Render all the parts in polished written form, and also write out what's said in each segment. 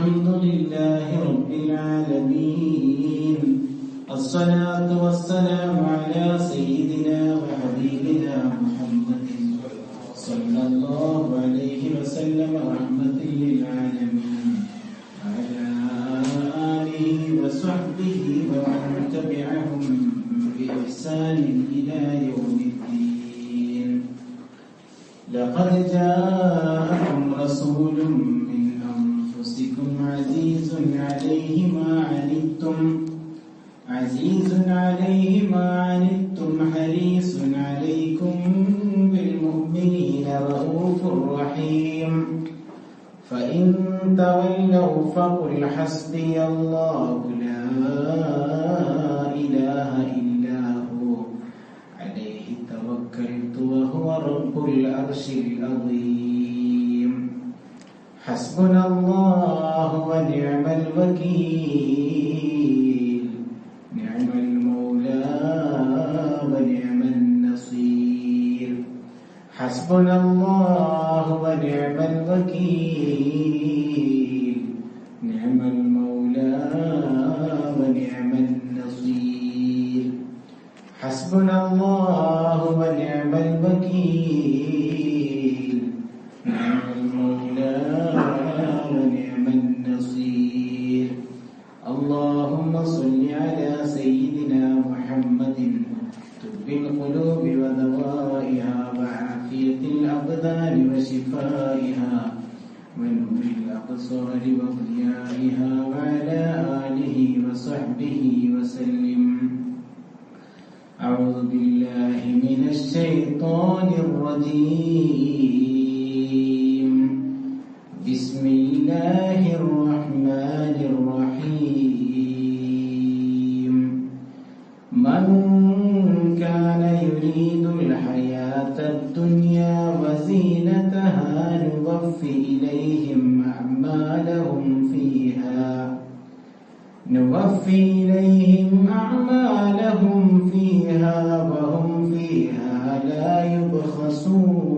الحمد لله رب العالمين الصلاة والسلام على سيدنا وحبيبنا محمد صلى الله عليه وسلم رحمة للعالمين وعلى آله وصحبه ومن تبعهم بإحسان إلى يوم الدين. لقد جاءكم رسول من أنفسكم عزيز عليه ما عنتم حريص عليكم بالمؤمنين رؤوف رحيم. فإن تولوا فقل حسبي الله لا إله إلا هو عليه توكلت وهو رب العرش العظيم. حسبنا الله ونعم الوكيل نعم المولى ونعم النصير. حسبنا الله ونعم الوكيل نعم المولى ونعم النصير. حسبنا الله ونعم الوكيل نعم المولى ونعم النصير. اللهم صل على سيدنا محمد طب القلوب ودوائها وعافية الأبدان وشفائها ونور الأبصار وضيائها وعلى آله وصحبه وسلم. أعوذ بالله من الشيطان الرجيم. بسم الله الرحمن الرحيم. من كان يريد الحياة الدنيا وزينتها نوفي إليهم أعمالهم فيها وهم فيها لا يبخسون.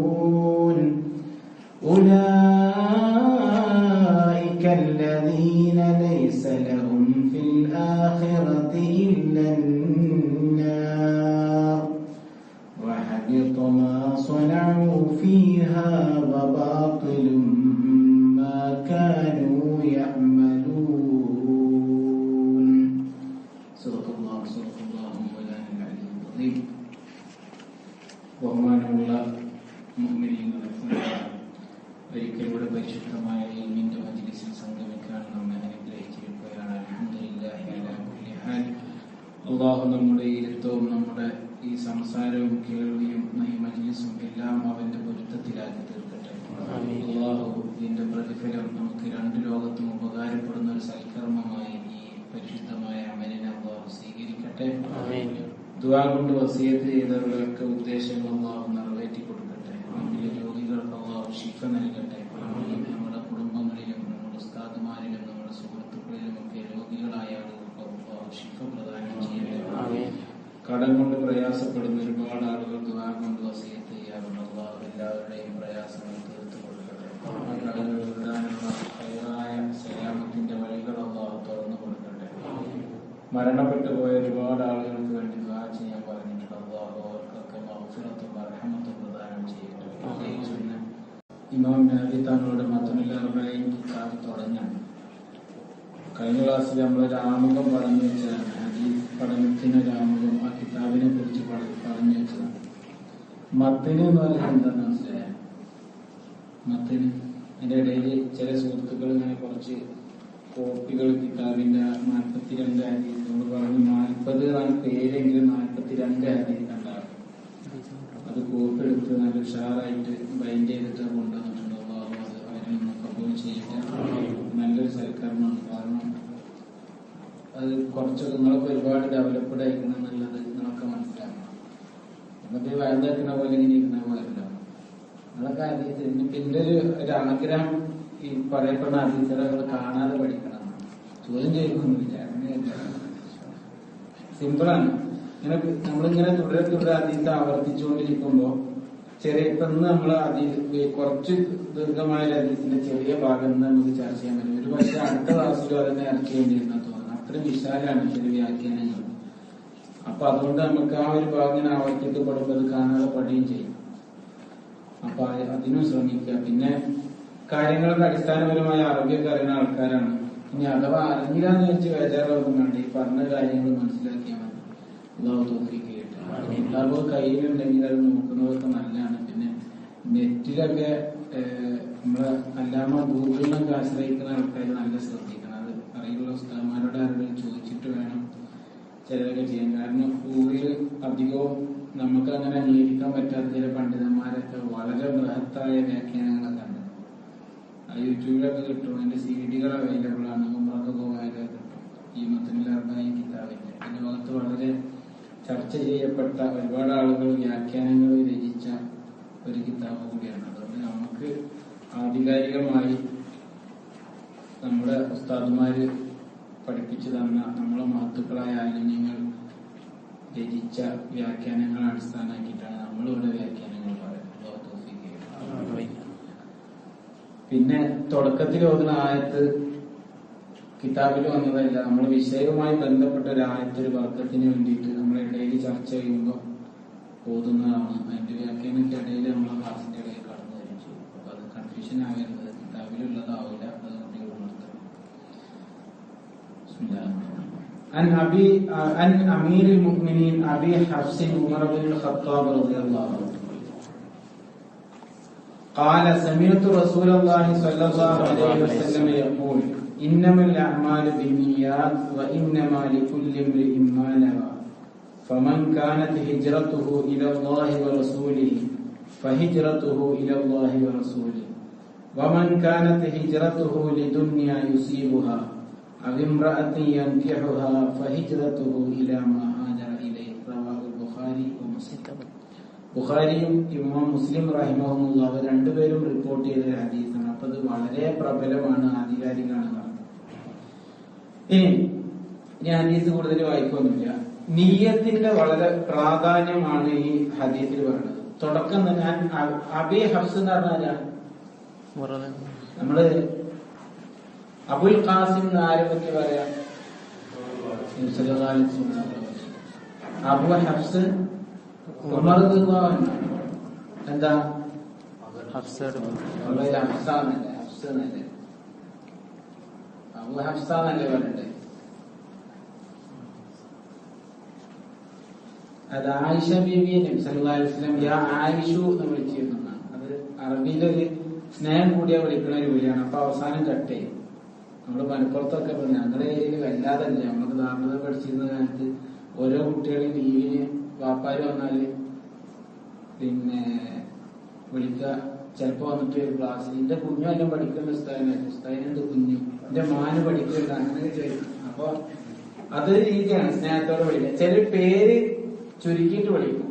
أولئك الذين ليس لهم في الآخرة إلا النار وحبط ما صنعوا فيها وباطل ما كانوا يعملون. صدق الله مولانا العلي العظيم. ബഹുമാനമുള്ള മുഅ്മിനീങ്ങളെ, ഒരിക്കൽ ഇവിടെ പരിശുദ്ധമായ ഇൽമിന്റെ മജ്‌ലിസിൽ സംഗമിക്കാൻ നമ്മെ അനുഗ്രഹിച്ചിരിക്കുകയാണ്. അൽഹംദുലില്ലാഹി അലാ കുല്ലി ഹാൽ. അല്ലാഹു നമ്മുടെ ഇരുത്തവും നമ്മുടെ ഈ സംസാരവും കേൾവിയും ഈ മജ്‌ലിസും എല്ലാം അവന്റെ പൊരുത്തത്തിലാക്കി തീർക്കട്ടെ. അല്ലാഹു ഇതിന്റെ പ്രതിഫലം നമുക്ക് രണ്ട് ലോകത്തും ഉപകാരപ്പെടുന്ന ഒരു സൽക്കർമ്മമായി ഈ പരിശുദ്ധമായ അമലിനെ അല്ലാഹു സ്വീകരിക്കട്ടെ. ദുആ കൊണ്ട് വസിയത്ത് ചെയ്തവരുടെയൊക്കെ ഉദ്ദേശങ്ങൾ അല്ലാഹു നിറവേറ്റി കൊടുക്കട്ടെ. നമ്മിലെ രോഗികൾക്ക് അല്ലാഹു ശിഫ നൽകട്ടെ. നമ്മുടെ കുടുംബങ്ങളിലും നമ്മുടെ ഉസ്താദുമാരിലും നമ്മുടെ സുഹൃത്തുക്കളിലും ഒക്കെ രോഗികളായ ആളുകൾക്ക് അല്ലാഹു ശിഫ പ്രദാനം ചെയ്യട്ടെ. കടം കൊണ്ട് പ്രയാസപ്പെടുന്ന ഒരുപാട് ആളുകൾ ദുആ കൊണ്ട് വസിയത്ത് ചെയ്യാറുണ്ട്. അല്ലാഹു എല്ലാവരുടെയും പ്രയാസങ്ങൾ തീർത്തു കൊടുക്കട്ടെ. കടങ്ങൾ വീടാനുള്ള ഹൈറായ സലാമത്തിന്റെ വഴികൾ അല്ലാഹു തുറന്നു കൊടുക്കട്ടെ. മരണപ്പെട്ടു പോയ ഒരുപാട് ആളുകൾക്ക് വേണ്ടി ദുആ ചെയ്യാൻ പറഞ്ഞിട്ടുണ്ട്. അല്ലാഹു അവർക്കൊക്കെ മഗ്ഫിറത്തും റഹ്മത്തും പ്രദാനം ചെയ്യട്ടെ. ഇമാം നബി തങ്ങളുടെ മത്നുൽ അർബഈൻ കിതാബ് തുടങ്ങാൻ കഴിഞ്ഞ ക്ലാസ്സിൽ നമ്മളൊരു ആമുഖം പറഞ്ഞു വെച്ചതാണ്. ഹദീസ് പഠനത്തിനൊരു ആമുഖം ആ കിതാബിനെ കുറിച്ച് പറഞ്ഞു വെച്ചതാണ്. മത്തിന് എന്ന് പറയുന്നത് എന്താണെന്ന് മനസ്സിലായ മത്തിന് അതിന്റെ ഇടയിൽ ചില സുഹൃത്തുക്കൾ ഇങ്ങനെ കുറച്ച് കോപ്പികൾ കിതാബിന്റെ 42 ഹദീസ് നമ്മൾ പറഞ്ഞു 40 ആണ് പേരെങ്കിലും 42 ഹദീസ് ഉണ്ടാകും. അത് കോപ്പി എടുത്ത് നല്ല ഉഷാറായിട്ട് ബൈൻഡ് ചെയ്തിട്ട് കൊണ്ടുവന്നിട്ടുണ്ട്. അല്ലാഹു അവരിൽ നിന്ന് കബൂൽ ചെയ്യട്ടെ. നല്ലൊരു സൽക്കർമ്മമാണ്. കാരണം അത് കുറച്ചൊക്കെ നിങ്ങളൊക്കെ ഒരുപാട് ഡെവലപ്ഡ് ആയിരിക്കണം എന്നുള്ളത് നിങ്ങളൊക്കെ മനസ്സിലാക്കണം. എന്നിട്ട് വയറിലാക്കുന്ന പോലെ ഇങ്ങനെ ഇരിക്കുന്ന പോലെ നിങ്ങളൊക്കെ ഹദീസ് പിന്നെ ഒരു ആഗ്രഹം ഈ പറയപ്പെടുന്ന ഹദീസുകൾ കാണാതെ പഠിക്കണം. ചോദ്യം ചെയ്യിക്കൊന്നുമില്ല. അങ്ങനെയല്ല, സിമ്പിളാണ്. ഇങ്ങനെ നമ്മളിങ്ങനെ തുടരെ ഹദീസ് ആവർത്തിച്ചുകൊണ്ടിരിക്കുമ്പോ ചെറിയ ഇന്ന് നമ്മൾ കുറച്ച് ദീർഘമായ ഹദീസിന്റെ ചെറിയ ഭാഗം നമുക്ക് ചർച്ച ചെയ്യാൻ പറ്റും. ഒരു പക്ഷെ അടുത്ത ക്ലാസ്സിലും അതിനെ ഇറക്കേണ്ടിയിരുന്ന തോന്നുന്നു. അത്രയും വിശാലാണ് ചെറിയ വ്യാഖ്യാനങ്ങൾ. അപ്പൊ അതുകൊണ്ട് നമുക്ക് ആ ഒരു ഭാഗം ആവർത്തിക്കപ്പെടുമ്പോൾ അത് കാണാതെ പഠിക്കുകയും ചെയ്യും. അപ്പൊ അതിനും ശ്രമിക്കുക. പിന്നെ കാര്യങ്ങൾക്ക് അടിസ്ഥാനപരമായ അറിവൊക്കെ അറിയുന്ന ആൾക്കാരാണ്. ഇനി അഥവാ അറിഞ്ഞില്ല എന്ന് വെച്ച് ബേജാറൊന്നും വേണ്ട. ഈ പറഞ്ഞ കാര്യങ്ങൾ മനസ്സിലാക്കിയാൽ മതി. അല്ലാഹു തൗഫീഖ് ചെയ്യട്ടെ. എല്ലാവർക്കും കയ്യിലുണ്ടെങ്കിൽ അത് നോക്കുന്നതൊക്കെ നല്ലതാണ്. പിന്നെ നെറ്റിലൊക്കെ നമ്മളെ അല്ലാമ ഗൂഗിളിനൊക്കെ ആശ്രയിക്കുന്ന ആൾക്കാർ നല്ല ശ്രദ്ധിക്കണം. അത് അറിയുള്ള ഉസ്താദന്മാരോട് ആരോടും ചോദിച്ചിട്ട് വേണം ചിലതൊക്കെ ചെയ്യാൻ. കാരണം ഗൂഗിളിൽ അധികവും നമുക്ക് അങ്ങനെ അംഗീകരിക്കാൻ പറ്റാത്ത ചില പണ്ഡിതന്മാരൊക്കെ വളരെ ബൃഹത്തായ വ്യാഖ്യാനങ്ങളൊക്കെ ഉണ്ട്. ആ യൂട്യൂബിലൊക്കെ കിട്ടും. അതിന്റെ CD-കൾ അവൈലബിൾ ആണ്. ഉംറക്ക് പോകാനൊക്കെ കിട്ടും. ഈ മുത്തമില്ലാർബഈൻ കിതാബിന്റെ അതിന്റെ ഭാഗത്ത് വളരെ ചർച്ച ചെയ്യപ്പെട്ട ഒരുപാട് ആളുകൾ വ്യാഖ്യാനങ്ങൾ രചിച്ച ഒരു കിതാബ് കൂടിയാണ്. അതുകൊണ്ട് നമുക്ക് ആധികാരികമായി നമ്മുടെ ഉസ്താദുമാര് പഠിപ്പിച്ചു തന്ന നമ്മളെ മഹത്തുക്കളായ ആലിമ്യങ്ങൾ രചിച്ച വ്യാഖ്യാനങ്ങളെ അടിസ്ഥാനമാക്കിയിട്ടാണ് നമ്മളിവിടെ വ്യാഖ്യാനങ്ങൾ പറയുന്നത്. പിന്നെ തുടക്കത്തിൽ ഓതുന്ന ആയത്ത് കിതാബിൽ വന്നതല്ല. നമ്മൾ വിഷയവുമായി ബന്ധപ്പെട്ട ഒരു ആയത്ത് ഒരു വർക്കത്തിന് വേണ്ടിയിട്ട് നമ്മളെ ഇടയിൽ ചർച്ച ചെയ്യുമ്പോൾ ഓതുന്നതാണ്. അതിന്റെ വ്യാഖ്യാനത്തിന്റെ ഇടയിൽ നമ്മളെ ക്ലാസിന്റെ ഇടയിൽ കടന്നു വരും ചെയ്യും. അപ്പൊ അത് കൺഫ്യൂഷൻ ആകരുത്. കിതാബിലുള്ളതാവില്ല. അതുകൊണ്ട് عن أمير المؤمنين أبي حفص عمر بن الخطاب رضي الله عنه قال سمعت رسول الله صلى الله عليه وسلم يقول إنما الأعمال بالنيات وإنما لكل امرئ ما نوى فمن كانت هجرته إلى الله ورسوله فهجرته إلى الله ورسوله ومن كانت هجرته لدنيا يصيبها أو امرأة ينكحها فهجرته إلى ما هاجر إليه رواه البخاري ومسلم. ബുഖാരിയും ഇമാം മുസ്ലിം റഹിമഹുമുല്ലാഹ് അവർ രണ്ടുപേരും റിപ്പോർട്ട് ചെയ്ത ഒരു ഹദീസാണ്. അപ്പൊ അത് വളരെ പ്രബലമാണ്, ആധികാരികമാണ്. ഇനി ഹദീസ് കൂടുതൽ വായിക്കൊന്നുമില്ല. നിയ്യത്തിന്റെ വളരെ പ്രാധാന്യമാണ് ഈ ഹദീസിൽ പറയുന്നത്. തുടക്കം തന്നെ അബി ഹഫ്സ് എന്ന് പറഞ്ഞാൽ നമ്മള് അബുൽ ഖാസിം എന്ന് ആരൊക്കെ പറയാം? അബു ഹഫ്സ് ഉമർ എന്താ അബു ഹഫ്സാന്നല്ലേ പറയണ്ടേ? അത് ആയിഷ ബീവിയെ നബി സല്ലല്ലാഹു അലൈഹി വസല്ലം യാ ആയിഷു എന്ന് വിളിച്ചിരുന്നതാണ്. അത് അറബിയിലൊരു സ്നേഹം കൂടിയാ വിളിക്കുന്ന ഒരു വിളിയാണ്. അപ്പൊ അവസാനം കട്ട് ചെയ്യും. നമ്മള് മലപ്പുറത്തൊക്കെ ഞങ്ങളുടെ ഏരിയയിൽ വല്ലാതല്ല. നമുക്ക് ധാർമ്മികത പഠിച്ചിരുന്ന കാലത്ത് ഓരോ കുട്ടികളെയും ലീവിന് വാപ്പാര് വന്നാല് പിന്നെ വിളിക്കുക. ചിലപ്പോ വന്നിട്ട് ക്ലാസ്സിൽ എന്റെ കുഞ്ഞു എല്ലാം പഠിക്കേണ്ട ഉസ്താദിനെന്ത് കുഞ്ഞു, എന്റെ മാന് പഠിക്കേണ്ട, അങ്ങനെയൊക്കെ ചോദിക്കും. അപ്പൊ അതൊരു രീതിയാണ് സ്നേഹത്തോടെ വിളിക്കുക. ചില പേര് ചുരുക്കിയിട്ട് വിളിക്കും.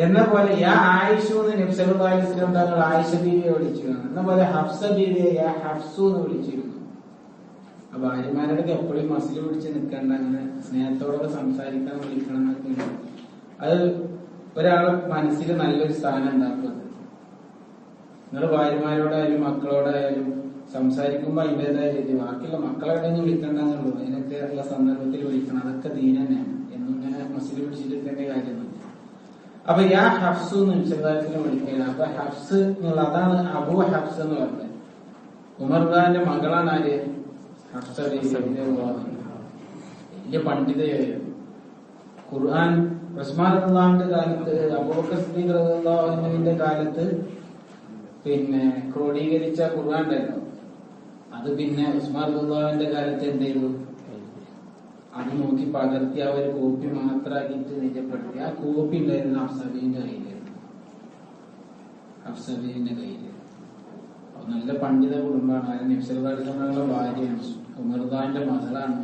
എന്ന പോലെ യാ ആയിഷു എന്ന് നബി സല്ലല്ലാഹു അലൈഹി വസല്ലം തങ്ങൾ ആയിഷ ബീവിയെ വിളിച്ചു. എന്ന പോലെ ഹഫ്സ ബീവിയെ യാ ഹഫ്സു എന്ന് വിളിച്ചിരുന്നു. അപ്പൊ ഭാര്യമാരുടെ എപ്പോഴും മസിൽ പിടിച്ച് നിൽക്കേണ്ട, അങ്ങനെ സ്നേഹത്തോടെ സംസാരിക്കാൻ വിളിക്കണം എന്നൊക്കെ അത് ഒരാളെ മനസ്സിൽ നല്ലൊരു സ്ഥാനം ഉണ്ടാക്കുന്നത്. നിങ്ങൾ ഭാര്യമാരോടായാലും മക്കളോടായാലും സംസാരിക്കുമ്പോ അതിൻ്റെതായ രീതി, ബാക്കിയുള്ള മക്കളെവിടെയൊന്നും വിളിക്കണ്ടെന്നുള്ളൂ. അതിനൊക്കെ ഉള്ള സന്ദർഭത്തിൽ വിളിക്കണം. അതൊക്കെ ദീൻ തന്നെയാണ്. എന്നും ഇങ്ങനെ മസിൽ പിടിച്ചിരിക്കേണ്ട കാര്യമൊന്നും. അപ്പൊ യാ ഹഫ്സു എന്ന് ചെറുതായിട്ട് വിളിക്കുകയാണ്. അപ്പൊ ഹഫ്സ് എന്നുള്ള അതാണ് അബു ഹഫ്സ് എന്ന് പറഞ്ഞത്. ഉമർ ഖാന്റെ മകളാണ് ആര്? ഹഫ്സ. വലിയ പണ്ഡിതയായിരുന്നു. ഖുർആൻ ഉസ്മാൻ റളിയല്ലാഹുവിന്റെ കാലത്ത്, അബൂബക്കർ സിദ്ദീഖ് റളിയല്ലാഹുവിന്റെ കാലത്ത് പിന്നെ ക്രോഡീകരിച്ച ഖുർആൻ ഉണ്ടല്ലോ, അത് പിന്നെ ഉസ്മാൻ റളിയല്ലാഹുവിന്റെ കാലത്ത് എന്ത് ചെയ്തു? അത് നോക്കി പകർത്തി ആ ഒരു കോപ്പി മാത്രമാക്കിയിട്ട് നിജപ്പെടുത്തി. ആ കോപ്പി ഉണ്ടായിരുന്നു ഹഫ്സബീന്റെ കയ്യിലായിരുന്നു. ഹഫ്സബീന്റെ കയ്യില് നല്ല പണ്ഡിത കുടുംബമാണ്. അതിന് നബി സല്ലല്ലാഹു അലൈഹി വസല്ലമയുടെ ഭാര്യയാണ്. ഉമർദാന്റെ മകളാണ്.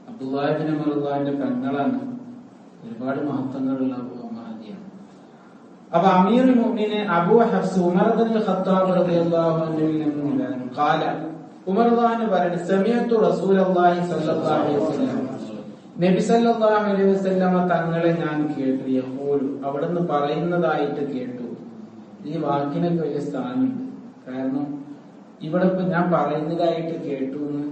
അബ്ദുല്ലാഹ് ഇബ്നു ഉമർദാന്റെ പെങ്ങളാണ്. ഒരുപാട് മഹത്വങ്ങളുള്ള മഹദിയാണ്. അപ്പൊ അമീറുൽ മുഅ്മിനീൻ അബൂ ഹഫ്സ് ഉമർ ഇബ്നുൽ ഖത്താബ് റളിയല്ലാഹു അൻഹുവിൽ നിന്നും ഖാല ഉമർദാൻ പറയുന്നു സമയത്തു റസൂലുള്ളാഹി സ്വല്ലല്ലാഹു അലൈഹി വസല്ലം നബി സല്ലല്ലാഹു അലൈഹി വസല്ലമ തങ്ങളെ ഞാൻ കേട്ടു. യഖൂലു അവിടുന്ന് പറയുന്നതായിട്ട് കേട്ടു. ഈ വാക്കിനൊക്കെ വലിയ സ്ഥാനമുണ്ട്. കാരണം ഇവിടെ ഇപ്പൊ ഞാൻ പറയുന്നതായിട്ട് കേട്ടു എന്ന്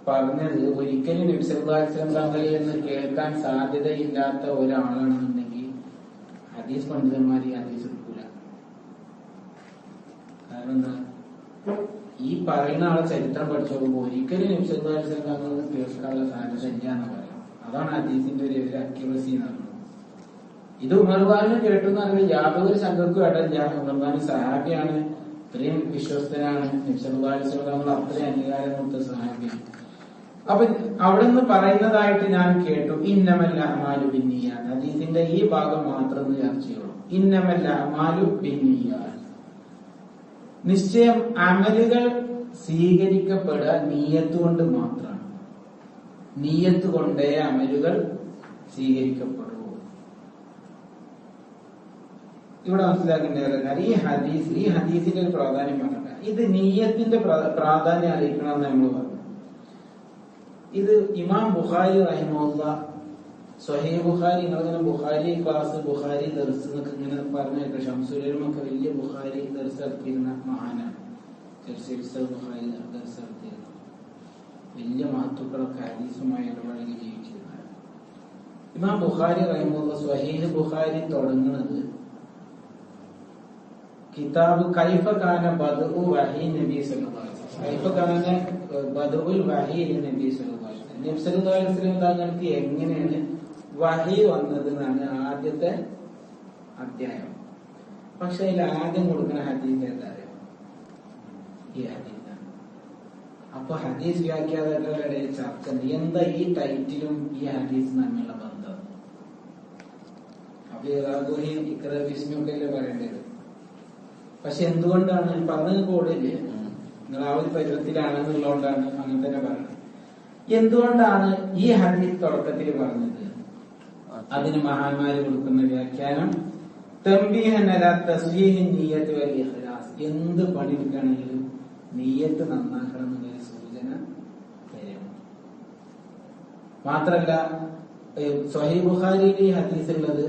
പറഞ്ഞത് ഒരിക്കലും നബി സല്ലല്ലാഹു അലൈഹി വസല്ലം തങ്ങളിൽ നിന്ന് കേൾക്കാൻ സാധ്യതയില്ലാത്ത ഒരാളാണെന്നുണ്ടെങ്കിൽ ഹദീസ് പണ്ഡിതന്മാർ ഈ ഹദീസ് എടുക്കൂല. കാരണം എന്താ, ഈ പറയുന്ന ആളെ ചരിത്രം പഠിച്ചു നോക്കുമ്പോൾ ഒരിക്കലും നബി സല്ലല്ലാഹു അലൈഹി വസല്ലം തങ്ങളിൽ നിന്ന് കേൾക്കാനുള്ള സാധ്യത ഇല്ല എന്ന് പറയാം. അതാണ് ഹദീസിന്റെ ഒരു അക്യുറസി എന്ന് പറയുന്നത്. ഇത് ഉമർവാനും കേട്ടു എന്ന് പറഞ്ഞാൽ യാതൊരു ശങ്കർക്കും ഇടയില്ല. ഉമർവാൻ സഹാബിയാണ്, ഇത്രയും വിശ്വസ്തനാണ്, നബി സല്ലല്ലാഹു അലൈഹി വസല്ലം തങ്ങൾ അത്രയും അംഗീകാരം കൊടുത്ത സഹാബിയാണ്. അപ്പൊ അവിടെ നിന്ന് പറയുന്നതായിട്ട് ഞാൻ കേട്ടു, ഇന്നമൽ അഅ്മാലു ബിന്നിയ്യാത്ത്. ഹദീസിന്റെ ഈ ഭാഗം മാത്രം ചർച്ച ചെയ്യുള്ളൂ. ഇന്നമൽ അഅ്മാലു ബിന്നിയ്യാത്ത്, നിശ്ചയം അമലുകൾ സ്വീകരിക്കപ്പെടുക നീയത്ത് കൊണ്ട് മാത്രമാണ്. നീയത്ത് കൊണ്ടേ അമലുകൾ സ്വീകരിക്കപ്പെടും. ഇവിടെ മനസ്സിലാക്കേണ്ടത് ഈ ഹദീസിന്റെ ഒരു പ്രാധാന്യം പറഞ്ഞില്ല. ഇത് നീയത്തിന്റെ പ്രാധാന്യം അറിയിക്കണമെന്ന് നമ്മൾ പറഞ്ഞു. ഇത് ഇമാം ബുഖാരി റഹിമഹുല്ലാഹ് സ്വഹീഹ് ബുഖാരി, നിങ്ങളിങ്ങനെ ബുഖാരി ക്ലാസ്, ബുഖാരി ദർസ് എന്നൊക്കെ ഇങ്ങനെ പറഞ്ഞേക്കാം. ഷംസുലൊക്കെ വലിയ ബുഖാരി ദർസ് നടത്തിയിരുന്ന മഹാനാണ്. ബുഖാരി ദർസ് നടത്തിയിരുന്ന വലിയ മഹത്തുക്കളൊക്കെ ഹദീസുമായി ഇടപഴകി ജീവിച്ചിരുന്നത്. ഇമാം ബുഖാരി റഹിമഹുല്ലാഹ് സ്വഹീഹ് ബുഖാരി തുടങ്ങുന്നത് കിതാബ് കൈഫ കാന ബദഉ വഹി നബി സല്ലല്ലാഹു അലൈഹി വസല്ലം, കൈഫ കാന ബദഉൽ വഹി നബി സല്ലല്ലാഹു അലൈഹി വസല്ലം, നബി സല്ലല്ലാഹു അലൈഹി വസല്ലം തങ്ങൾക്ക് എങ്ങനെയാണ് വഹി വന്നത് എന്നാണ് ആദ്യത്തെ അധ്യായം. പക്ഷെ അതിൽ ആദ്യം കൊടുക്കുന്ന ഹദീസ് എന്താ അറിയാം? ഈ ഹദീസാണ്. അപ്പൊ ഹദീസ് വ്യാഖ്യാതാക്കളുടെ ഇടയിൽ ചർച്ച ഉണ്ട്, എന്താ ഈ ടൈറ്റിലും ഈ ഹദീസ് തമ്മിലുള്ള ബന്ധം? അപ്പൊ ഇക്ര ബിസ്മിയൊക്കെ അല്ലേ പറയേണ്ടത്. പക്ഷെ എന്തുകൊണ്ടാണ് പറഞ്ഞത് കൂടില്ലേ, നിങ്ങൾ ആ ഒരു പരുവത്തിലാണെന്നുള്ളതുകൊണ്ടാണ് അങ്ങനെ തന്നെ പറയുന്നത്. എന്തുകൊണ്ടാണ് ഈ ഹദീസ് തുടക്കത്തിൽ പറഞ്ഞത്? അതിന് മഹാന്മാര് കൊടുക്കുന്ന വ്യാഖ്യാനം തംബീഹൻ അലാ തസ്ഹീഹി നിയ്യത്ത് വൽ ഇഖ്ലാസ്. എന്ത് പണിയെടുക്കുകയാണെങ്കിലും നിയ്യത്ത് നന്നാക്കണം എന്നുള്ള സൂചന തരും. മാത്രല്ല സ്വഹീഹ് ബുഖാരിയിൽ ഈ ഹദീസ് ഉള്ളത്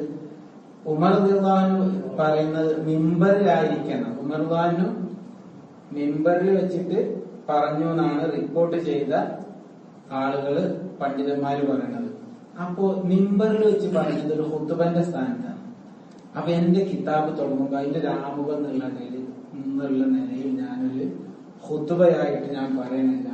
ഉമർ റളിയല്ലാഹു അൻഹു പറയുന്നത് മിമ്പറിലായിരിക്കണം. ഉമർ റളിയല്ലാഹു അൻഹു മിമ്പറിൽ വെച്ചിട്ട് പറഞ്ഞു എന്നാണ് റിപ്പോർട്ട് ചെയ്ത ആളുകള് പണ്ഡിതന്മാര് പറയുന്നത്. അപ്പോ മിമ്പറിൽ വെച്ച് പറയുന്നത് ഒരു ഖുത്ബന്റെ സ്ഥാനത്താണ്. അപ്പൊ എന്റെ കിതാബ് തുടങ്ങുമ്പോ അതിന്റെ ഒരു ആമുഖം എന്നുള്ള നിലയിൽ ഞാനൊരു ഖുത്ബയായിട്ട് ഞാൻ പറയുന്നില്ല.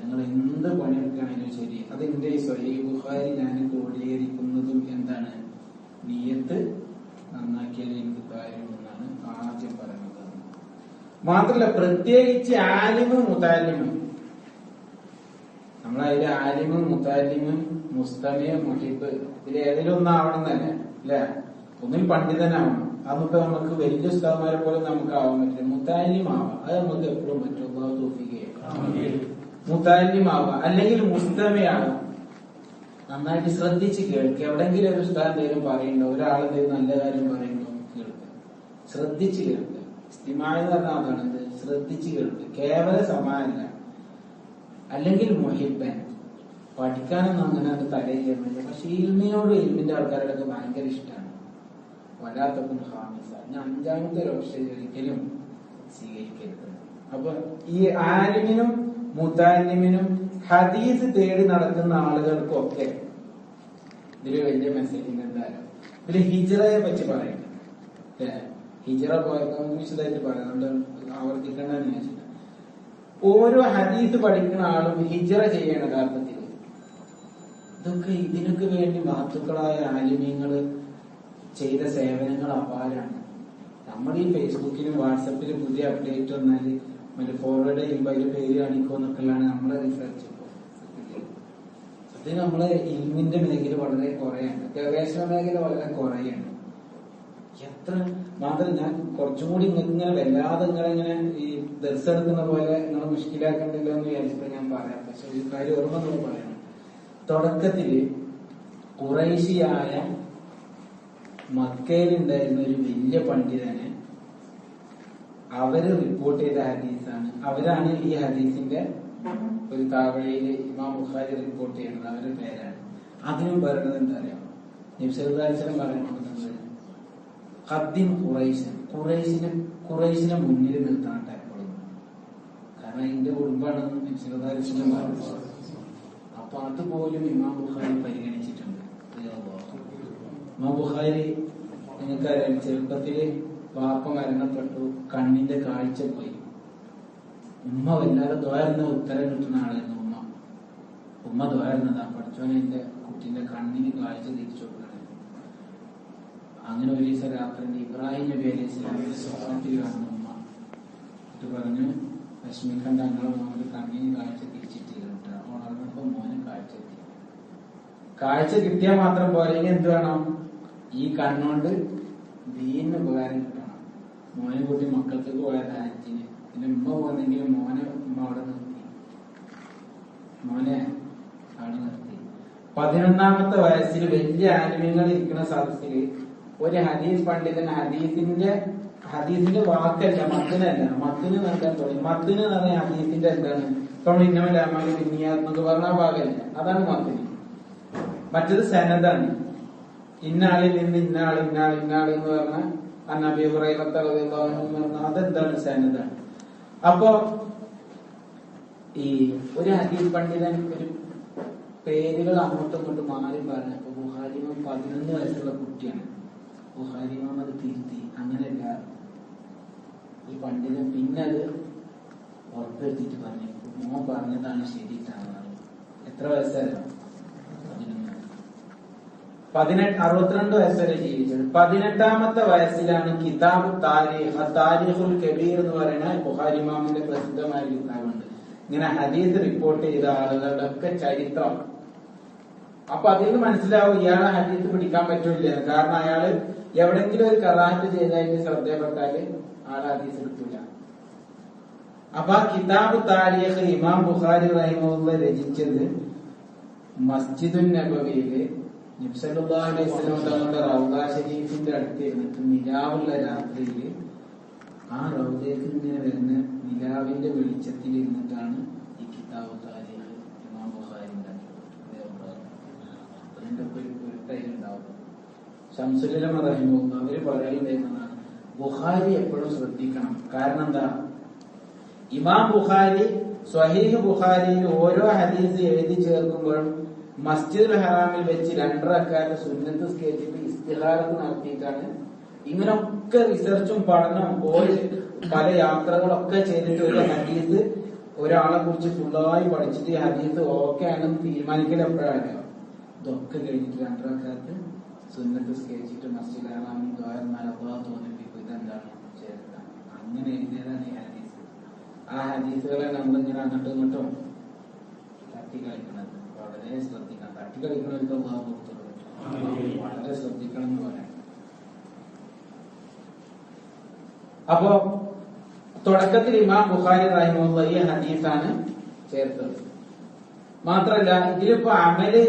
നിങ്ങൾ എന്ത് പണിയെടുക്കുകയാണെങ്കിലും ശരി, അതെന്റെ ഈ സ്വഹീഹ് ബുഖാരി ഞാൻ ക്രോഡീകരിക്കുന്നതും എന്താണ്, നിയ്യത്ത് നന്നാക്കിയാൽ എനിക്ക് കാര്യമെന്നാണ് ആദ്യം പറയുന്നത്. മാത്രല്ല പ്രത്യേകിച്ച് ആലിമും മുതാലിമും, നമ്മളതിൽ ആലിമും മുതാലിമും മുസ്തമിയും മുഹിബ് ഇതിൽ ഏതെങ്കിലും ഒന്നാവണം തന്നെ അല്ലെ. ഒന്നിൽ പണ്ഡിതനാവണം. അതൊക്കെ നമുക്ക് വലിയ ഉസ്താദ്മാരെ പോലെ നമുക്ക് ആവാൻ പറ്റില്ല. മുതാലിം ആവാം, അത് നമുക്ക് എപ്പോഴും പറ്റും. അല്ലാഹു തൗഫീഖ് ചെയ്യട്ടെ. മുതാലിം ആവാം, അല്ലെങ്കിൽ മുസ്തമിയാവാം. നന്നായിട്ട് ശ്രദ്ധിച്ച് കേൾക്കുക. എവിടെങ്കിലും ഒരു ഉസ്താദ് എന്തെങ്കിലും പറയുന്നുണ്ടോ, ഒരാളെന്തെങ്കിലും നല്ല കാര്യം പറയുന്നുണ്ടോ, കേൾക്കുക. ശ്രദ്ധിച്ച് കേൾക്കുക. ഇസ്തിമാഅ് എന്ന് പറഞ്ഞാൽ അതാണ്, ശ്രദ്ധിച്ച് കേൾക്കുക. കേവല സമാനല്ല. അല്ലെങ്കിൽ മുഹിബൻ, പഠിക്കാനൊന്നും അങ്ങനെ അത് തടയിൽ ചെയ്യുന്നില്ല. പക്ഷെ ഇൽമിനോട് ഇൽമിന്റെ ആൾക്കാരോടൊക്കെ ഭയങ്കര ഇഷ്ടമാണ്. വലാത്തക്കും ഹാമിസ, ഞാൻ അഞ്ചാമത്തെ ഒരു ഓപ്ഷൻ ഒരിക്കലും സ്വീകരിക്കരുത്. അപ്പൊ ഈ ആലിമിനും മുതാലിമിനും ഹദീസ് തേടി നടക്കുന്ന ആളുകൾക്കൊക്കെ ഇതില് വലിയ മെസ്സേജിന്റെ എന്തായാലും ഇതില് ഹിജ്റയെ പറ്റി പറയുന്നുണ്ട്. ഹിജ്റ വിശദമായിട്ട് പറയുന്നുണ്ട്, ആവർത്തിക്കണ്ടെന്ന് വെച്ചിട്ട് ഓരോ ഹദീസ് പഠിക്കുന്ന ആളും ഹിജ്റ ചെയ്യണം യഥാർത്ഥത്തിൽ. ഇതൊക്കെ ഇതിനൊക്കെ വേണ്ടി മഹത്തുക്കളായ ആലിമീങ്ങള് ചെയ്ത സേവനങ്ങൾ അപാരാണ്. നമ്മൾ ഈ ഫേസ്ബുക്കിലും വാട്സപ്പിലും പുതിയ അപ്ഡേറ്റ് വന്നാല് മറ്റേ ഫോർവേഡ് ചെയ്യുമ്പോൾ അതിന്റെ പേര് കാണിക്കുമെന്നൊക്കെയാണ് നമ്മളെ റിസർച്ച്. അത് നമ്മളെ ഇൽമിന്റെ മേഖല വളരെ കുറയാണ്, ഗവേഷണ മേഖല വളരെ കുറയാണ്. എത്ര മാത്രം ഞാൻ കുറച്ചും കൂടി ഇങ്ങനെ വല്ലാതെ നിങ്ങളിങ്ങനെ ഈ ദർസ് എടുക്കുന്ന പോലെ നിങ്ങൾ മുഷ്കിലാക്കണ്ടല്ലോ എന്ന് വിചാരിച്ചപ്പോ ഞാൻ പറയാം. പക്ഷെ ഒരു കാര്യം ഓർമ്മ നമ്മൾ പറയണം. തുടക്കത്തില് ഖുറൈശിയായ മക്കയിലുണ്ടായിരുന്ന ഒരു വലിയ പണ്ഡിതനെ അവര് റിപ്പോർട്ട് ചെയ്ത ഹദീസാണ്. അവരാണ് ഈ ഹദീസിന്റെ ഒരു താവഴയില് ഇമാം ബുഖാരി റിപ്പോർട്ട് ചെയ്യുന്നത്. അവരുടെ പേരാണ്. അതിനും പറയുന്നത് എന്താ അറിയാം, നബി സല്ലല്ലാഹു അലൈഹി വസല്ലം പറയുന്നത് ഖദ്ദിം ഖുറൈശിനെ മുന്നിൽ നിർത്താൻ എപ്പോഴും. കാരണം എന്റെ കുടുംബമാണ് നബി സല്ലല്ലാഹു അലൈഹി വസല്ലം പറഞ്ഞത്. അപ്പൊ അതുപോലും ഇമാം ബുഖാരി പരിഗണിച്ചിട്ടുണ്ട്. ഇമാം ബുഖാരി നിങ്ങൾക്കറിയാം, ചെറുപ്പത്തില് വാപ്പ മരണപ്പെട്ടു, കണ്ണിന്റെ കാഴ്ച പോയി. ഉമ്മ വല്ലാതെ ദ്വാരുന്ന ഉത്തരം കിട്ടുന്ന ആളായിരുന്നു ഉമ്മ ദ്വാരുന്നതാ, പഠിച്ചോനെ എന്റെ കുട്ടിന്റെ കണ്ണിന് കാഴ്ച തിരിച്ചു കൊടുക്കണേ. അങ്ങനെ ഒരു ദിവസം രാത്രി ഇബ്രാഹിം നബി അലൈഹി സ്വലാമിന്റെ സ്വപ്നത്തിൽ കാണുന്ന ഉമ്മ ഇത് പറഞ്ഞു, വിഷമിക്കണ്ട, ഞങ്ങളെ മോന് കണ്ണിന് കാഴ്ച തിരിച്ചിട്ടില്ല. ഉണർന്നപ്പോ മോന് കാഴ്ച കിട്ടിയാൽ മാത്രം പോരെങ്കിൽ എന്ത് വേണം? ഈ കണ്ണുകൊണ്ട് ദീനിന് ഉപകാരം കിട്ടണം. മോനെ കൂട്ടി മക്കൾക്ക് പോയത് ഹജ്ജിന്. പിന്നെ ഉമ്മ പോകുന്നെങ്കിലും മോനെ ഉമ്മ അവിടെ നിർത്തി. 11ാമത്തെ വയസ്സിൽ വലിയ ആലിമ്യങ്ങൾ ഇരിക്കുന്ന സദസ്സിൽ ഒരു ഹദീസ് പണ്ഡിതൻ ഹദീസിന്റെ വാക്കല്ല, മത്തിനല്ല, മത്തിന് നൽകാൻ തുടങ്ങി. മത്തിന് എന്ന് പറഞ്ഞ ഹദീസിന്റെ എന്താണ്? ഇപ്പോൾ ഇന്നമലാമാലി എന്നൊക്കെ പറഞ്ഞ ഭാഗമല്ല, അതാണ് മത്തിന്. മറ്റത് സനദാണ്. ഇന്നാളിൽ നിന്ന് ഇന്നാൾ എന്ന് പറഞ്ഞ നബി ഹുറൈറ റളിയല്ലാഹു അൻഹു, അതെന്താണ്? സനദാണ്. അപ്പോ ഈ ഒരു ഹദീസ് പണ്ഡിതൻ ഒരു പേരുകൾ അങ്ങോട്ടും ഇങ്ങോട്ടും മാറി പറഞ്ഞപ്പോ ബുഖാരി ഇമാം 11 വയസ്സുള്ള കുട്ടിയാണ്. ബുഖാരി ഇമാം അത് തിരുത്തി. അങ്ങനെയല്ല, ഈ പണ്ഡിതൻ പിന്നെ അത് ഉറപ്പെടുത്തിട്ട് പറഞ്ഞു, മോൻ പറഞ്ഞതാണ് ശരിയിട്ടാണ്. എത്ര വയസ്സായിരുന്നു? 62 വയസ്സുവരെ ജീവിച്ചത്. 18ാമത്തെ വയസ്സിലാണ് കിതാബ് താരീഖുൽ കബീർ എന്ന് പറയുന്ന ബുഖാരി ഇമാമിന്റെ പ്രസിദ്ധമായ കിതാബുണ്ട്. ഇങ്ങനെ ഹദീസ് റിപ്പോർട്ട് ചെയ്ത ആളുകളുടെ ഒക്കെ ചരിത്രം. അപ്പൊ അതിൽ നിന്ന് മനസ്സിലാവും ഇയാളെ ഹദീസ് പിടിക്കാൻ പറ്റൂല. കാരണം അയാള് എവിടെങ്കിലും ഒരു കറാഹത്ത് ചെയ്തതിന് ശ്രദ്ധപ്പെട്ടാല് ആളെ ഹദീസ് കിട്ടൂല. അപ്പൊ ആ കിതാബ് താരീഖ് ഇമാം ബുഖാരി റഹിമഹുല്ലാഹ് രചിച്ചത് മസ്ജിദുൻ നബവിയില് നബി സല്ലല്ലാഹു അലൈഹി വസല്ലം തങ്ങളുടെ റൗദ ശരീഫിന്റെ അടുത്ത് ഇരുന്നിട്ട് നിലാവുള്ള രാത്രിയില് ആ റൗദയ്ക്ക് ഇങ്ങനെ വരുന്ന നിലാവിന്റെ വെളിച്ചത്തിൽ ഇരുന്നിട്ടാണ് ഈ കിതാബ് താരീഖ് ഇമാം ബുഖാരി ഉണ്ടാക്കിയത്. അതിന്റെ ഒരു പൊരുത്തയിലുണ്ടാവും. ശംസുൽ ഉലമ റഹിമഹുല്ലാഹ് അവര് പറയുന്നതാണ്, ബുഖാരി എപ്പോഴും ശ്രദ്ധിക്കണം. കാരണം എന്താ? ഇമാം ബുഖാരി സ്വഹീഹ് ബുഖാരിയിൽ ഓരോ ഹദീസ് എഴുതി ചേർക്കുമ്പോഴും മസ്ജിദുൽ ഹറാമിൽ വെച്ച് 2 റക്അത്ത് സുന്നത്ത് സ്കേറ്റിട്ട് ഇസ്തിഖാറത്ത് നടത്തിയിട്ടാണ്. ഇങ്ങനൊക്കെ റിസർച്ചും പഠനവും പോയി പല യാത്രകളൊക്കെ ചെയ്തിട്ട് ഒരു ഹദീസ് ഒരാളെ കുറിച്ച് ഫുള്ളായി പഠിച്ചിട്ട് ഹദീസ് ഓക്കെ ആണെന്ന് തീരുമാനിക്കൽ എപ്പോഴാണ്? ഇതൊക്കെ കഴിഞ്ഞിട്ട് 2 റക്അത്ത് സുന്നത്ത് സ്കേറ്റിട്ട് മസ്ജിദുൽ ഹറാമിൽ അല്ലാഹു തോന്നിപ്പിക്കും. ഇതെന്താണ് ചേർക്കാം. അങ്ങനെ എഴുതിയതാണ് ഈ ഹദീസ്. ആ ഹദീസുകളെ നമ്മളിങ്ങനെ അങ്ങോട്ടും ഇങ്ങോട്ടും തട്ടിക്കളിക്കുന്നത് വളരെ ശ്രദ്ധിക്കണം. തട്ടിക്കളിക്കണവർക്ക് അല്ലാഹു പുറത്തുള്ളൂ. വളരെ ശ്രദ്ധിക്കണം എന്ന് പറയാം. അപ്പോ തുടക്കത്തിൽ ഇമാം ബുഖാരി റഹിമഹുല്ലാഹ് ഈ ഹദീസാണ് ചേർത്തത്. മാത്രല്ല ഇതിലിപ്പോ അമല്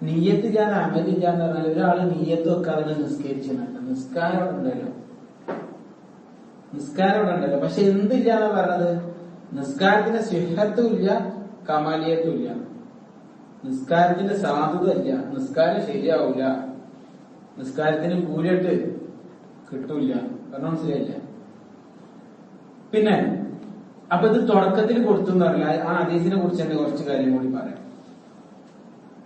നിയ്യത്തില്ലാതെ അമലില്ലാന്ന് പറഞ്ഞാൽ ഒരാള് നിയ്യത്ത് വെക്കാതെ നിസ്കരിച്ചിട്ടുണ്ട്. നിസ്കാരം ഉണ്ടല്ലോ. പക്ഷെ എന്തില്ലാന്ന് പറഞ്ഞത്? നിസ്കാരത്തിന്റെ സിഹത്തും ഇല്ല, കമാലിയത്തും ഇല്ല. നിസ്കാരത്തിന്റെ സാധുത ഇല്ല. നിസ്കാരം ശരിയാവൂല. നിസ്കാരത്തിന് കൂലിയിട്ട് കിട്ടൂല. കാരണം മനസ്സിലായില്ല. പിന്നെ അപ്പൊ ഇത് തുടക്കത്തിൽ കൊടുത്തു എന്ന് പറഞ്ഞാൽ ആ ഹദീസിനെ കുറിച്ച് തന്നെ കുറച്ച് കാര്യം കൂടി പറയാം.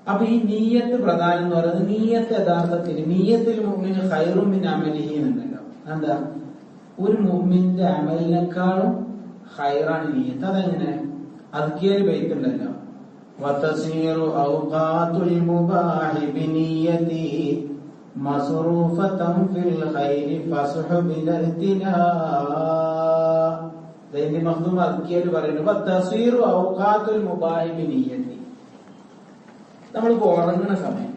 അപ്പൊ ഈ നീയത്ത് പ്രധാനം എന്ന് പറയുന്നത്, നീയത്ത് യഥാർത്ഥത്തിൽ നീയത്തിൽ മുഅ്മിന് ഖൈറും മിൻ അമലിഹി എന്നുണ്ടല്ലോ. എന്താ? ഒരു മുഅ്മിന്റെ അമലിനേക്കാളും ഖൈറാണ് നീയത്ത്. അതെങ്ങനെ? അദ്കിയൽ ബൈത്തുണ്ടല്ലോ, വതസീറു ഔഖാതുൽ മുബാഹി ബിനിയതി മസ്റൂഫതൻ ഫിൽ ഖൈരി ഫസ്ഹുബിൽ ഇർതിനാ. ദൈനി മഖ്ദൂം അദ്കിയൽ പറയുന്നു, വതസീറു ഔഖാതുൽ മുബാഹി ബിനിയതി. നമ്മളിപ്പോ ഉറങ്ങുന്ന സമയം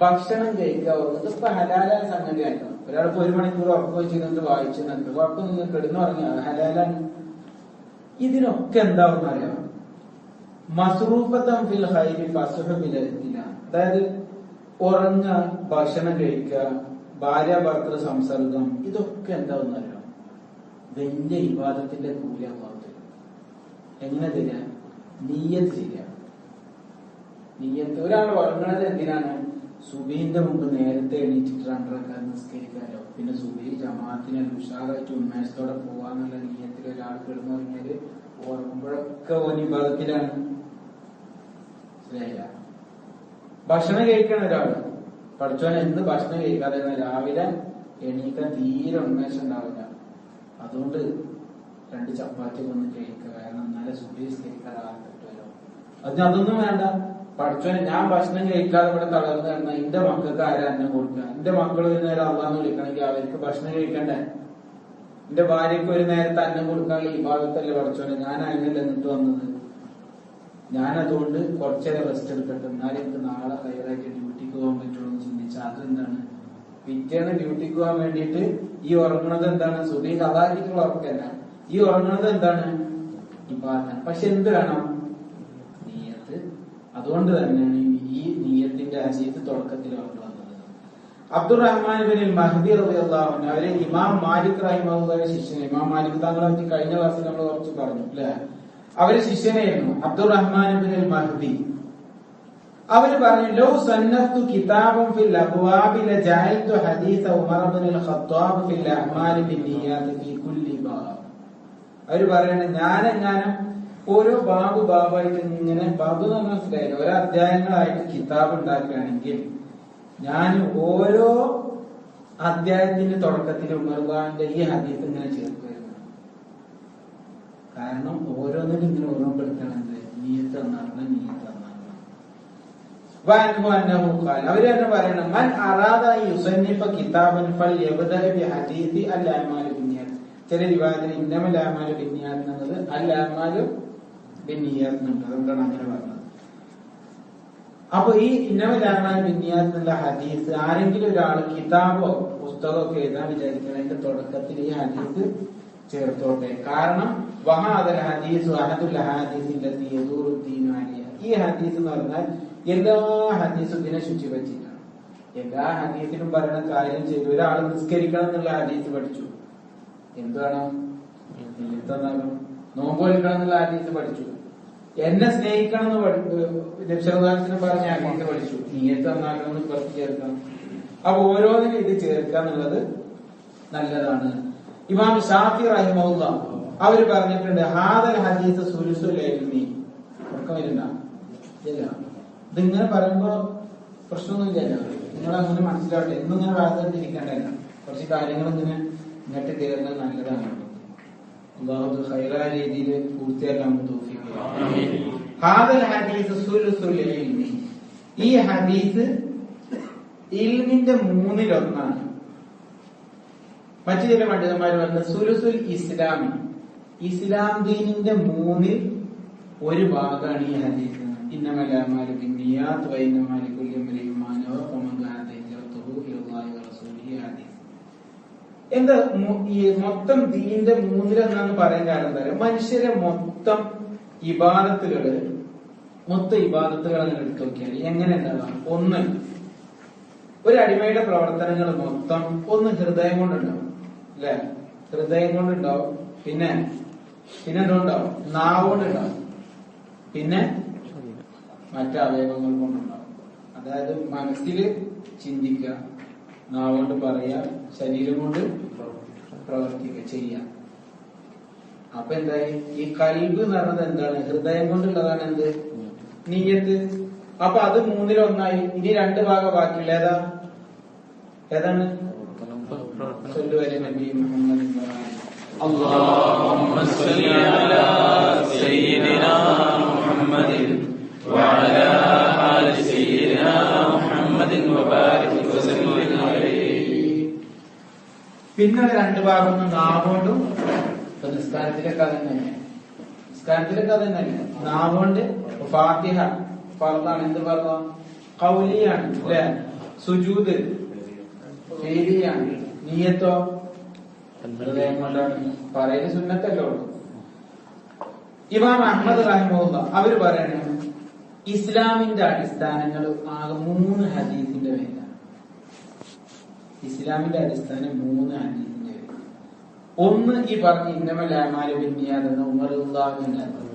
ഭക്ഷണം കഴിക്കുക, ഉറങ്ങുന്നത് ഇപ്പൊ ഹലാലായ സംഗതിയായിരുന്നു. ഒരാൾക്ക് 1 മണിക്കൂർ ഉറക്കം വെച്ചിരുന്നിട്ട് വായിച്ചു നിൽക്കുക, കുഴപ്പമൊന്നും കിടന്നുറങ്ങിയ ഹലാലാണ്. ഇതിനൊക്കെ എന്താവും അറിയാം? മസ്റൂഫത്തൻ ഫിൽ ഖൈരി ഫസ്ഹു ബിൽ ഇർതിനാ. അതായത് ഉറങ്ങുക, ഭക്ഷണം കഴിക്കുക, ഭാര്യ ഭർത്തൃ സംസർഗം, ഇതൊക്കെ എന്താവും അറിയാം? വലിയ ഇബാദത്തിന്റെ കൂലി അല്ലാഹു തരും. എങ്ങനെ തരാം? നിയ്യത്ത് ശരിയാണ്. നിയ്യത്ത് ഒരാൾ ഉറങ്ങുന്നത് എന്തിനാണ്? സുബഹിന്റെ മുമ്പ് നേരത്തെ എണീറ്റിട്ട് 2 റക്അത്ത് നിസ്കരിക്കാമല്ലോ. പിന്നെ സുബഹി ജമാഅത്തിന് ഉഷാറായിട്ട് ഉന്മേഷത്തോടെ പോവാന്നുള്ള നിയത്തിൽ ഒരാൾ കിടന്നുറങ്ങിയാല് ഉറങ്ങുമ്പോഴൊക്കെ ഇബാദത്തിലാണ്. ശരിയല്ല. ഭക്ഷണം കഴിക്കണ ഒരാള് പഠിച്ചോനെ എന്ത് ഭക്ഷണം കഴിക്കാതെ രാവിലെ എണീക്കാൻ തീരെ ഉന്മേഷം ഉണ്ടാവില്ല. അതുകൊണ്ട് 2 ചപ്പാത്തി ഒന്ന് കഴിക്കുക, കാരണം നല്ല സുബഹിസ്കരിക്കാതെ കിട്ടുമല്ലോ. അതൊന്നും വേണ്ട. പഠിച്ചോനെ ഞാൻ ഭക്ഷണം കഴിക്കാതെ ഇവിടെ തളർന്നു കിടന്ന എന്റെ മക്കൾക്ക് ആരാ അന്നം കൊടുക്കുക? എന്റെ മക്കൾ ഒരു നേരം അള്ളാന്ന് വിളിക്കണമെങ്കിൽ അവർക്ക് ഭക്ഷണം കഴിക്കണ്ടേ? എന്റെ ഭാര്യക്ക് ഒരു നേരത്തെ അന്നം കൊടുക്കാനുള്ള ഇബാദത്തല്ലേ പഠിച്ചോനെ? ഞാൻ അതിനല്ല എന്നിട്ട് വന്നത്. ഞാനതുകൊണ്ട് കുറച്ചേരം റെസ്റ്റ് എടുക്കട്ടെ, എന്നാലും എനിക്ക് നാളെ ഹൈറായിട്ട് ഡ്യൂട്ടിക്ക് പോകാൻ പറ്റുള്ളൂ എന്ന് ചിന്തിച്ചാൽ അതെന്താണ്? പിറ്റേന്ന് ഡ്യൂട്ടിക്ക് പോകാൻ വേണ്ടിയിട്ട് ഈ ഉറങ്ങുന്നത് എന്താണ്? സുബഹി ഖളാക്കിയിട്ടുള്ള ഉറക്കല്ല. ഈ ഉറങ്ങുന്നത് എന്താണ്? ഇബാദത്താണ്. പക്ഷെ എന്ത് വേണം? നിയ്യത്ത്. അതുകൊണ്ട് തന്നെയാണ് ഈ നിയ്യത്തിന്റെ ഹദീസ് തുടക്കത്തിൽ വന്നത്. അബ്ദുറഹ്മാൻ ഇബ്നുൽ മഹ്ദി റളിയല്ലാഹു അൻഹു അവരെ ഇമാം മാലിക് റഹിമഹുള്ളാഹിന്റെ ശിഷ്യൻ. ഇമാം മാലിക് താങ്കളെ പറ്റി കഴിഞ്ഞ ക്ലാസ്സിൽ നമ്മൾ കുറച്ച് പറഞ്ഞു അല്ലെ? അവര് ശിഷ്യനായിരുന്നു അബ്ദുറഹ്മാൻ ഇബ്നുൽ മഹ്ദി. അവര് പറഞ്ഞു ലൗ സന്നത്തു കിതാബൻ ഫിൽ അബ്വാബി ലജഅൽതു ഹദീസ ഉമർ ഇബ്നുൽ ഖത്താബ് ഫിൽ അഅ്മാലി ബിന്നിയാതി ഫീ കുല്ലി ബാബ്. അവര് പറയണ ഞാനെങ്ങാനും ഓരോ ബാബായിട്ട് ഇങ്ങനെ ബാബു എന്ന് മനസ്സിലായില്ല, ഓരോ അധ്യായങ്ങളായിട്ട് കിതാബ് ഉണ്ടാക്കുകയാണെങ്കിൽ ഞാൻ ഓരോ അധ്യായത്തിന്റെ തുടക്കത്തിൽ ഉമർഖാന്റെ ഈ ഹദീസ് ഇങ്ങനെ ചേർക്കുമായിരുന്നു. കാരണം ഓരോന്നിനും ഇങ്ങനെ ഓർമ്മപ്പെടുത്തണത് നീയത്ത് എന്നാണ്, നീയത്ത് എന്നാണ്. അവര് തന്നെ പറയണം മൻ അറാദ യുസന്നിഫ കിതാബൻ ഫൽയബ്ദഅ ബിഹദീസി അൽ അഅ്മാലു ബിന്നിയാത്ത്. ചില റിവായത്തിൽ ഇന്നമൽ അഅ്മാലു ബിന്നിയാത്ത് എന്നുള്ളത് അൽ അഅ്മാലു ബിന്നിയാത്ത് എന്നുണ്ട്. അതുകൊണ്ടാണ് അങ്ങനെ പറഞ്ഞത്. അപ്പൊ ഈ ഇന്നമൽ അഅ്മാലു ബിന്നിയാത്ത് എന്നുള്ള ഹദീസ് ആരെങ്കിലും ഒരാൾ കിതാബോ പുസ്തകമോ ഒക്കെ എഴുതാൻ വിചാരിക്കുന്നതിന്റെ തുടക്കത്തിൽ ഈ ഹദീസ് ചേർത്തോട്ടെ. കാരണം വഹാദൽ ഹദീസു അഹദുൽ അഹാദീസ് അല്ലതി യദൂറു ദീനു അലൈഹ. ഈ ഹദീസ് എന്ന് പറഞ്ഞാൽ എല്ലാ ഹദീസും ഇതിനെ ശുചിവച്ചിട്ടാണ്. എല്ലാ ഹദീസിലും പറയുന്ന കാര്യം ചെയ്തു. ഒരാൾ നിസ്കരിക്കണം എന്നുള്ള ഹദീസ് പഠിച്ചു, എന്താണ് നോമ്പ് എടുക്കണം എന്നുള്ള ഹദീസ് പഠിച്ചു. എന്നെ സ്നേഹിക്കണം എന്ന് നബിസല്ലല്ലാഹു പറഞ്ഞ ഹദീസ് പഠിച്ചു. നിയ്യത്ത് നന്നാക്കണം എന്ന് കുറച്ച് ചേർക്കണം. അപ്പൊ ഓരോന്നിനും ഇത് ചേർക്കുക എന്നുള്ളത് നല്ലതാണ്. ഇമാം ഷാഫി റഹിമഹുല്ലാഹ് അവര് പറഞ്ഞിട്ടുണ്ട് ഹാദൽ ഹദീസ് സുലുസുൽ ഇൽമി. ഉറക്കമില്ല ഇല്ല, ഇതിങ്ങനെ പറയുമ്പോ പ്രശ്നമൊന്നുമില്ലല്ലോ. നിങ്ങൾ അങ്ങനെ മനസ്സിലാവട്ടെ. എന്നും ഇങ്ങനെ വാർത്തിരിക്കേണ്ടല്ല, കുറച്ച് കാര്യങ്ങൾ ഇങ്ങനെ ഇങ്ങോട്ട് കയറുന്നത് നല്ലതാണ്. അല്ലാഹു ഖൈറായ രീതിയിൽ പൂർത്തിയാക്കാൻ തൗഫീഖ് ചെയ്യട്ടെ. ഹാദൽ ഹദീസ് സുലുസുൽ ഇൽമി. ഈ ഹദീസ് ഇൽമിന്റെ 1/3. മറ്റു ചില പണ്ഡിതന്മാർ പറഞ്ഞ സുലുസുൽ ഇസ്ലാമി, ഇസ്ലാം ദീനിന്റെ 1/3 ഭാഗമാണ് ഈ ഹദീസ്. ഇന്നമൽ അഅ്മാലു ബിന്നിയാത്ത് വ ഇന്നമാ ലികുല്ലി ഇംറിഇൻ മാ നവى ഫമൻ കാനത ഹിജ്റതുഹു ഇലല്ലാഹി വ റസൂലിഹി. ഹദീസ് എന്താ ഈ മൊത്തം ദീനിന്റെ 1/3 പറയാൻ കാരണം എന്താ? മനുഷ്യരെ മൊത്തം ഇബാദത്തുകൾ അങ്ങനെ എടുത്തു നോക്കിയാൽ എങ്ങനെ ഉണ്ടാകാം? ഒന്ന്, ഒരു അടിമയുടെ പ്രവർത്തനങ്ങൾ മൊത്തം ഒന്ന് ഹൃദയം കൊണ്ടുണ്ടാവും അല്ലെ? ഹൃദയം കൊണ്ടുണ്ടാവും. പിന്നെ എന്തുണ്ടാവും? നാവ് കൊണ്ടുണ്ടാവും. പിന്നെ മറ്റ് അവയവങ്ങൾ കൊണ്ടുണ്ടാവും. അതായത് മനസ്സിൽ ചിന്തിക്കുക, നാവ് കൊണ്ട് പറയുക, ശരീരം കൊണ്ട് പ്രവർത്തിക്കുക, ചെയ്യുക. അപ്പൊ എന്തായി? ഈ ഖൽബ് എന്ന് പറഞ്ഞത് എന്താണ്? ഹൃദയം കൊണ്ടുള്ളതാണ് എന്ത്? നിയ്യത്ത്. അപ്പൊ അത് 1/3. ഇനി 2 ഭാഗം ബാക്കിയുള്ള ഏതാണ്? സല്ലു നബി മുഹമ്മദ് اللهم صل على سيدنا محمد وعلى آل سيدنا محمد وبارك وسلم عليه. പിന്നെ 2 ഭാഗം നാവുകൊണ്ടും. നിസ്കാരത്തിലൊക്കെ അതന്നെ, നാവുകൊണ്ട് ഫാത്തിഹ ഫർദാണ്. എന്ത് ഫർദ? ഖൗലിയാണ് അല്ലെ? സുജൂദ് ഫീലിയാണ്. നിയ്യത്തോ ഹൃദയം കൊണ്ടാണ്. പറയുന്ന സുന്നത്തല്ലേ ഉള്ളൂ. ഇമാം അഹ്മദ് റഹിമഹുല്ലാഹ് അവര് പറയണ ഇസ്ലാമിന്റെ അടിസ്ഥാനങ്ങൾ ആകെ 3 ഹദീസിന്റെ പേരിലാണ്. ഇസ്ലാമിന്റെ അടിസ്ഥാനം 3 ഹദീസിന്റെ പേര്. ഒന്ന് ഈ പറഞ്ഞ ഇന്നമൽ അഅ്മാലു ബിന്നിയാത്ത് എന്ന ഉമർ റളിയല്ലാഹു അൻഹു.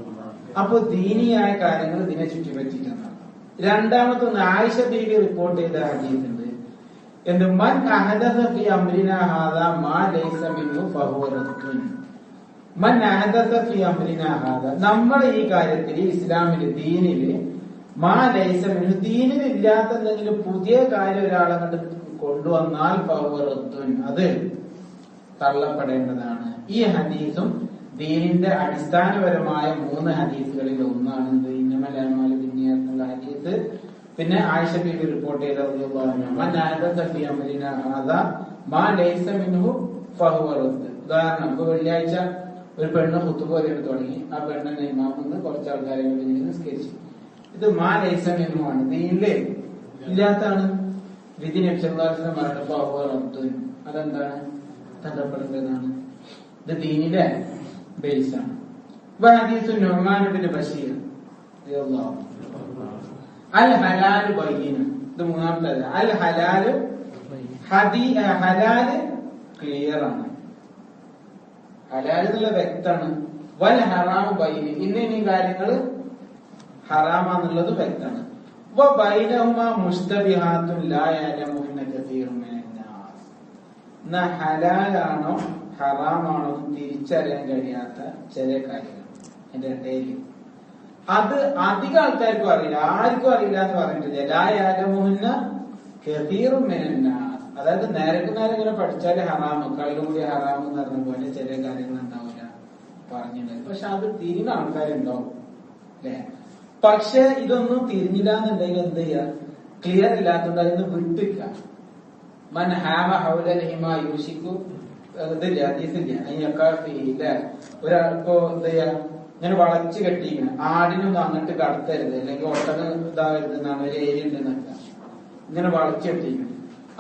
അപ്പൊ ദീനിയായ കാര്യങ്ങൾ ഇതിനെ ചുറ്റിപ്പറ്റിയിട്ടാണ്. രണ്ടാമത്തെ ഒന്ന് ആയിഷ ബീവി റിപ്പോർട്ട് ചെയ്ത ഹദീസുണ്ട്. എന്ത് മൻ അഹദസ ഫി അംരിനാ ഹാദാ മാ ലൈസ മിൻഹു ഫഹുവ റദ്ദുൻ. മൻ അഹദസ ഫി അംരിനാ ഹാദാ, നമ്മുടെ ഈ കാര്യത്തിൽ ഇസ്ലാമില് ദീനില് മാ ലൈസ മിൻഹു, ദീനിൽ ഇല്ലാത്ത എന്തെങ്കിലും പുതിയ കാര്യം ഒരാളെ കണ്ട് കൊണ്ടുവന്നാൽ ഫഹുവ റദ്ദുൻ, അത് തള്ളപ്പെടേണ്ടതാണ്. ഈ ഹദീസും ദീനിന്റെ അടിസ്ഥാനപരമായ 3 ഹദീസുകളിൽ ഒന്നാണ് ഇത് ഇന്നമൽ അഅ്മാലു ബിന്നിയാത്ത് എന്നുള്ള ഹദീസ്. പിന്നെ ആയിഷ ബീവി റിപ്പോർട്ട് ചെയ്ത ഉദാഹരണം, ഇപ്പൊ വെള്ളിയാഴ്ച ഒരു പെണ്ണ് ഖുത്ബ പറയാൻ തുടങ്ങി. ആ പെണ്ണിനെ ഇമാമെന്ന് കുറച്ച് ആൾക്കാരെ നിസ്കരിച്ചു. ഇത് മാ ലൈസ മിൻഹു ആണ്, ദീനിലെ ഇല്ലാത്താണ്. വിധി നബി സല്ലല്ലാഹു അലൈഹി വസല്ലം പറഞ്ഞപ്പോൾ അതെന്താണ്? തള്ളപ്പെടേണ്ടതാണ്. ഇത് ദീനിലെ ബേസാണ്. ഹദീസു നുഅ്മാൻ ഇബ്നു ബശീർ റളിയല്ലാഹു അൻഹു, അൽ ഹലാലു ബയ്യിന. ഇത് മൂന്നാമത്തെ അൽ ഹലാലു ഹലാല് ക്ലിയർ ആണ്, ഹലാൽ എന്നുള്ള വ്യക്തമാണ്. വൽ ഹറാമു ബയ്യിന, ഇന്ന കാര്യങ്ങള് ഹറാമാന്നുള്ളത് വ്യക്തമാണ്. വബൈനഹുമാ മുസ്തബിഹാത്തുൻ ലാ യഅലമുഹുന്ന കസീറുൻ മിനന്നാസ്. എന്നാ ഹലാലാണോ ഹറാമാണോ തിരിച്ചറിയാൻ കഴിയാത്ത ചില കാര്യങ്ങൾ എന്റെ ഇടയിൽ, അത് അധികം ആൾക്കാർക്കും അറിയില്ല. ആർക്കും അറിയില്ല എന്ന് പറഞ്ഞിട്ടില്ല. ലാ യഅലമുഹുന്ന കസീറുൻ മിനന്നാസ്, അതായത് നേരക്ക് നേരെ ഇങ്ങനെ പഠിച്ചാല് ഹറാമ്, കള്ളുകൂടി ഹറാമ് എന്ന് പറഞ്ഞ പോലെ ചില കാര്യങ്ങൾ ഉണ്ടാവില്ല പറഞ്ഞിട്ടുണ്ട്. പക്ഷെ അത് തിരിഞ്ഞ ആൾക്കാരുണ്ടാവും അല്ലെ. പക്ഷെ ഇതൊന്നും തിരിഞ്ഞില്ല എന്നുണ്ടെങ്കിൽ എന്ത് ചെയ്യാ? ക്ലിയർ ഇല്ലാത്തതുകൊണ്ട് അതിന് വിട്ടില്ല. മൻ ഹാമ ഹൗലൽ ഹിമാ യൂഷിക്കു, ഇതില്ല ഹദീസില്ല. അതിനൊക്കെ ഒരാൾക്കോ എന്ത് ചെയ്യാ? ഇങ്ങനെ വളച്ചു കെട്ടിങ്ങനെ ആടിനൊന്നും അങ്ങോട്ട് കടത്തരുത്, അല്ലെങ്കിൽ ഒട്ടകം ഇതാവരുത് എന്നാണ് ഒരു ഏരിയ ഉണ്ടെന്നൊക്കെ. ഇങ്ങനെ വളച്ചു കെട്ടിങ്ങനെ.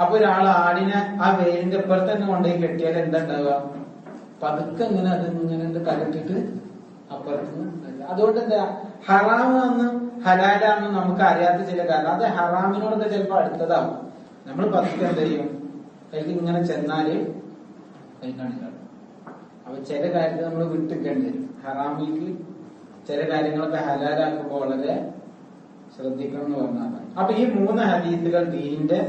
അപ്പൊ ഒരാൾ ആടിനെ ആ വേരിന്റെ അപ്പുറത്ത് തന്നെ കൊണ്ടുപോയി കെട്ടിയാൽ എന്താ ഉണ്ടാവുക? പതുക്കെ ഇങ്ങനെ അത് ഇങ്ങനെ കലട്ടിട്ട് അപ്പുറത്ത്. അതുകൊണ്ട് എന്താ ഹറാമെന്നും ഹലാലാണെന്നും നമുക്ക് അറിയാത്ത ചില കാരണം, അത് ഹറാമിനോടൊക്കെ ചിലപ്പോ അടുത്തതാവും. നമ്മൾ പതുക്കെ എന്ത് ചെയ്യും? അതിൽ ഇങ്ങനെ ചെന്നാല് കാണിക്കാം. അപ്പൊ ചില കാര്യത്തിൽ നമ്മൾ വിട്ടിക്കേണ്ടി വരും. ഹറാമിക്ക് ചില കാര്യങ്ങളൊക്കെ ഹലാലാക്കുമ്പോൾ വളരെ ശ്രദ്ധിക്കണം എന്ന് പറഞ്ഞാൽ. അപ്പൊ ഈ 3 ഹദീസുകൾ ദീനിന്റെ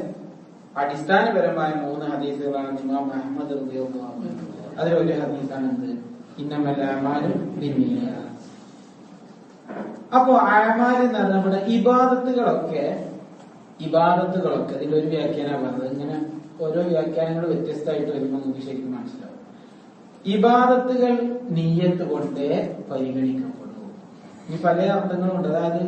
അടിസ്ഥാനപരമായ 3 ഹദീസുകളാണ്. ഇമാം അഹ്മദ് റളിയല്ലാഹു അൻഹു അതിലൊരു ഹദീസാണ് എന്ത്? ഇന്നമൽ അഅ്മാലു ബിന്നിയാത്ത്. അപ്പോ അഅ്മാൽ എന്ന് പറഞ്ഞാൽ നമ്മുടെ ഇബാദത്തുകളൊക്കെ ഇതിന്റെ ഒരു വ്യാഖ്യാനം പറഞ്ഞത്. ഇങ്ങനെ ഓരോ വ്യാഖ്യാനങ്ങൾ വ്യത്യസ്തമായിട്ട് വരുമ്പോൾ നമുക്ക് ശരിക്കും മനസ്സിലാവും. ഇബാദത്തുകൾ നിയ്യത്ത് കൊണ്ടേ പരിഗണിക്കപ്പെടൂ. ഇനി പല അർത്ഥങ്ങളുണ്ട്. അതായത്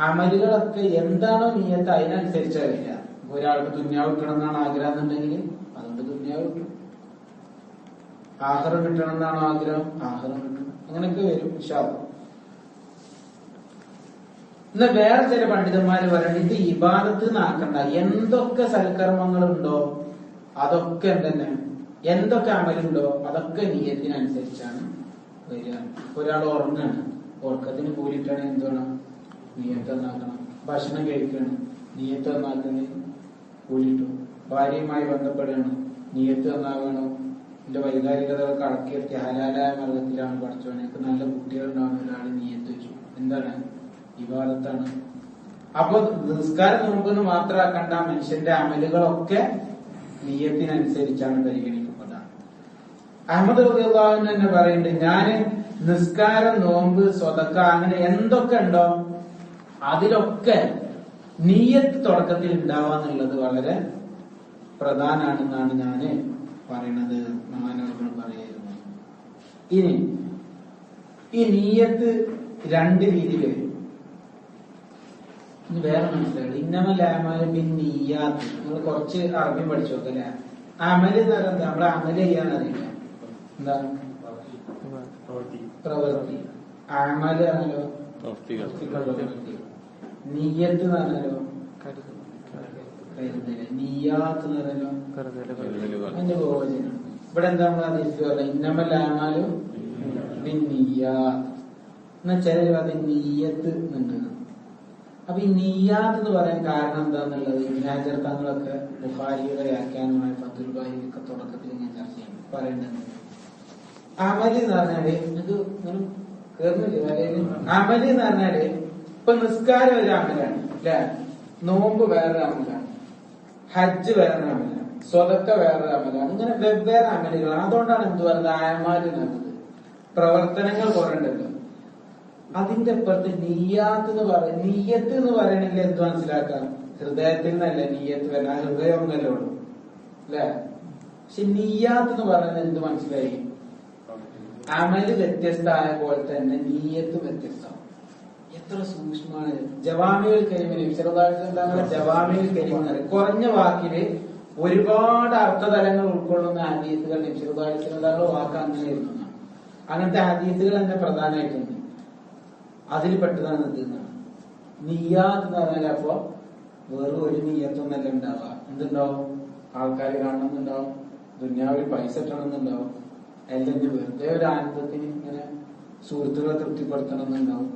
അമലുകളൊക്കെ എന്താണോ നിയ്യത്ത് അതിനനുസരിച്ചാ വരിക. ഒരാൾക്ക് ദുന്യാവ് കിട്ടണം എന്നാണ് ആഗ്രഹം എന്നുണ്ടെങ്കിൽ അതുകൊണ്ട് ദുന്യാവ് കിട്ടും. ആഖിറ കിട്ടണം എന്നാണോ ആഗ്രഹം, ആഖിറ കിട്ടും. അങ്ങനെയൊക്കെ വരും ഇൻഷാ അല്ലാഹ്. ഇന്ന് വേറെ ചില പണ്ഡിതന്മാര് പറയുന്നത് ഇത് ഇബാദത്ത് നാക്കണ്ട, എന്തൊക്കെ സൽക്കർമ്മങ്ങളുണ്ടോ അതൊക്കെ തന്നെ, എന്തൊക്കെ അമലുണ്ടോ അതൊക്കെ നിയ്യത്തിനനുസരിച്ചാണ് വരിക. ഒരാൾ ഉറങ്ങാണ്, ഉറക്കത്തിന് കൂലിയിട്ടാണ് എന്താണ് നിയ്യത്ത് എന്നാക്കണം. ഭക്ഷണം കഴിക്കണം, നിയ്യത്ത് എന്നാക്കുന്നത് കൂലിയിട്ടു. ഭാര്യയുമായി ബന്ധപ്പെടുകയാണ്, നിയ്യത്ത് എന്നാകണം. എന്റെ വൈകാരികതകളൊക്കെ അടക്കിയെത്തി ഹലാലായ മാർഗത്തിലാണ് പഠിച്ചോനെ, എനിക്ക് നല്ല കുട്ടികളുണ്ടാവുന്ന ഒരാൾ നിയ്യത്ത് വെച്ചു. എന്താണ്? ഇബാദത്താണ്. അപ്പൊ നിസ്കാരം നോമ്പെന്ന് മാത്രമാക്കണ്ട, മനുഷ്യന്റെ അമലുകളൊക്കെ നിയ്യത്തിനനുസരിച്ചാണ് പരിഗണിക്കപ്പെടുക. അഹ്മദ് റളിയല്ലാഹു അൻഹു തന്നെ പറയുന്നുണ്ട്, ഞാന് നിസ്കാരം, നോമ്പ്, സ്വതക്ക അങ്ങനെ എന്തൊക്കെ ഉണ്ടോ അതിലൊക്കെ നിയ്യത്ത് തുടക്കത്തിൽ ഉണ്ടാവാന്നുള്ളത് വളരെ പ്രധാനാണെന്നാണ് ഞാന് പറയണത്. മഹാനവറുകൾ പറയായിരുന്നു. ഇനി ഈ നിയ്യത്ത് 2 രീതിയിൽ വരും. ഇനി വേറെ മനസ്സിലായി. ഇന്നമൽ അഅ്മാലു ബിന്നിയാത്ത്. നിങ്ങൾ കുറച്ച് അറബി പഠിച്ചു നോക്കല്ലേ. അമല് എന്ന് പറയുന്നത് നമ്മളെ അമല് ചെയ്യാന്നറിയില്ല, എന്താ പ്രവൃത്തി. അമല് ആണല്ലോ നിയ്യത്ത് എന്ന് പറഞ്ഞാലോ കരുതല്. നിയ്യാത്ത് എന്ന് പറഞ്ഞാലോ അതിന്റെ ബഹുവചനം. ഇവിടെ എന്താ നമ്മൾ പറഞ്ഞ ഇന്നമൽ അഅ്മാലു ബിന്നിയാത്ത് എന്നാ ചിലര് അത് നിയ്യത്ത് ഉണ്ട്. അപ്പൊ ഈ നിയ്യാത്ത് എന്ന് പറയാൻ കാരണം എന്താന്നുള്ളത് ഇബ്നു തങ്ങളൊക്കെ ബുഖാരിയുടെ വ്യാഖ്യാനമായ ഫത്തുൽ ബാരിയൊക്കെ തുടക്കത്തിൽ ഞാൻ ചർച്ച ചെയ്യും പറയുന്നുണ്ട്. അമല് എന്ന് പറഞ്ഞാല് ഇത് ഇങ്ങനെ കേറുന്നില്ല. അമല് എന്ന് പറഞ്ഞാല് ഇപ്പൊ നിസ്കാരം ഒരു അമലാണ്. അല്ലെ? നോമ്പ് വേറെ അമലാണ്, ഹജ്ജ് വേറെ അമലാണ്, സ്വതക്ക വേറെ അമലാണ്. ഇങ്ങനെ വെവ്വേറെ അമലുകളാണ്. അതുകൊണ്ടാണ് എന്ത് പറയുന്നത് ആയമാല് എന്നത് പ്രവർത്തനങ്ങൾ കുറേണ്ടല്ലോ. അതിന്റെ അപ്പുറത്ത് നീയാത്ത് എന്ന് പറയും. നീയത്ത് എന്ന് പറയണില്ല എന്ത് മനസ്സിലാക്കാം? ഹൃദയത്തിൽ നിന്നല്ല നീയത്ത് വരാൻ, ഹൃദയം ഒന്നല്ലേ ഉള്ളൂ അല്ലെ? പക്ഷെ നീയാത്ത് എന്ന് പറയുന്നത് എന്ത് മനസ്സിലായി? അമല് വ്യത്യസ്തമായ പോലെ തന്നെ നീയത്ത് വ്യത്യസ്തമാണ്. എത്ര സൂക്ഷ്മമാണ്. ജവാമികൾ കരിമീൻ ജവാമികൾ കരിമീൻ കുറഞ്ഞ വാക്കില് ഒരുപാട് അർത്ഥതലങ്ങൾ ഉൾക്കൊള്ളുന്ന ഹദീസുകൾ നിമിഷങ്ങളുടെ വാക്ക് അങ്ങനെ എഴുതുന്ന അങ്ങനത്തെ ഹദീസുകൾ തന്നെ പ്രധാനമായിട്ടുണ്ട്. അതിൽ പെട്ടതാണ് ഇത്. നീയാത്ത് എന്ന് പറഞ്ഞാൽ അപ്പൊ വെറും ഒരു നീയത്തൊന്നല്ല ഉണ്ടാവുക. എന്തുണ്ടാവും? ആൾക്കാർ കാണണമെന്നുണ്ടാവും, ദുന്യാവിൽ പൈസ ഇട്ടണമെന്നുണ്ടാവും, അല്ലെങ്കിൽ വെറുതെ ഒരു ആനന്ദത്തിന് ഇങ്ങനെ സുഹൃത്തുക്കളെ തൃപ്തിപ്പെടുത്തണം എന്നുണ്ടാവും.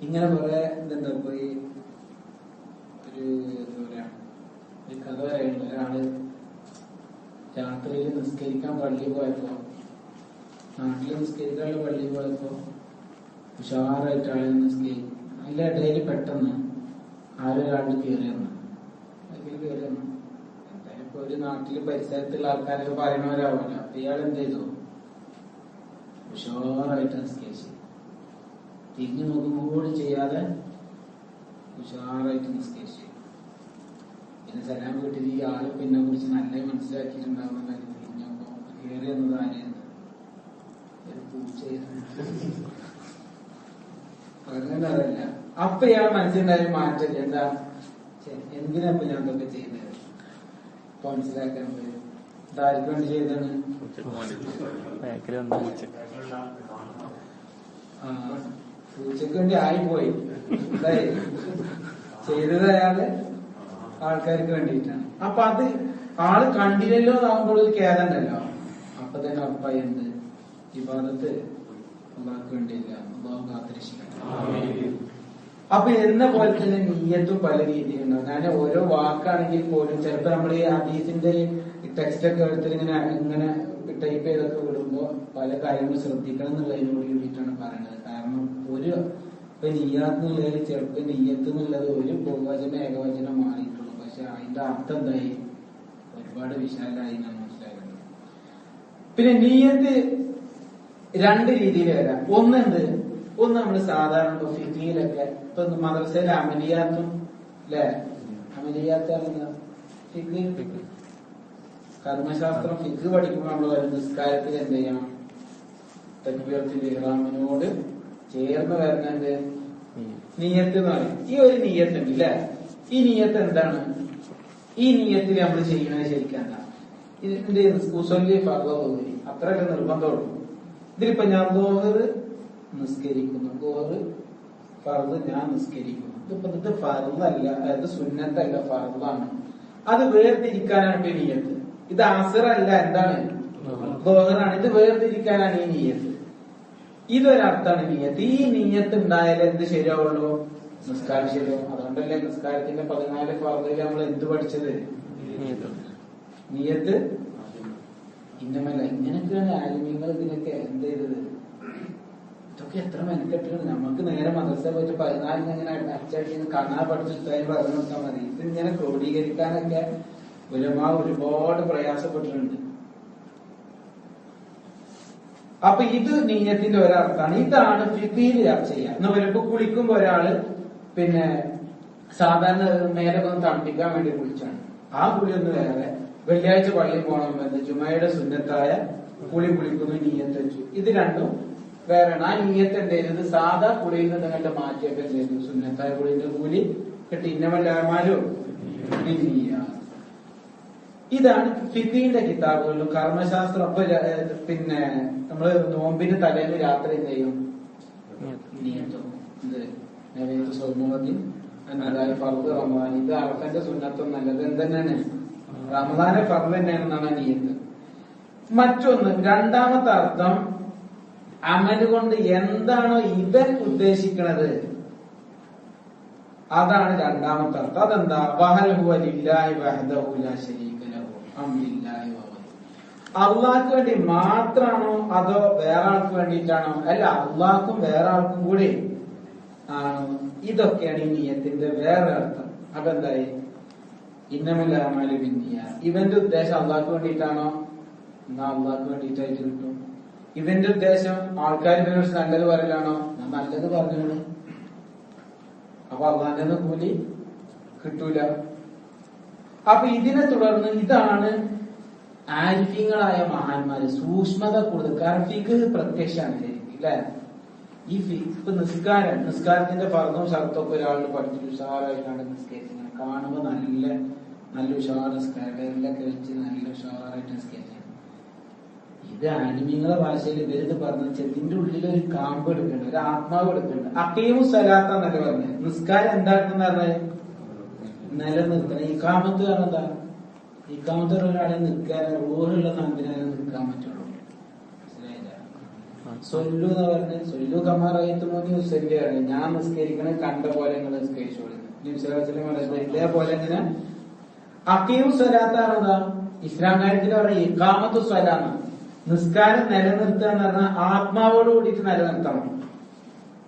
ഇങ്ങനെ കുറെ ഇതുണ്ട്. ഇപ്പൊ ഈ ഒരു എന്താ പറയാ ഒരു കഥ പറയുന്നത്, ഒരാള് രാത്രിയിൽ നിസ്കരിക്കാൻ പള്ളിയിൽ പോയപ്പോ, നാട്ടിൽ നിസ്കരിക്കാനുള്ള പള്ളിയിൽ പോയപ്പോ ഉഷാറായിട്ട് ആളെ നിസ്കരിക്കും. അതിന്റെ ഇടയിൽ പെട്ടെന്ന് ആരൊരാൾ കയറിയെന്ന് എന്തായാലും ഇപ്പൊ ഒരു നാട്ടില് പരിസരത്തുള്ള ആൾക്കാരൊക്കെ പറയുന്നവരാവുമല്ലോ. അപ്പൊ ഇയാൾ എന്ത് ചെയ്തു? ഉഷാറായിട്ട് നിസ്കരിച്ചു. തിരിഞ്ഞു നോക്കുമ്പോൾ കൂടി ചെയ്യാതെ ഉഷാറായിട്ട് നിസ്കരിച്ചു. പിന്നെ സലാം വീട്ടിൽ ഈ ആള് പിന്നെ കുറിച്ച് നല്ല മനസ്സിലാക്കിയിട്ടുണ്ടാവുന്ന കാര്യം തിരിഞ്ഞപ്പോ കയറിയെന്നത് ആരെയാണ്? ഒരു പൂച്ചയായിരുന്നു. അതല്ല. അപ്പൊ ഇയാൾ മനസ്സിലുണ്ടായ മാറ്റം എന്താ? എന്തിനാ ഇപ്പൊ ഞാൻ ഇതൊക്കെ ചെയ്യുന്നത്? അപ്പൊ മനസ്സിലാക്കാൻ പറ്റും ഇതാർക്ക് വേണ്ടി ചെയ്താണ്? പൂച്ചക്ക് വേണ്ടി ആയിപ്പോയി. ചെയ്തത് അയാള് ആൾക്കാർക്ക് വേണ്ടിയിട്ടാണ്. അപ്പൊ അത് ആള് കണ്ടില്ലല്ലോ എന്നാകുമ്പോൾ ഒരു ഖേദമുണ്ടല്ലോ. അപ്പൊ തന്നെ ഉറപ്പായി എന്ത്? ഇബാദത്ത് അള്ളാഹ്ക്ക് വേണ്ടിയില്ല, അള്ളാഹു കാത്തിരക്ഷിക്കണം. അപ്പൊ എന്ന പോലെ തന്നെ നീയത്തും പല രീതിയിലുണ്ടാവും. ഞാൻ ഓരോ വാക്കാണെങ്കിൽ പോലും ചിലപ്പോ നമ്മൾ ഈ ഹദീസിന്റെ ടെക്സ്റ്റ് ഒക്കെ എടുത്തിട്ട് ഇങ്ങനെ ടൈപ്പ് ചെയ്തൊക്കെ വിടുമ്പോ പല കാര്യങ്ങളും ശ്രദ്ധിക്കണം എന്നുള്ളതിനോട് വേണ്ടിയിട്ടാണ് പറയുന്നത്. കാരണം ഒരു ഇപ്പൊ നീയാത്ത് എന്നുള്ളതിൽ ചിലപ്പോ നീയത്ത് എന്നുള്ളത് ഒരു ബഹുവചനം ഏകവചനം മാറിയിട്ടുള്ളൂ. പക്ഷെ അതിന്റെ അർത്ഥം എന്തായി? ഒരുപാട് വിശാലമായി എന്നാണ് മനസ്സിലാക്കുന്നത്. പിന്നെ നീയത്ത് രണ്ട് രീതിയിൽ വരാം. ഒന്ന് നമ്മൾ സാധാരണ ഫിഖിലൊക്കെ ഇപ്പൊ മദ്രസയിലെ അമലിയാത്തും അല്ലെ, അമലിയാത്താണ് ഫിഖ്, കർമ്മശാസ്ത്രം. ഫിഖ് പഠിക്കുമ്പോൾ നമ്മൾ വരും നിസ്കാരത്തിൽ എന്ത് ചെയ്യണം? തക്ബീറത്തുൽ ഇഹ്റാമിനോട് ചേർന്ന് വരുന്നത് നിയ്യത്ത് എന്ന് പറയും. ഈ ഒരു നിയ്യത്ത് ഉണ്ട് അല്ലെ? ഈ നിയ്യത്ത് എന്താണ്? ഈ നിയ്യത്തിൽ നമ്മൾ ചെയ്യണത് ശരിക്കും എന്താ? ഇതിന്റെ ഉസല്ലി ഫർള് ഓതി അത്രയൊക്കെ നിർബന്ധമുള്ളൂ. ഇതിലിപ്പോ ഞാൻ ദോഹറ് നിസ്കരിക്കുന്നു, ദോഹറ് ഫർള് ഞാൻ നിസ്കരിക്കുന്നു. ഇത് ഫർളല്ല, അതായത് സുന്നത്തല്ല, ഫർളാണ്. അത് വേർതിരിക്കാനാണ് ഇപ്പൊ നിയ്യത്ത്. ഇത് അസ്റല്ല, എന്താണ്? ദോഹറാണ്. ഇത് വേർതിരിക്കാനാണ് ഈ നിയ്യത്ത്. ഇതൊരർത്ഥാണ് നിയ്യത്ത്. ഈ നിയ്യത്ത് ഉണ്ടായാലേ എന്ത് ശരിയാവുള്ളൂ? നിസ്കാരം ശരിയാവും. അതുകൊണ്ടല്ലേ നിസ്കാരത്തിന്റെ 14 ഫർളിൽ നമ്മൾ എന്ത് പഠിച്ചത്? നിയ്യത്ത്. ഇന്നമല്ല ഇങ്ങനെയൊക്കെയാണ് ആലിമീങ്ങൾ ഇതിനൊക്കെ എന്ത് ചെയ്തത്? ഇതൊക്കെ എത്ര മെനക്കെട്ടാണ്. നമുക്ക് നേരെ മദ്രസ പോയിട്ട് 14 ഇങ്ങനെ അച്ചടിച്ച് കാണാൻ പഠിച്ചിട്ട് പറഞ്ഞു കൊടുത്താൽ മതി. ഇതിങ്ങനെ ക്രോഡീകരിക്കാനൊക്കെ ഒരുപാട് പ്രയാസപ്പെട്ടിട്ടുണ്ട്. അപ്പൊ ഇത് നീയത്തിന്റെ ഒരർത്ഥാണ്. ഇതാണ് ഫിഖിൽ ചർച്ച ചെയ്യുക എന്ന് പറയുമ്പോ കുളിക്കുമ്പോ ഒരാള് പിന്നെ സാധാരണ നേരൊക്കെ ഒന്ന് തണുപ്പിക്കാൻ വേണ്ടി കുളിച്ചാണ്. ആ കുളി ഒന്ന് വേറെ. വെള്ളിയാഴ്ച പള്ളിയിൽ പോകണമെന്ന് ജുമയുടെ സുന്നത്തായ കുളിക്കുന്നു, നീയത്ത് വെച്ചു. ഇത് രണ്ടും വേറെയാണ്. ആ നീയത്ത് എന്തായിരുന്നു? സാധാ കുളിയിൽ നിന്ന് കണ്ട് മാറ്റിയൊക്കെ എന്തായിരുന്നു? സുന്നത്തായ കുളിന്റെ കൂലി കിട്ടി. ഇന്നമല്ലാമാലും ഇതാണ് ഫിഖിന്റെ കിതാബുകളിലും കർമ്മശാസ്ത്രം. അപ്പൊ പിന്നെ നമ്മള് നോമ്പിന് തലേന്ന് രാത്രി എന്ത് ചെയ്യും? നിയത്തും സൗമതി എന്നതായ ഫർദ് റമദാൻ. ഇത് അറഫന്റെ സുന്നത്തും നല്ലത് എന്തെന്നാണ്? റമദാനെ ഫർദ് തന്നെയാണെന്നാണ് നിയത്ത്. മറ്റൊന്ന്, രണ്ടാമത്തെ അർത്ഥം അമല് കൊണ്ട് എന്താണോ ഇവൻ ഉദ്ദേശിക്കുന്നത് അതാണ് രണ്ടാമത്തെ അർത്ഥം. അതെന്താ? വഹൽ ഹുവ ലില്ലാഹി വഹ്ദഹു ലാ ശരീക ലഹു അം ലില്ലാഹി വ അള്ളാഹ്ക്ക് വേണ്ടി മാത്രാണോ അതോ വേറെ ആൾക്ക് വേണ്ടിയിട്ടാണോ? അല്ല, അള്ളാഹ്ക്കും വേറെ ആൾക്കും കൂടി ആണോ? ഇതൊക്കെയാണ് ഈ നിയത്തിന്റെ വേറെ അർത്ഥം. അപ്പൊ എന്തായി? ഇന്നമല്ലാമാല് ബിന്നിയ. ഇവന്റെ ഉദ്ദേശം അള്ളാഹ്ക്ക് വേണ്ടിയിട്ടാണോ? എന്നാ അള്ളാഹ്ക്ക് വേണ്ടിയിട്ടായിട്ട് കിട്ടും. ഇവന്റെ ഉദ്ദേശം ആൾക്കാരിനെ കുറിച്ച് നല്ലത് പറയലാണോ? ഞാൻ നല്ലത് പറഞ്ഞാണ്. അപ്പൊ അള്ളാന്റെ കൂലി കിട്ടൂല. അപ്പൊ ഇതിനെ തുടർന്ന് ഇതാണ് ആരിഫ്യങ്ങളായ മഹാന്മാര് സൂക്ഷ്മത കൂടുതൽ. കാരണം ഫിഖ് പ്രത്യക്ഷമാണ് ശരിക്കും അല്ലെ. ഈ ഇപ്പൊ നിസ്കാരത്തിന്റെ ഫർദും ഷർത്തും ഒരാളിന് പഠിച്ചിട്ട് ഉഷാറായിട്ടാണ് നിസ്കരിക്കുന്നത്. കാണുമ്പോ നല്ല ഉഷാർ നിസ്കാരം, എല്ലൊക്കെ വെച്ച് നല്ല ഉഷാറായിട്ട് നിസ്കരിക്കുന്നത്. ഇത് ആനിമീങ്ങളെ ഭാഷയിൽ ഇവരിത് പറഞ്ഞു ചെതിന്റെ ഉള്ളിൽ ഒരു കാമ്പ് എടുക്കുന്നുണ്ട്, ഒരു ആത്മാവ് എടുക്കുന്നുണ്ട്. അക്കീമു സലാത്ത എന്നല്ല പറഞ്ഞത്. നിസ്കാരം എന്താണെന്ന് പറഞ്ഞത് നിലനിർത്തണം. ഈ കാമത്ത് കാരണം എന്താ? ഈ കാമത്ത് ഒരാളെ നിൽക്കാൻ റൂഹുള്ള സാന്തിനാലെ നിൽക്കാൻ പറ്റുള്ളൂ. മനസ്സിലായില്ല? സൊല്ലു എന്ന് പറഞ്ഞ് സൊല്ലു കമാറായിത്തുമോനി ഉസല്യാണ്. ഞാൻ നിസ്കരിക്കണ കണ്ട പോലെ നിങ്ങൾ നിസ്കരിച്ചോളൂ. ഇതേപോലെ ഇങ്ങനെ അക്കീമു സ്വലാത്താണ് എന്താ? ഇസ്ലാം കാര്യത്തിൽ പറഞ്ഞ ഇഖാമത്തു സ്വലാണ്. നിസ്കാരം നിലനിർത്തുക എന്ന് പറഞ്ഞാൽ ആത്മാവോട് കൂടിയിട്ട് നിലനിർത്തണം.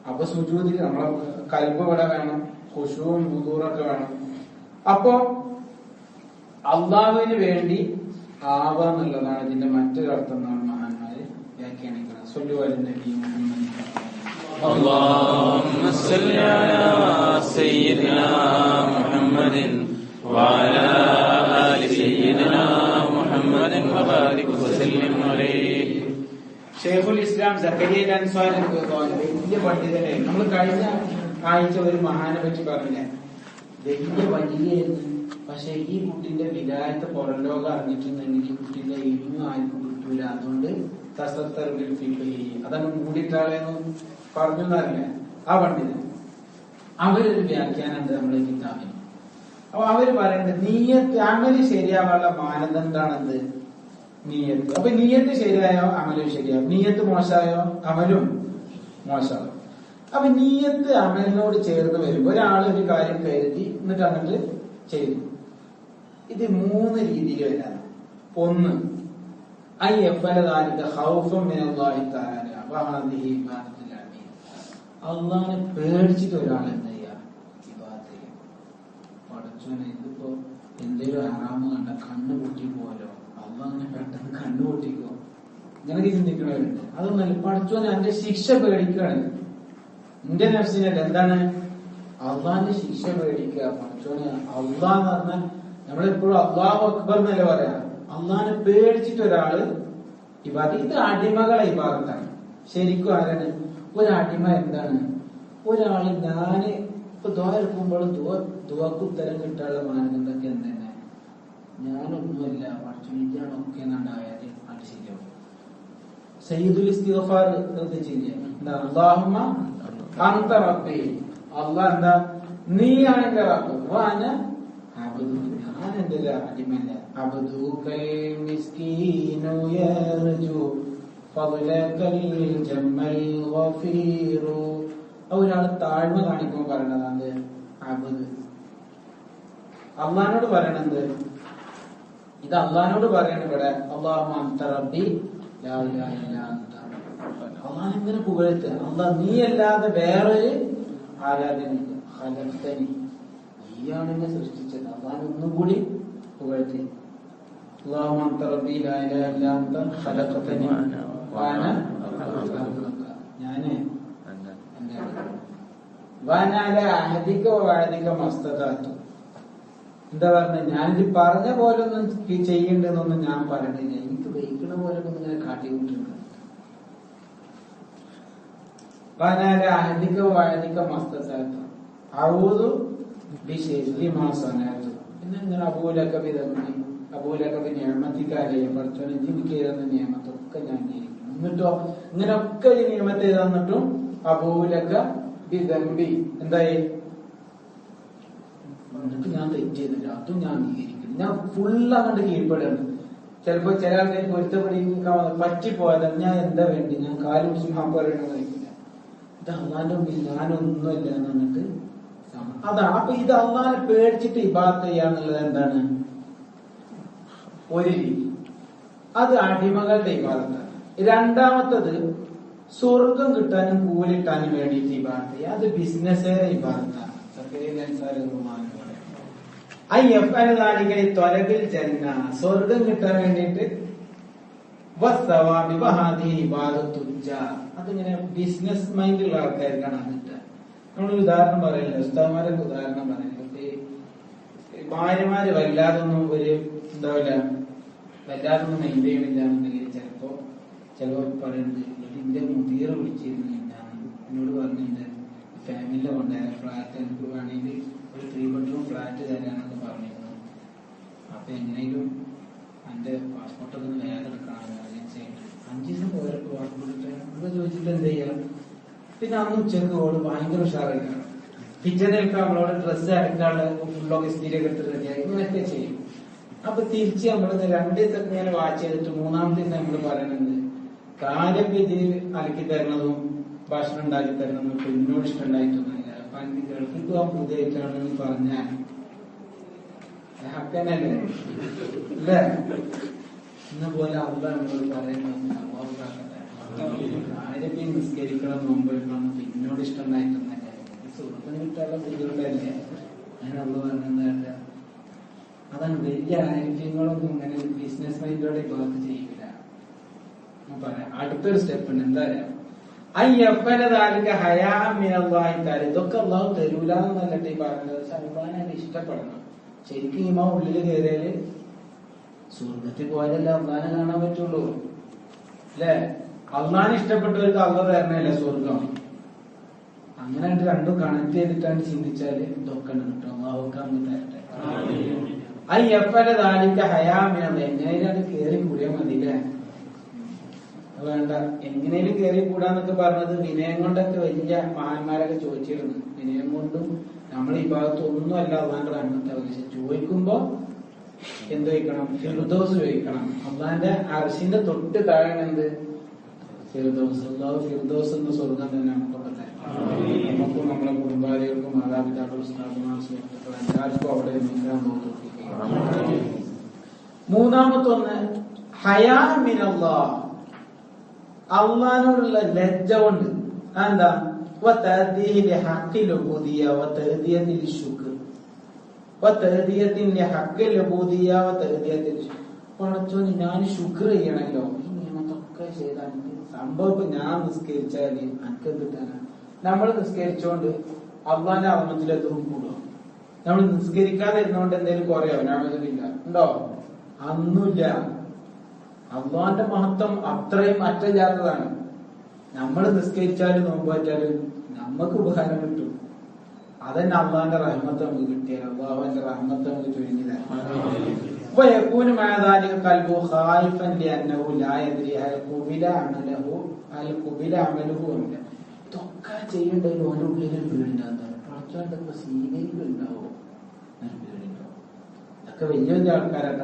അപ്പൊ സുജൂദിൽ നമ്മളെ കൽബ് ഇവിടെ വേണം, ഖുശൂഉം ഹുദൂറൊക്കെ വേണം. അപ്പോ അള്ളാഹുവിന് വേണ്ടി ആവാന്നുള്ളതാണ് ഇതിന്റെ മറ്റൊരു അർത്ഥം എന്നാണ് മഹാന്മാര് വ്യാഖ്യാനിക്കുന്നത്. സ്വല്ലു അലൻ നബി മുഹമ്മദ്. اللهم صل على سيدنا محمد وعلى آل سيدنا محمد وبارك وسلم عليه. ഷെയ്ഖുൽ ഇസ്ലാം സക്കരിയ അൻസാരി വലിയ പണ്ഡിതനെ നമ്മൾ കഴിഞ്ഞ ആഴ്ച ഒരു മഹാനെ പറ്റി പറഞ്ഞില്ലേ, വലിയായിരുന്നു. പക്ഷെ ഈ കുട്ടിന്റെ വിലായത്തെ പുറം ലോകം അറിഞ്ഞിട്ടുണ്ടെങ്കിൽ കുട്ടിന്റെ ഇനിയും ആർക്കും കിട്ടൂല. അതുകൊണ്ട് അതാണ് മൂടിയിട്ടാളെന്ന് പറഞ്ഞു എന്നറിയില്ല ആ പണ്ഡിതൻ. അവരൊരു വ്യാഖ്യാനം ഉണ്ട് നമ്മുടെ കിതാബിന്. അപ്പൊ അവര് പറയുന്നത് നീയത്ത് അമല് ശരിയാവാനുള്ള മാനദണ്ഡാണെന്ത്? നീയത്ത്. അപ്പൊ നീയത്ത് ശരിയായോ അമലും ശരിയാവും, നീയത്ത് മോശമായോ അമലും മോശമാവും. അപ്പൊ നീയത്ത് അമലിനോട് ചേർന്ന് വരുമ്പോ ഒരാൾ ഒരു കാര്യം കരുതി എന്നിട്ട് അങ്ങോട്ട് ചെയ്തു. ഇത് 3 രീതിയിൽ വരാം. ഒന്ന്, അള്ളാഹിനെ പേടിച്ചിട്ട് ഒരാൾ എന്താ ചെയ്യാ? ഇബാദത്ത് ചെയ്യാം. പടച്ചോനെ ഇതിപ്പോ എന്തേലും ഹറാമ് കണ്ട കണ്ണു പൊട്ടി പോലോ, അള്ളാഹിനെ പെട്ടെന്ന് കണ്ണു പൊട്ടിക്കോ, ഇങ്ങനെയൊക്കെ ചിന്തിക്കണവരുണ്ട്. അതൊന്നല്ല, പടച്ചോനെ എന്റെ ശിക്ഷ പേടിക്കുകയാണ്. എന്റെ നഫ്സിനല്ല, എന്താണ്? അള്ളാഹിന്റെ ശിക്ഷ പേടിക്കുക. പടച്ചോനെ അള്ളാന്ന് പറഞ്ഞാൽ നമ്മളെപ്പോഴും അള്ളാഹു അക്ബർ എന്നല്ല പറയാ. അള്ളാഹിനെ പേടിച്ചിട്ട് ഒരാള് ഇബാദത്ത്. ഇത് അടിമകളെ ഇബാദത്താണ്. ശരിക്കും ആരാണ് ഒരടിമ? എന്താണ് ഒരാള്? ഞാന് ഇപ്പൊ ദുആ എടുക്കുമ്പോൾ ദുആക്ക് ഉത്തരം കിട്ടാനുള്ള മാനദണ്ഡമൊക്കെ എന്തെന്നെ? ഞാനൊന്നുമല്ല പഠിച്ചൊക്കെ നണ്ടായത് അത് ശരിയാവും. സയ്യിദുൽ ഇസ്തിഗ്ഫാർ എന്താ? അല്ലാഹുമ്മ അൻത റബ്ബി. അല്ലാഹ് എന്താ? നീയാണ് എന്റെ റബ്ബ്. വാന അബ്ദു. ഞാൻ എന്റെ അടിമല്ല. അബ്ദുകൽ മിസ്കീനു യർജു ഫളകൽ ജമ്മൽ ഗഫീറു. ഒരാൾ താഴ്മ കാണിക്കുമ്പോൾ പറയണത് അബ്ദ്. അള്ളാഹിനോട് പറയണത് ഇത്. അള്ളാഹിനോട് പറയണ ഇവിടെ അല്ലാഹുമ്മ അൻത റബ്ബി ലാ ഇലാഹ ഇല്ലാ അൻത. അള്ളാഹിനെ ഇങ്ങനെ പുകഴ്ത്തുക. അള്ളാഹ് നീ അല്ലാതെ വേറൊരു ആരാധനയില്ല. ഖലഖ്തനി, നീയാണ് എന്നെ സൃഷ്ടിച്ചത്. അള്ളാഹിനെ ഒന്നും കൂടി പുകഴ്ത്തി. അല്ലാഹുമ്മ അൻത റബ്ബി ലാ ഇലാഹ ഇല്ലാ അൻത ഖലഖ്തനി വഅന അബ്ദുക. ഞാന് വഅന അലാ അഹദിക വഅദിക മസ്തദഅതു. എന്താ പറഞ്ഞ? ഞാനിത് പറഞ്ഞ പോലെ ഒന്നും ചെയ്യണ്ടെന്നൊന്നും ഞാൻ പറഞ്ഞില്ല. എനിക്ക് വഹിക്കണ പോലെ ഒന്നും ഇങ്ങനെ കാട്ടിക്കൊണ്ടിരിക്കുന്നു. വഅന അലാ അഹദിക വഅദിക മസ്തദഅതു അഊദു ബിശർരി മാ സനഅതു. പിന്നെ ഇങ്ങനെ അബൂലകബി തന്നി അബൂലകബി നിഅമതിക അലൈഹി. പടച്ചോനെ എനിക്ക് തന്ന നിഅമത്തൊക്കെ ഞാൻ ഇരിക്കുന്നു. എന്നിട്ടോ ഇങ്ങനെയൊക്കെ ഈ നിയമത്തെ തന്നിട്ടും അബൂലകബി ദംബി എന്തായി? എന്നിട്ട് ഞാൻ തെറ്റ് ചെയ്തില്ല, അതും ഞാൻ അംഗീകരിക്കുന്നു. ഞാൻ ഫുള്ള് അങ്ങോട്ട് കീഴ്പ്പെടുകയാണ്. ചിലപ്പോ ചില ആൾക്കാർ പൊരുത്തപ്പെടിക്കാൻ പറ്റിപ്പോയാലും ഞാൻ എന്താ വേണ്ടി ഞാൻ കാലും സിംഹം പറയണമെന്ന് കഴിക്കില്ല. ഇത് അള്ളാന്റെ മുമ്പിൽ ഞാനൊന്നുമല്ല എന്ന് പറഞ്ഞിട്ട് അതാണ്. അപ്പൊ ഇത് അള്ളാനെ പേടിച്ചിട്ട് ഇബാദത്ത് ചെയ്യാന്നുള്ളത് എന്താണ്? ഒരു രീതി. അത് അടിമകളുടെ ഇബാദത്താണ്. രണ്ടാമത്തത് സ്വർഗം കിട്ടാനും കൂലിട്ടാനും വേണ്ടിയിട്ട് ഇബാദത്ത് ചെയ്യുക. അത് ബിസിനസ്സേറെ ഇബാദത്താണ്. തൊലബിൽ ജന്ന, സ്വർഗം കിട്ടാൻ വേണ്ടിയിട്ട് അതിങ്ങനെ ബിസിനസ് മൈൻഡുള്ള ആൾക്കാർക്കാണ് അത് കിട്ടുക. നമ്മളൊരു ഉദാഹരണം പറയില്ല, ഉസ്താദ്മാരൊക്കെ ഉദാഹരണം പറയില്ല. ഭാര്യമാര് വല്ലാതൊന്നും ഒരു എന്താവില്ല, വല്ലാതൊന്നും മെയിൻ ചെയ്യണില്ല എന്നുണ്ടെങ്കിൽ ചിലപ്പോ പറയുന്നത് ഇതിന്റെ മുതിർ വിളിച്ചിരുന്നു എന്നോട് പറഞ്ഞിട്ടുണ്ട് ഫാമിലിയിലെ കൊണ്ടുവരാൻ ഫ്ലാറ്റ് എനിക്ക് വേണമെങ്കിൽ ഒരു 3 bedroom ഫ്ലാറ്റ് തരാനൊക്കെ പറഞ്ഞിരുന്നു. അപ്പൊ എങ്ങനെയും എന്റെ പാസ്പോർട്ടൊക്കെ ഒന്ന് വേഗം എടുക്കണം, എമർജൻസി ആയിട്ട് 5 ദിവസം പോയപ്പോ പാസ്പോർട്ട് ഇവിടെ ചോദിച്ചിട്ട് എന്ത് ചെയ്യാം. പിന്നെ അന്ന് ഉച്ചക്ക് ഓള് ഭയങ്കര ഉഷാറായിക്കാണ്. പിറ്റേന്നേൽക്ക് നമ്മളോട് ഡ്രസ്സ് അടക്കാനുള്ള ഫുള്ളൊക്കെ സ്ഥിരൊക്കെ എടുത്ത് റെഡിയായി ഇങ്ങനെയൊക്കെ ചെയ്യും. അപ്പൊ തിരിച്ച് നമ്മള് 2 ദിവസമൊക്കെ ഇങ്ങനെ വാച്ച് ചെയ്തിട്ട് 3-ാമത്തെ ദിവസം നമ്മള് പറയുന്നത് കാര്യം ഇത് അലക്കി തരണതും ഭക്ഷണം ഉണ്ടാക്കി തരണതും എന്നോട് ഇഷ്ടമുണ്ടായിട്ടൊന്നുമില്ല. അപ്പൊ എനിക്ക് ഗൾഫിൽ പോകാൻ പുതിയായിട്ടാണെന്ന് പറഞ്ഞാൽ ഹക്കനല്ലേ അല്ലേ? എന്ന പോലെ അല്ല നമ്മളോട് പറയുന്നത് ആരൊക്കെ നിസ്കരിക്കണം, നോമ്പ് എടുക്കണം, എന്നോട് ഇഷ്ടമുണ്ടായിട്ടൊന്നല്ലേ സുഹൃത്തിന് കിട്ടാനുള്ള ബുദ്ധിമുട്ടല്ലേ? അങ്ങനെ ഉള്ള പറഞ്ഞ അതാണ്. വലിയ ആരോഗ്യങ്ങളൊന്നും ഇങ്ങനെ ബിസിനസ് മൈൻഡോടെ ഭാഗത്ത് ചെയ്യില്ല. പറയാം അടുത്തൊരു സ്റ്റെപ്പ് ഉണ്ട്. എന്താ പറയാ, ഇതൊക്കെ അള്ളാഹു തരൂല എന്നല്ലട്ടെ ഈ പറഞ്ഞത്. പക്ഷെ അള്ളാഹിനെ ഇഷ്ടപ്പെടണം. ശരിക്കും ഇമാ ഉള്ളില് കയറിയാല് സ്വർഗത്തിൽ പോയാലല്ലേ അള്ളാഹിനെ കാണാൻ പറ്റുള്ളൂ അല്ലെ? അള്ളാഹിനെ ഇഷ്ടപ്പെട്ടവർക്ക് അള്ളാഹ് തരണല്ലേ സ്വർഗം. അങ്ങനെ രണ്ടും കണക്ട് ചെയ്തിട്ടാണ് ചിന്തിച്ചാല് ഇതൊക്കെ കിട്ടും. അള്ളാഹുക്ക് അങ്ങ് തരട്ടെ. എങ്ങനെയാണ് കേറി കൂടിയാൽ മതിയില്ലേ? വേണ്ട, എങ്ങനെയും കയറി കൂടാന്നൊക്കെ പറഞ്ഞത് വിനയം കൊണ്ടൊക്കെ വലിയ മഹാന്മാരൊക്കെ ചോദിച്ചിരുന്നു. വിനയം കൊണ്ടും നമ്മൾ ഈ ഭാഗത്ത് ഒന്നും അല്ല അള്ളാന്റെ റഹ്മത്ത്. പക്ഷെ ചോദിക്കുമ്പോ എന്ത് ചോദിക്കണം? ഫിർദൗസ് ചോദിക്കണം. അള്ളാന്റെ അർശിന്റെ തൊട്ട് താഴെ എന്ത്? ഫിർദൗസ്. അള്ളാഹു ഫിർദൗസ് എന്ന സ്വർഗം തന്നെ നമുക്കൊക്കെ തരാം. നമുക്കും നമ്മളെ കുടുംബാദികൾക്കും മാതാപിതാക്കളും സ്ഥാപനങ്ങളും സുഹൃത്തുക്കളും എല്ലാവർക്കും അവിടെ നിൽക്കാൻ പോകുന്നു. മൂന്നാമത്തൊന്ന് ഹയാ മിനല്ലാഹ്, അള്ളാനോടുള്ള ലജ്ജ കൊണ്ട്. എന്താ? പടച്ചോന് ഞാൻ ശുക്ർ ചെയ്യണല്ലോ. ഈ നിയമത്തൊക്കെ ചെയ്താൽ സംഭവം ഞാൻ നിസ്കരിച്ചാല് എനിക്ക് കിട്ടാനാണ്. നമ്മൾ നിസ്കരിച്ചോണ്ട് അള്ളാന്റെ അർമ്മത്തിലെത്തും കൂടും. നമ്മൾ നിസ്കരിക്കാതെ ഇരുന്നോണ്ട് എന്തെങ്കിലും കുറയോ? ഞാനില്ല ഉണ്ടോ? അന്നുമില്ല. അള്ളാന്റെ മഹത്വം അത്രയും അറ്റല്ലാത്തതാണ്. നമ്മൾ നിസ്കരിച്ചാലും നോമ്പ് പറ്റാലും നമുക്ക് ഉപകാരം കിട്ടും. അതന്നെ അള്ളാന്റെ റഹ്മത്ത് നമുക്ക് കിട്ടിയാൽ അള്ളാഹുവിന്റെ റഹ്മത്ത് നമുക്ക് ചുരുങ്ങിയതാണ്. ഇതൊക്കെ ചെയ്യേണ്ടതിൽ ഓരോ ഉള്ളിലും പേടിണ്ടാകുന്നതാണ്. പടച്ചോണ്ടൊക്കെ സ്വീകരിക്കുന്നുണ്ടാവോ? പേടിണ്ടാവും. ഇതൊക്കെ വലിയ വലിയ ആൾക്കാരാണ്.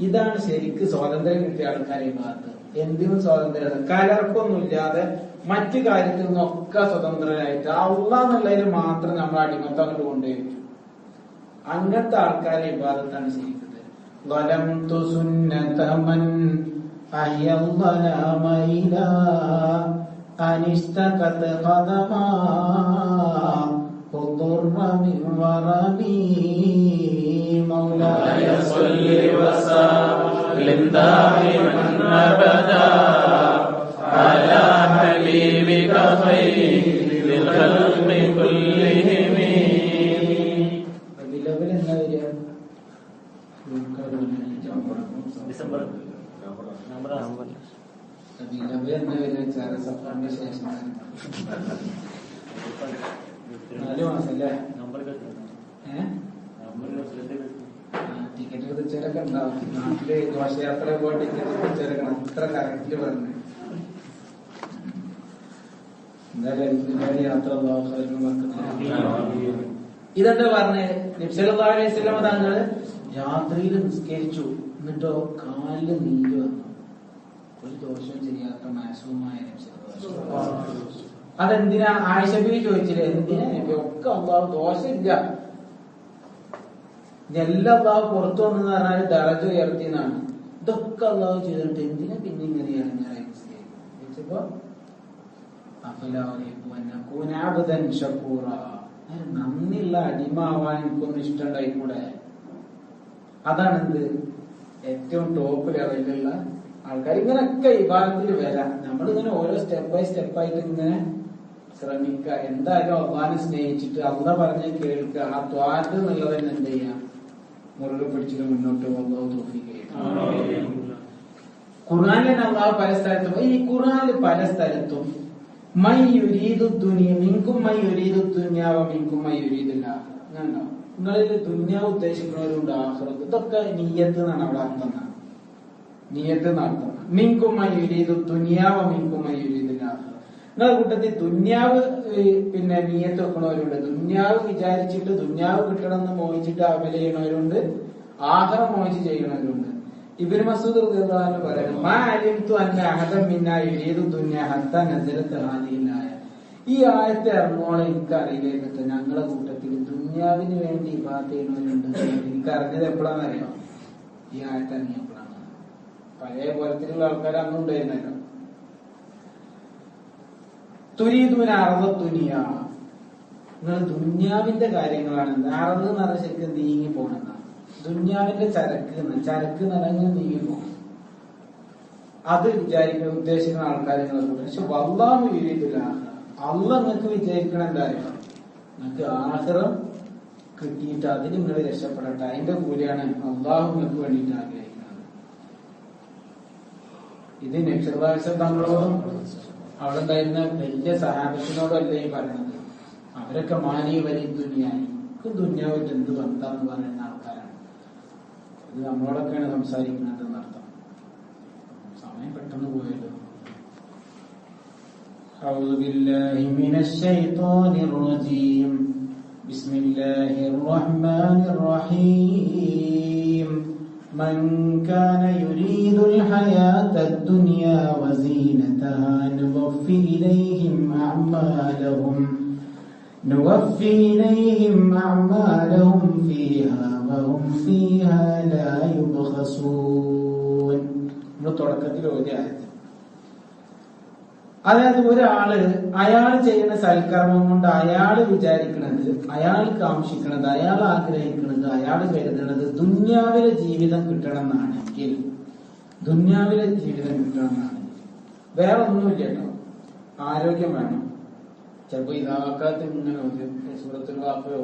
ഇതാണ് ശരിക്ക് സ്വാതന്ത്ര്യം കിട്ടിയ ആൾക്കാരെ ഭാഗത്ത്. എന്തിനും സ്വാതന്ത്ര്യം, കലർപ്പൊന്നുമില്ലാതെ മറ്റു കാര്യത്തിൽ നിന്നൊക്കെ സ്വതന്ത്രരായിട്ട് അള്ളാഹ് എന്നുള്ളതിന് മാത്രം നമ്മൾ അടിമത്തം അങ്ങോട്ട് കൊണ്ടുപോയി. അങ്ങനത്തെ ആൾക്കാരെ ഭാഗത്താണ് ശരിക്കുന്നത്. مولاي صل وسلم دائما ابدا على حبيبك خير الخلق كلهم. ടിക്കറ്റ് എടുത്തിച്ചവരൊക്കെ ഉണ്ടാവും. നാട്ടില് ഘോഷയാത്ര പോയി ടിക്കറ്റ് എടുത്തിച്ചവരൊക്കെ അത്ര കറക്റ്റില് പറഞ്ഞു. എന്തായാലും യാത്ര ഇതെന്താ പറഞ്ഞേ? നബി സല്ലല്ലാഹു അലൈഹി വസല്ലം തങ്ങൾ രാത്രിയിൽ നിസ്കരിച്ചു. എന്നിട്ടോ കാലില് നീര് വന്നു. ഒരു ദോഷവും ചെയ്യാത്ത മാസവുമായ അതെന്തിനാ? ആയിഷ ബീവി ചോദിച്ചില്ലേ, എന്തിനാ ഒക്കെ അള്ളാഹു ദോഷമില്ല, എല്ലാ അള്ളാഹു പുറത്തു വന്നെന്ന് പറഞ്ഞാൽ ദറജ ഉയർത്തിയെന്നാണ്. ഇതൊക്കെ അള്ളാഹു ചെയ്തിട്ട് എന്തിനാ പിന്നെ ഇങ്ങനെയാണ് ഞാൻ ചോദിച്ചപ്പോ നന്ദിയുള്ള അടിമാവാൻ എനിക്കൊന്നും ഇഷ്ടമുണ്ടായിക്കൂടെ? അതാണ് എന്ത് ഏറ്റവും ടോപ്പ് ലെവലിലുള്ള ആൾക്കാർ. ഇങ്ങനൊക്കെ ഇബാദത്തിൽ വരാം. നമ്മളിങ്ങനെ ഓരോ സ്റ്റെപ്പ് ബൈ സ്റ്റെപ്പായിട്ട് ഇങ്ങനെ ശ്രമിക്കുക. എന്തായാലും അള്ളാഹിനെ സ്നേഹിച്ചിട്ട് അള്ളാഹ് പറഞ്ഞ് കേൾക്കുക. ആ ത്വാഅത്ത് എന്നുള്ളത് തന്നെ എന്ത് ചെയ്യാം, മുറുകെ പിടിച്ചിട്ട് മുന്നോട്ട് അള്ളാഹു തൗഫീഖ് ചെയ്യട്ടെ. ഖുർആനിൽ അള്ളാഹു പല സ്ഥലത്തും, ഈ ഖുർആനിൽ പല സ്ഥലത്തും മൻ യുരീദു ദുനിയ മിൻകും മൻ യുരീദു ദുനിയാവ മിൻകും മൻ യുരീദുൽ ആഖിറ. അങ്ങനെയുണ്ടോ? നിങ്ങളിൽ ദുനിയാവ് ഉദ്ദേശിക്കുന്നവരുണ്ട്, ആഖിറത്ത്. ഇതൊക്കെ നിയ്യത്ത് എന്നാണ് അവിടെ അർത്ഥം. നിയ്യത്ത് എന്നർത്ഥം. മിൻകും മൻ യുരീദു ദുനിയാവ മിൻകും മൻ യുരീദുൽ ആഖിറ. നിങ്ങളുടെ കൂട്ടത്തിൽ ദുന്യാവ് പിന്നെ നിയ്യത്ത് വെക്കണവരുണ്ട്. ദുന്യാവ് വിചാരിച്ചിട്ട് ദുന്യാവ് കിട്ടണം എന്ന് മോഹിച്ചിട്ട് അമൽ ചെയ്യണവരുണ്ട്, ആഖിറ മോഹിച്ച് ചെയ്യണവരുണ്ട്. ഇബ്നു മസ്ഊദ് റളിയല്ലാഹു അൻഹു പറയുന്നു, മാ അലിംതു അന്ന അഹദൻ മിന്നാ യുരീദു ദുനിയ ഹത്താ നസലത്ത് ഹാദിഹിൽ ആയ. ഈ ആയത്തെ ഇറങ്ങോളം എനിക്ക് അറിയില്ലായിരുന്നു ഞങ്ങളുടെ കൂട്ടത്തിൽ ദുന്യാവിന് വേണ്ടി ഇബാദത്ത് ചെയ്യുന്നവരുണ്ട്. എനിക്ക് അറിഞ്ഞത് എപ്പോഴാണെന്നറിയോ? ഈ ആയത്തെ അറിഞ്ഞപ്പോഴാണ്. പഴയ പോലത്തിലുള്ള ആൾക്കാർ അന്നും ഉണ്ടായിരുന്നല്ലോ. തുരീദൂന അർദ ദുനിയ, നിങ്ങൾ ദുന്യാവിന്റെ കാര്യങ്ങളാണ്. അറദ് എന്ന് പറഞ്ഞ ശരിക്കും നീങ്ങി പോകണം. ദുന്യാവിന്റെ ചരക്ക് എന്ന് പറഞ്ഞാൽ നീങ്ങി പോകും. അത് വിചാരിക്കുന്ന ഉദ്ദേശിക്കുന്ന ആൾക്കാരെ കൂടെ. പക്ഷെ വല്ലാഹു യുരീദുൽ ആഖിറ, അള്ളാഹ് നിങ്ങൾക്ക് വിചാരിക്കണം എന്തായാലും നിങ്ങൾക്ക് ആഖിറം കിട്ടിയിട്ട് അതിന് നിങ്ങൾ രക്ഷപ്പെടട്ടെ. അതിന്റെ കൂലിയാണ് അള്ളാഹു നിങ്ങൾക്ക് വേണ്ടിയിട്ട് ആഗ്രഹിക്കുന്നത്. ഇത് നബി തങ്ങളോടും അവിടെ ഉണ്ടായിരുന്ന വലിയ സഹാബത്തിനോടും അല്ല ഈ പറയുന്നത്. അവരൊക്കെ മാനി വലിയ ദുനിയായി ദുന്യാവിട്ട് എന്ത് ബന്ധാന്ന് പറയുന്ന ആൾക്കാരാണ്. ഇത് നമ്മളോടൊക്കെയാണ് സംസാരിക്കുന്നത് എന്നർത്ഥം. സമയം പെട്ടെന്ന് പോയല്ലോ. أعوذ بالله من الشيطان الرجيم. بسم الله الرحمن الرحيم. من كان يريد الحياة الدنيا وزينتها نوفي إليهم أعمالهم فيها وهم فيها لا يبخسون. നമ്മൾ തുടക്കത്തിൽ ഓതിയ ആയത്ത്. അതായത് ഒരാള് അയാൾ ചെയ്യുന്ന സൽക്കർമ്മം കൊണ്ട് അയാൾ വിചാരിക്കുന്നത്, അയാൾ കാംക്ഷിക്കുന്നത്, അയാൾ ആഗ്രഹിക്കുന്നത്, അയാൾ കരുതുന്നത് ദുന്യാവിലെ ജീവിതം കിട്ടണം എന്നാണെങ്കിൽ, ദുന്യാവിലെ ജീവിതം കിട്ടണം എന്നാണെങ്കിൽ വേറെ ഒന്നുമില്ല കേട്ടോ. ആരോഗ്യം വേണം. ചിലപ്പോ ഇതാക്കാത്ത ഇങ്ങനെ സൂറത്തുൽ വാഖിഅ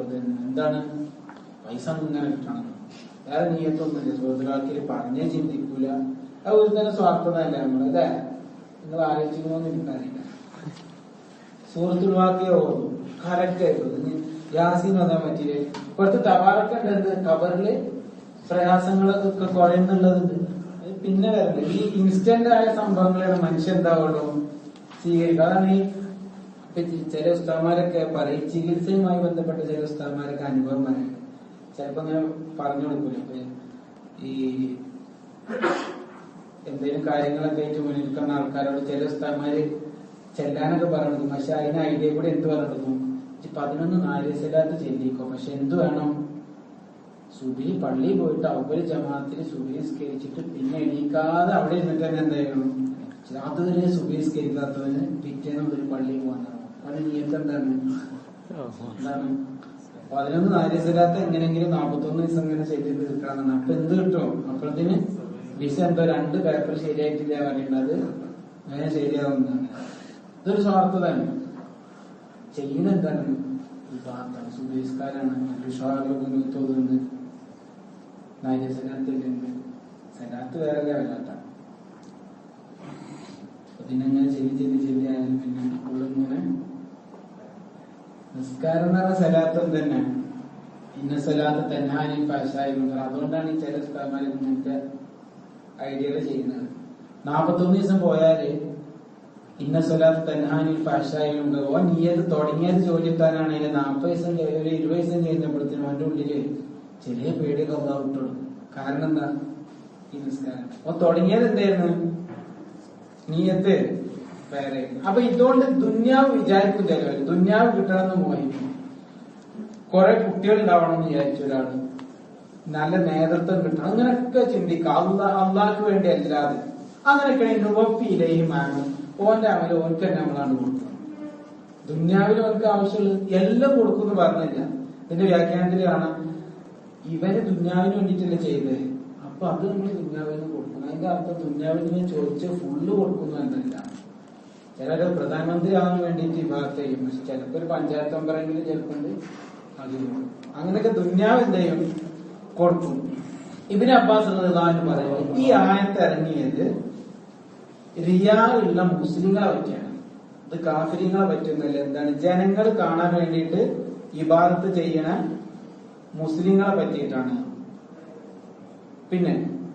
എന്താണ് പൈസ ഇങ്ങനെ കിട്ടണം. വേറെ നീയത്തൊന്നുമില്ല. സൂറത്തുൽ വാഖിഅ പറഞ്ഞേ ചിന്തിക്കൂല. അത് ഒരു തന്നെ സ്വാർത്ഥതയല്ല നമ്മളല്ലേ? നിങ്ങൾ ആലോചിക്കണമെന്ന് എനിക്കറിയില്ല. സൂറത്തുൽ വാഖിഅ ഓതും കറക്റ്റ് ആയിട്ട്. യാസീൻ ഓതാൻ പറ്റില്ലേ? ഇപ്പോഴത്തെ തബാറക്കുണ്ട് കബറില് പ്രയാസങ്ങളൊക്കെ കുറയുന്നുള്ളതുണ്ട്. പിന്നെ വരണ്ട ഈ ഇൻസ്റ്റന്റ് ആയ സംഭവങ്ങളാണ് മനുഷ്യൻ എന്താവുള്ളൂ സ്വീകരിക്കുക. അതാണ് ഈ ചില ഉസ്താദന്മാരൊക്കെ പറയും, ചികിത്സയുമായി ബന്ധപ്പെട്ട ചില ഉസ്താദന്മാരൊക്കെ അനുഭവം പറയും. ചിലപ്പോ ഇങ്ങനെ പറഞ്ഞു കൊടുക്കൂല. ഈ എന്തെങ്കിലും കാര്യങ്ങളൊക്കെ ആയിട്ട് മുന്നിൽക്കുന്ന ആൾക്കാരോട് ചില ഉസ്താദന്മാര് ചെല്ലാനൊക്കെ പറഞ്ഞു. പക്ഷെ അതിന് ഐഡിയ കൂടി എന്ത് പറഞ്ഞു, 11 നാരിസലാത്ത് ചെല്ലിക്കോ. പക്ഷെ എന്ത് വേണം, സുബി പള്ളിയിൽ പോയിട്ട് അവര് ജമാഅത്തിൽ സുബി സ്കരിച്ചിട്ട് പിന്നെ എണീക്കാതെ അവിടെ ഇരുന്നിട്ട് തന്നെ എന്തായിരുന്നു അതുവരെ സുബി സ്കരിക്കാത്തവന് പിറ്റേന്ന് ഒരു പള്ളിയിൽ പോകാൻ തുടങ്ങും. അത് നീയത്ത് എന്താണ്? 11 നാരിസലാത്ത് എങ്ങനെങ്കിലും 41 ദിവസം ഇങ്ങനെ ചെയ്ത് തീർക്കാന്നാണ്. അപ്പൊ എന്ത് കിട്ടും? അപ്പോഴത്തിന് വിസ എന്തോ 2 പേപ്പർ ശരിയായിട്ടില്ല പറയുന്നത്, അങ്ങനെ ശരിയാവുന്നതാണ്. ഇതൊരു സ്വാർത്ഥതാണ്. ചെയ്യുന്ന എന്താണ്? വിഭാഗത്താണ്, സുബീസ്കാരാണ്, തോന്നുന്നത്. നാര്യസലാത്തില്ലെങ്കിൽ സലാത്ത് വേറെ വരാത്ത അതിനങ്ങനെ ചെല്ലിയായാലും പിന്നെ ഉള്ളിങ്ങനെ നിസ്കാരം എന്ന് പറഞ്ഞ സലാത്തും തന്നെ ഇന്ന സലാത്ത് തന്നാനിൽ പാശായിരുന്നു. അതുകൊണ്ടാണ് ഈ ചില സ്ഥലമാർ ഇങ്ങനത്തെ ഐഡിയകൾ ചെയ്യുന്നത്. 41 ദിവസം പോയാല് ഇന്ന സ്വലാത്ത് തൻഹാനിൽ പാശായിലുണ്ട്. ഓ നീയത് തുടങ്ങിയത് ചോദിത്താനാണ്. 40 ദിവസം ഒരു 20 ദിവസം കഴിഞ്ഞപ്പോഴത്തേനും അവന്റെ ഉള്ളില് ചെറിയ പേടിയൊക്കെ അള്ളാഹു വിട്ടോളൂ. കാരണം എന്താ? ഈ നിസ്കാരം. ഓ തുടങ്ങിയത് എന്തായിരുന്നു? നീയത്ത് വേറെ. അപ്പൊ ഇതുകൊണ്ട് ദുന്യാവ് വിചാരിക്കും. ചിലവര് ദുന്യാവ് കിട്ടണമെന്ന് മോഹിക്കും. കുറെ കുട്ടികൾ ഉണ്ടാവണം എന്ന് വിചാരിച്ച ഒരാള് നല്ല നേതൃത്വം കിട്ടണം, അങ്ങനെയൊക്കെ ചിന്തിക്കുക. അള്ളാഹ്ക്ക് വേണ്ടി അല്ലാതെ അങ്ങനെയൊക്കെ നുവപ്പിയിലേയുമാണ് ഓന്റെ അമല് ഓൻക്ക് തന്നെ നമ്മളാണ് കൊടുക്കുന്നത്. ദുന്യാവിൽ ഓൻക്ക് ആവശ്യമുള്ളത് എല്ലാം കൊടുക്കുമെന്ന് പറഞ്ഞില്ല. ഇതിന്റെ വ്യാഖ്യാനത്തിൽ കാണാം ഇവര് ദുന്യാവിന് വേണ്ടിയിട്ടല്ലേ ചെയ്തത്, അപ്പൊ അത് നമ്മൾ ദുന്യാവിന് കൊടുക്കണം. അതിന്റെ അർത്ഥം ദുന്യാവിന് ചോദിച്ച് ഫുള്ള് കൊടുക്കുന്നു എന്നല്ല. ചിലര് പ്രധാനമന്ത്രി ആവാൻ വേണ്ടിയിട്ട് വിഭാഗത്ത് ചെയ്യും, പക്ഷെ ചിലപ്പോ ഒരു പഞ്ചായത്ത് മെമ്പറെങ്കിലും ചിലപ്പോൾ അത് അങ്ങനെയൊക്കെ ദുന്യാവ് എന്ത് ചെയ്യും കൊടുക്കും. ഇബ്നു അബ്ബാസ് റളിയല്ലാഹു പറയുന്നത് ഈ ആയത്ത് ഇറങ്ങിയത് റിയാ ഉള്ള മുസ്ലിങ്ങളെ പറ്റിയാണ്, ഇത് കാഫിരിങ്ങളെ പറ്റുന്നില്ല. എന്താണ് ജനങ്ങൾ കാണാൻ വേണ്ടിയിട്ട് ഇബാദത്ത് ചെയ്യണ മുസ്ലിങ്ങളെ പറ്റിയിട്ടാണ്. പിന്നെ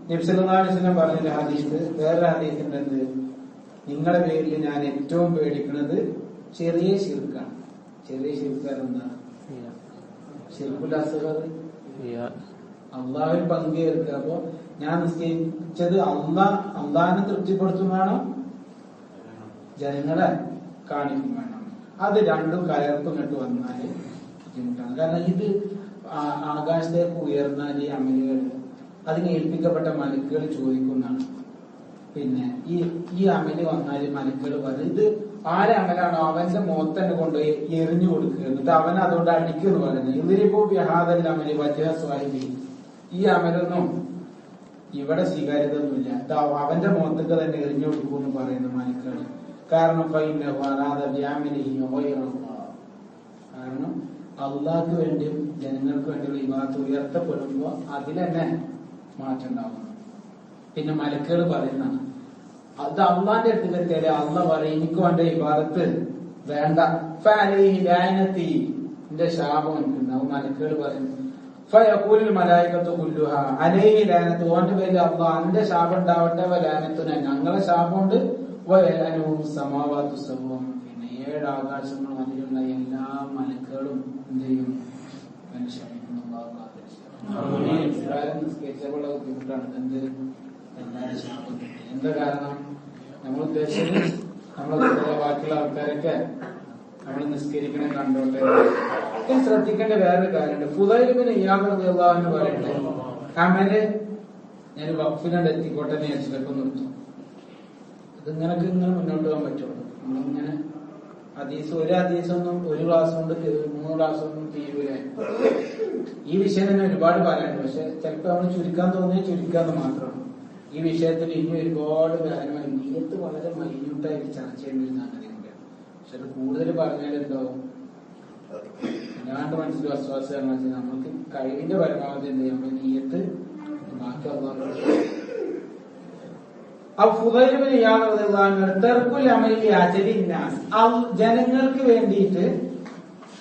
നബി സല്ലല്ലാഹു അലൈഹി വസല്ലം പറഞ്ഞ ഹദീസ്, വേറൊരു ഹദീസിന്റെ എന്ത്, നിങ്ങളുടെ പേരിൽ ഞാൻ ഏറ്റവും പേടിക്കുന്നത് ചെറിയ ശിർക്കാണ്. ചെറിയ ശിർക്കാർ എന്താണ്? ശിർക്കുൽ അസ്ഗർ, അള്ളാഹുവിൽ പങ്കുചേർക്കുക. അപ്പൊ ഞാൻ നിശ്ചയിച്ചത് അള്ളാഹിനെ തൃപ്തിപ്പെടുത്തുന്നതാണോ ജനങ്ങളെ കാണിക്കും വേണം. അത് രണ്ടും കലർത്തും കണ്ടു വന്നാല് ബുദ്ധിമുട്ടാണ്. കാരണം ഇത് ആകാശത്തേക്ക് ഉയർന്നാൽ ഈ അമലുകൾ അതിന് ഏൽപ്പിക്കപ്പെട്ട മലക്കുകൾ ചോദിക്കുന്നതാണ്. പിന്നെ ഈ അമല് വന്നാൽ മലക്കുകൾ പറയും ഇത് ആരെ അമലാണോ അവന്റെ മുഖത്തന്നെ കൊണ്ടുപോയി എറിഞ്ഞു കൊടുക്കുക, എന്നിട്ട് അവൻ അതുകൊണ്ട് അടിക്കുമെന്ന് പറയുന്നത്. ഇവരിപ്പോ യഹാദൽ അമലി വജ്ഹ സ്വാഹിബി, ഈ അമലൊന്നും ഇവിടെ സ്വീകാര്യതൊന്നുമില്ല, അവന്റെ മുഖത്തേക്ക് തന്നെ എറിഞ്ഞു കൊടുക്കുമെന്ന് പറയുന്നു മലക്കുകൾ. കാരണം കാരണം അള്ളാഹ്ക്ക് വേണ്ടിയും ജനങ്ങൾക്ക് വേണ്ടിയുള്ള ഇബാദത്ത് ഉയർത്തപ്പെടുമ്പോ അതിൽ തന്നെ മാറ്റം ഉണ്ടാവുന്നു. പിന്നെ മലക്കുകൾ പറയുന്നതാണ് അത് അള്ളാന്റെ അടുത്ത് എത്തിയാലേ അള്ളാഹ് പറയും എനിക്ക് വേണ്ട ഇബാദത്ത് വേണ്ട, എന്റെ ശാപം എനിക്കുണ്ടാവും. മലക്കുകൾ പറയുന്നു ഫയഖൂലുൽ മലായികത്തു കുല്ലുഹ അലൈഹി ലാനത്ത്, ഓന്റെ പേരിൽ അള്ളാഹ് എന്റെ ശാപം ഉണ്ടാവട്ടെ, വലാനത്തുന ഞങ്ങളെ ശാപമുണ്ട്, സമാവാത്തു സമൂഹം, പിന്നെ 7 ആകാശങ്ങളും അതിലുള്ള എല്ലാ മലക്കുകളും എന്ത് ചെയ്യും നിസ്കരിച്ചപ്പോൾ ബുദ്ധിമുട്ടാണ്. എന്ത് എല്ലാവരും ശാപം കിട്ടി. എന്താ കാരണം? നമ്മൾ ഉദ്ദേശിച്ചത് നമ്മളെ ബാക്കിയുള്ള ആൾക്കാരൊക്കെ നമ്മൾ നിസ്കരിക്കണേ കണ്ടോട്ടെ. ശ്രദ്ധിക്കേണ്ട വേറൊരു കാര്യമുണ്ട്. ഫുദൈൽ ഇബ്നു ഇയാദ് റളിയല്ലാഹു അൻഹു പറയുന്നത് അമല് ഞാൻ വഖഫിനോട് എത്തിക്കോട്ടെ എന്ന് വിചാരിച്ചിട്ടൊക്കെ നിർത്തും. ഇങ്ങനെ മുന്നോട്ട് പോകാൻ പറ്റുള്ളൂ. നമ്മളിങ്ങനെ ഒരു ഹദീസൊന്നും ഒരു ക്ലാസ് കൊണ്ട് 3 ക്ലാസ് ഒന്നും തീരൂല. ഈ വിഷയം തന്നെ ഒരുപാട് പറയാനുണ്ട്, പക്ഷെ ചിലപ്പോ നമ്മൾ ചുരുക്കാൻ തോന്നിയാൽ ചുരുക്കാന്ന് മാത്രമാണ്. ഈ വിഷയത്തിൽ ഇനി ഒരുപാട് കാര്യമായി നീയത്ത് വളരെ മൈന്യൂട്ടായിട്ട് ചർച്ച ചെയ്യേണ്ട ഒരു സംഗതിയുണ്ട്. പക്ഷെ അത് കൂടുതൽ പറഞ്ഞാലുണ്ടാവും അല്ലാണ്ട് മനസ്സിൽ വസ്വാസം വെച്ചാൽ നമുക്ക് കഴിവിന്റെ പരമാവധി എന്ത് ചെയ്യാം, നമ്മൾ നീയത്ത് ബാക്കി ജനങ്ങൾക്ക് വേണ്ടിയിട്ട്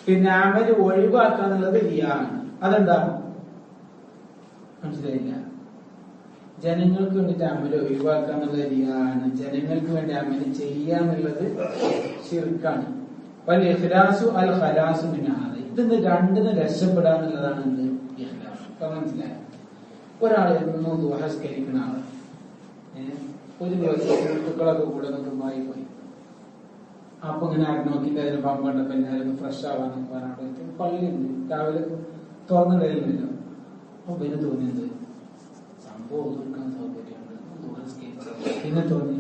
പിന്നെ അമല് ഒഴിവാക്കുക എന്നുള്ളത് റിയാണ്. അതെന്താ മനസ്സിലായില്ല? ജനങ്ങൾക്ക് വേണ്ടിയിട്ട് അമല് ഒഴിവാക്കുക എന്നുള്ളത് റിയാണ്. ജനങ്ങൾക്ക് വേണ്ടി അമല് ചെയ്യാന്നുള്ളത് ശിർക്കാണ്. ഇഖ്ലാസു അൽ ഖലാസു മിൻ ഹാദ, ഇതിന്ന് രണ്ടിന് രക്ഷപ്പെടാന്നുള്ളതാണ് എന്ത് ഇഖ്ലാസ്. അപ്പൊ മനസ്സിലായോ? ഒരാൾ എന്നും ദുഹസ്കരിക്കുന്ന ആള് ഒരു ദിവസം സുഹൃത്തുക്കളൊക്കെ കൂടെ ദുബായി പോയി. അപ്പൊ ഇങ്ങനെ നോക്കിയിട്ട് അതിന് പമ്പണ്ടപ്പോ എല്ലാവരും ഫ്രഷ് ആവാന്നൊക്കെ പറഞ്ഞിട്ട് പള്ളിയുണ്ട്, രാവിലെ തുറന്നിടയില്ലല്ലോ. അപ്പൊ പിന്നെ തോന്നിയത് സംഭവം ഒതുക്കാൻ സൗകര്യമുണ്ട്, ദുഹസ്കരിച്ചു. പിന്നെ തോന്നി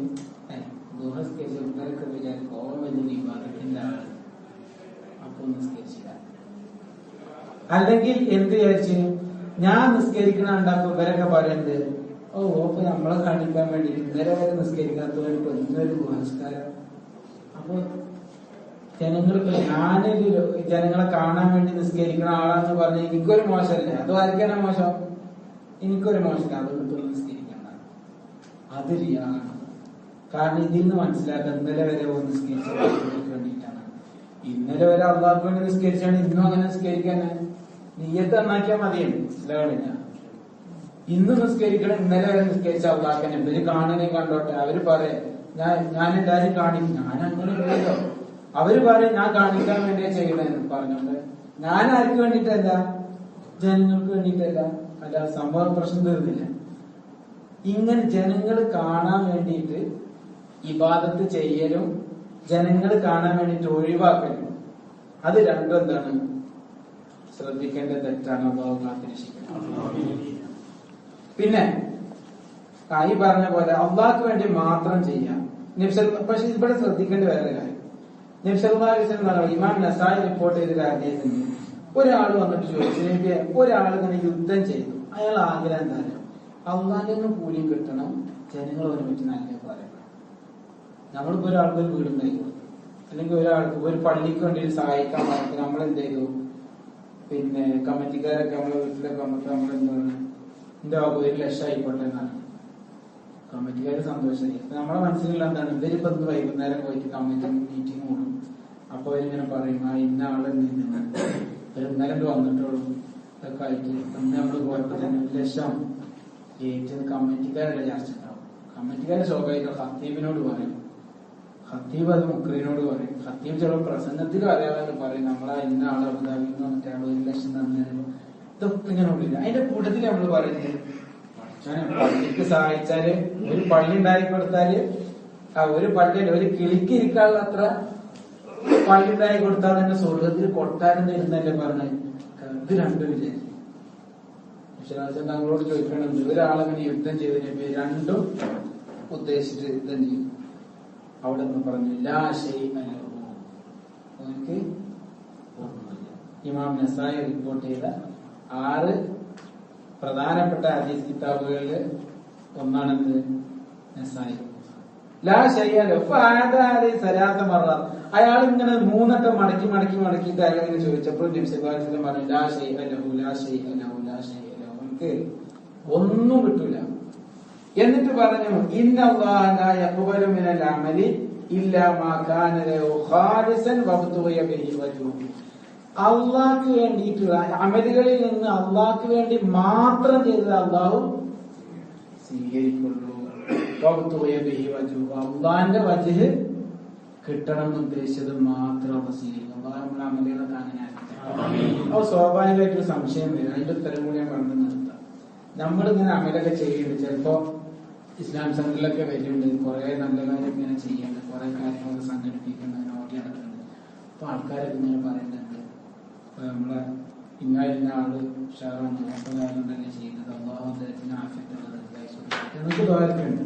ദുഹസ്കരിച്ച് ഇവരൊക്കെ വിചാരിക്കും ഓ വലിയ വിഭാഗത്തിന്റെ ആള്, അപ്പൊ നിസ്കരിച്ചില്ല. അല്ലെങ്കിൽ എന്ത് വിചാരിച്ചു, ഞാൻ നിസ്കരിക്കണ ഉണ്ടാക്കും ഇവരൊക്കെ പറയുന്നത് അപ്പൊ നമ്മളെ കാണിക്കാൻ വേണ്ടി ഇന്നലെ വരെ നിസ്കരിക്കാത്തവർ ഇപ്പൊ ഇന്നൊരു നമസ്കാരം. അപ്പൊ ജനങ്ങൾക്ക് ഞാനൊരു ജനങ്ങളെ കാണാൻ വേണ്ടി നിസ്കരിക്കുന്ന ആളാന്ന് പറഞ്ഞ എനിക്കൊരു മോശമല്ലേ? അത് ആർക്കാണ് മോശം? എനിക്കൊരു മോശമില്ല, അതുകൊണ്ട് നിസ്കരിക്കണ്ട. അത് റിയാണ്. കാരണം ഇതിൽ നിന്ന് മനസ്സിലാക്കുക ഇന്നലെ വരെ നിസ്കരിച്ചവർക്ക് വേണ്ടിയിട്ടാണ്. ഇന്നലെ വരെ അള്ളാഹ്ക്ക് വേണ്ടി നിസ്കരിച്ചാണ് ഇന്നും അങ്ങനെ നിസ്കരിക്കാന് നിയ്യത്ത് നന്നാക്കിയാൽ മതിയാണ്. മനസ്സിലാവണില്ല. ഇന്ന് നിസ്കരിക്കണം, ഇന്നലെ വരെ നിസ്കരിച്ച അള്ളാഹ്ക്കനെ ഇവര് കാണണേ കണ്ടോട്ടെ. അവര് പറയാം ഞാൻ എല്ലാരും കാണിക്കും, ഞാൻ അങ്ങനെ ഇല്ലല്ലോ. അവര് പറയും ഞാൻ കാണിക്കാൻ വേണ്ടിയാ ചെയ്യണെന്ന് പറഞ്ഞോണ്ട്. ഞാൻ ആർക്ക് വേണ്ടിയിട്ടല്ല, ജനങ്ങൾക്ക് വേണ്ടിയിട്ടല്ല. അല്ല, സംഭവ പ്രശ്നം തീർന്നില്ല. ഇങ്ങനെ ജനങ്ങൾ കാണാൻ വേണ്ടിയിട്ട് ഇബാദത്ത് ചെയ്യലും ജനങ്ങൾ കാണാൻ വേണ്ടിയിട്ട് ഒഴിവാക്കലും, അത് രണ്ടും എന്താണ് ശ്രദ്ധിക്കേണ്ട തെറ്റാണ്. അള്ളാഹു കാത്തിരക്ഷിക്കണം. പിന്നെ ഈ പറഞ്ഞ പോലെ അള്ളാഹ്ക്ക് വേണ്ടി മാത്രം ചെയ്യാം. പക്ഷെ ഇവിടെ ശ്രദ്ധിക്കേണ്ട വേറെ കാര്യം, നബി സല്ലല്ലാഹു അലൈഹി വസല്ലം പറഞ്ഞു, ഇമാം നസായി റിപ്പോർട്ട് ചെയ്ത കാര്യത്തിൽ ഒരാൾ വന്നിട്ട് ചോദിച്ചു, നബിയെ, ഒരാൾ ഇങ്ങനെ യുദ്ധം ചെയ്തു, അയാൾ ആഗ്രഹം എന്തായാലും അള്ളാഹിന്റെ നിന്ന് കൂലിയും കിട്ടണം, ജനങ്ങൾ ഒരുമിച്ച് നല്ല പറയണം. നമ്മളിപ്പോ ഒരാൾക്ക് ഒരു വീടുണ്ടായി കൊടുത്തു, അല്ലെങ്കിൽ ഒരാൾക്ക് ഒരു പള്ളിക്ക് വേണ്ടി സഹായിക്കാൻ പറഞ്ഞിട്ട് നമ്മൾ എന്ത് ചെയ്തു, പിന്നെ കമ്മിറ്റിക്കാരൊക്കെ നമ്മളെ വീട്ടിലൊക്കെ വന്നിട്ട് നമ്മളെന്താണ്, എന്റെ വാക്ക് 1 ലക്ഷം ആയിക്കോട്ടെ എന്നാണ് കമ്മിറ്റിക്കാർ സന്തോഷമായി. നമ്മളെ മനസ്സിലുള്ള എന്താണ്, ഇവരിപ്പോ വൈകുന്നേരം പോയിട്ട് കമ്മിറ്റി മീറ്റിംഗ് കൂടും. അപ്പൊ അവരിങ്ങനെ പറയും, ഇന്ന ആളെ ഒരു ഇന്നലെ വന്നിട്ടുള്ളൂ ഇതൊക്കെ ആയിട്ട് അന്ന് നമ്മള് പോയപ്പോ തന്നെ 1 ലക്ഷം ജയിച്ചത് കമ്മിറ്റിക്കാരുടെ ചർച്ച ഉണ്ടാവും. കമ്മിറ്റിക്കാരെ സ്വാഭാവികം ഖത്തീബിനോട് പറയും, ഖത്തീബ് അത് മുക്രീനോട് പറയും, ഖത്തീബ് ചില പ്രസംഗത്തിൽ അറിയാതെ പറയും, നമ്മളാ ഇന്ന ആളെ അബുദാബിന്ന് വന്നിട്ട് 1 ലക്ഷം തന്നു. ഇതൊക്കെ ഇങ്ങനെ ഉള്ളില്ല. അതിന്റെ കൂട്ടത്തിൽ നമ്മള് പറയുന്നത്, പള്ളിക്ക് സഹായിച്ചാല്, ഒരു പള്ളി ഉണ്ടാക്കി കൊടുത്താല്, ഒരു പള്ളിയിൽ ഒരു കിളിക്ക് ഇരിക്കാനുള്ള അത്ര പള്ളി ഉണ്ടാക്കി കൊടുത്താൽ തന്നെ സ്വർഗത്തിൽ കൊട്ടാരം തരുന്നല്ലേ പറഞ്ഞത്. ഇത് രണ്ടും വിചാരിച്ചു. വിശ്വാസം തങ്ങളോട് ചോദിക്കണം, ഒരാളെങ്ങനെ യുദ്ധം ചെയ്തതിനെ രണ്ടും ഉദ്ദേശിച്ചിട്ട് യുദ്ധം ചെയ്യും. അവിടെ നിന്ന് പറഞ്ഞു, ലാ ശൈഅ ലഹു, അവർക്ക് ഒന്നുമില്ല. ഇമാം നസായി റിപ്പോർട്ട് ചെയ്ത 6 പ്രധാനപ്പെട്ട ഹദീസ് കിതാബുകളിൽ ഒന്നാണെന്ന് നസായി. ലാ ശൈഅ ലഹു ഫഅദാലി സലാസ മറ. അയാൾ ഇങ്ങനെ 3 വട്ടം മടക്കിയിട്ട് അയാൾ ഇങ്ങനെ ചോദിച്ചപ്പോൾ നബി സല്ലല്ലാഹു അലൈഹി വസല്ലം പറഞ്ഞു, ലാ ശൈഅ ലഹു ലാ ശൈഅ ലഹു ലാ ശൈഅ ലഹു, അവർക്ക് ഒന്നും കിട്ടൂല. എന്നിട്ട് പറഞ്ഞു, ഇന്നല്ലാഹ ലാ യഖ്ബലു മിനൽ അമലി ഇല്ലാ മാ കാന ലഹു ഖാലിസൻ വബ്തുഗിയ ബിഹി വജ്ഹുഹു. അള്ളാഹ്ക്ക് വേണ്ടിയിട്ടുള്ള അമലുകളിൽ നിന്ന് അള്ളാഹ്ക്ക് വേണ്ടി മാത്രം ചെയ്തത് അള്ളാഹു സ്വീകരിക്കുള്ളൂ. വബ്തുഗിയ ബിഹി വജ്ഹുഹു, അള്ളാഹിന്റെ വജ്ഹ് കിട്ടണം എന്ന് ഉദ്ദേശിച്ചത് മാത്രം അള്ളാഹു സ്വീകരിക്കും. അള്ളാഹു നമ്മുടെ അമലുകളൊക്കെ അങ്ങനെ ആക്കി. അപ്പൊ സ്വാഭാവികമായിട്ടൊരു സംശയം വരും. അതിന്റെ ഉത്തരം കൂടി ഞാൻ പറഞ്ഞു നിർത്താം. നമ്മളിങ്ങനെ അമലൊക്കെ ചെയ്യുന്നുണ്ട്, ചിലപ്പോ ഇസ്ലാം സെന്ററിലൊക്കെ വരുന്നുണ്ട്, കുറെ നല്ല കാര്യം ഇങ്ങനെ ചെയ്യുന്നുണ്ട്, കുറെ കാര്യങ്ങളൊക്കെ സംഘടിപ്പിക്കുന്നുണ്ട്, ഓടി നടക്കുന്നുണ്ട്. അപ്പൊ ആൾക്കാരൊക്കെ ഇങ്ങനെ പറയുന്നുണ്ട്, നമ്മളെ ഇന്ന ആള് ഉഷാറാണ്, അപ്പൊ കാര്യം തന്നെ ചെയ്തത്, അള്ളാഹു അദ്ദേഹത്തിന് ആഫിയത്തുള്ളത് എന്നൊക്കെ ദ്വാരക്കുണ്ട്.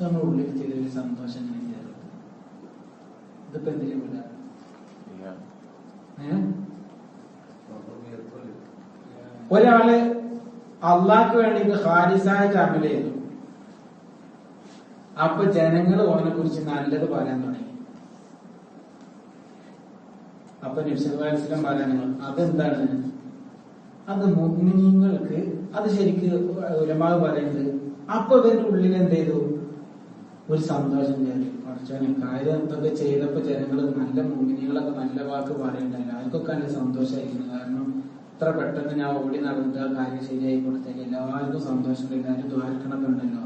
നമ്മൾ ഉള്ളിൽ ചെയ്തൊരു സന്തോഷം ഇങ്ങനെ ചെയ്തത്. ഇതിപ്പോ എന്തിനും വിടാ ഒരാള് അള്ളാഹ്ക്ക് വേണ്ടി ഖാലിസായിട്ട് അമൽ ചെയ്തു. അപ്പൊ ജനങ്ങൾ ഓനെ കുറിച്ച് നല്ലത് പറയാൻ തുടങ്ങി. അപ്പൊ നബി സല്ലല്ലാഹു അലൈഹി വസല്ലം പറയുന്നത് അതെന്താണ്, അത് മുഅ്മിനീങ്ങൾക്ക്, അത് ശരിക്ക് ഉലമാവ് പറയുന്നത്. അപ്പൊ ഇവരുടെ ഉള്ളിൽ എന്ത് ചെയ്തു, ഒരു സന്തോഷം കയറി. പഠിച്ചോനെ കാര്യം എന്തൊക്കെ ചെയ്തപ്പോ ജനങ്ങൾ നല്ല മുഅ്മിനീങ്ങളൊക്കെ നല്ല വാക്ക് പറയണ്ടല്ലോ, അവർക്കൊക്കെ നല്ല സന്തോഷമായിരിക്കുന്നു. കാരണം ഇത്ര പെട്ടെന്ന് ഞാൻ ഓടി നടന്നിട്ട് ആ കാര്യം ശരിയായി കൊടുത്തേക്ക് എല്ലാവർക്കും സന്തോഷം, എല്ലാവരും ദ്വാരക്കണമൊക്കെ ഉണ്ടല്ലോ.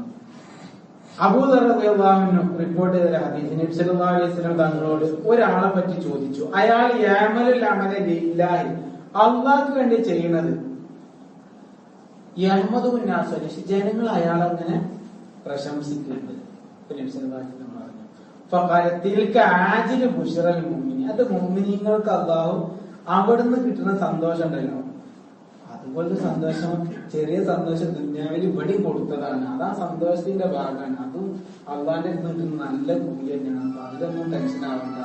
അബൂ ദർ റളിയല്ലാഹു അൻഹു റിപ്പോർട്ട് ചെയ്ത ഹദീസ്, നബി സല്ലല്ലാഹു അലൈഹി വസല്ലം തങ്ങളോട് ഒരാളെ പറ്റി ചോദിച്ചു, അയാൾ യഅമലുൽ അമല ലില്ലാഹി, അള്ളാഹ്ക്ക് വേണ്ടി ചെയ്യുന്നത്, യഹ്മദു നാസ്, ജനങ്ങൾ അയാളങ്ങനെ പ്രശംസിക്കുന്നുണ്ട്. നബി സല്ലല്ലാഹു അലൈഹി വസല്ലം പറഞ്ഞു, ഫഖാല തിൽക ആജിലു ബുശ്റൽ മുഅ്മിനീൻ, അത് മുഅ്മിനീങ്ങൾക്ക് അല്ലാഹു അവിടുന്ന് കിട്ടുന്ന സന്തോഷം ഉണ്ടല്ലോ, അതുപോലത്തെ സന്തോഷം, ചെറിയ സന്തോഷം ദുനിയാവിൽ ഇവിടെയും കൊടുത്തതാണ്. അതാ സന്തോഷത്തിന്റെ ഭാഗമാണ്. അതും അള്ളാന്റെ അടുത്ത് കിട്ടുന്ന നല്ല കൂലി തന്നെയാണ്. അപ്പൊ അതിലൊന്നും ടെൻഷൻ ആവണ്ട.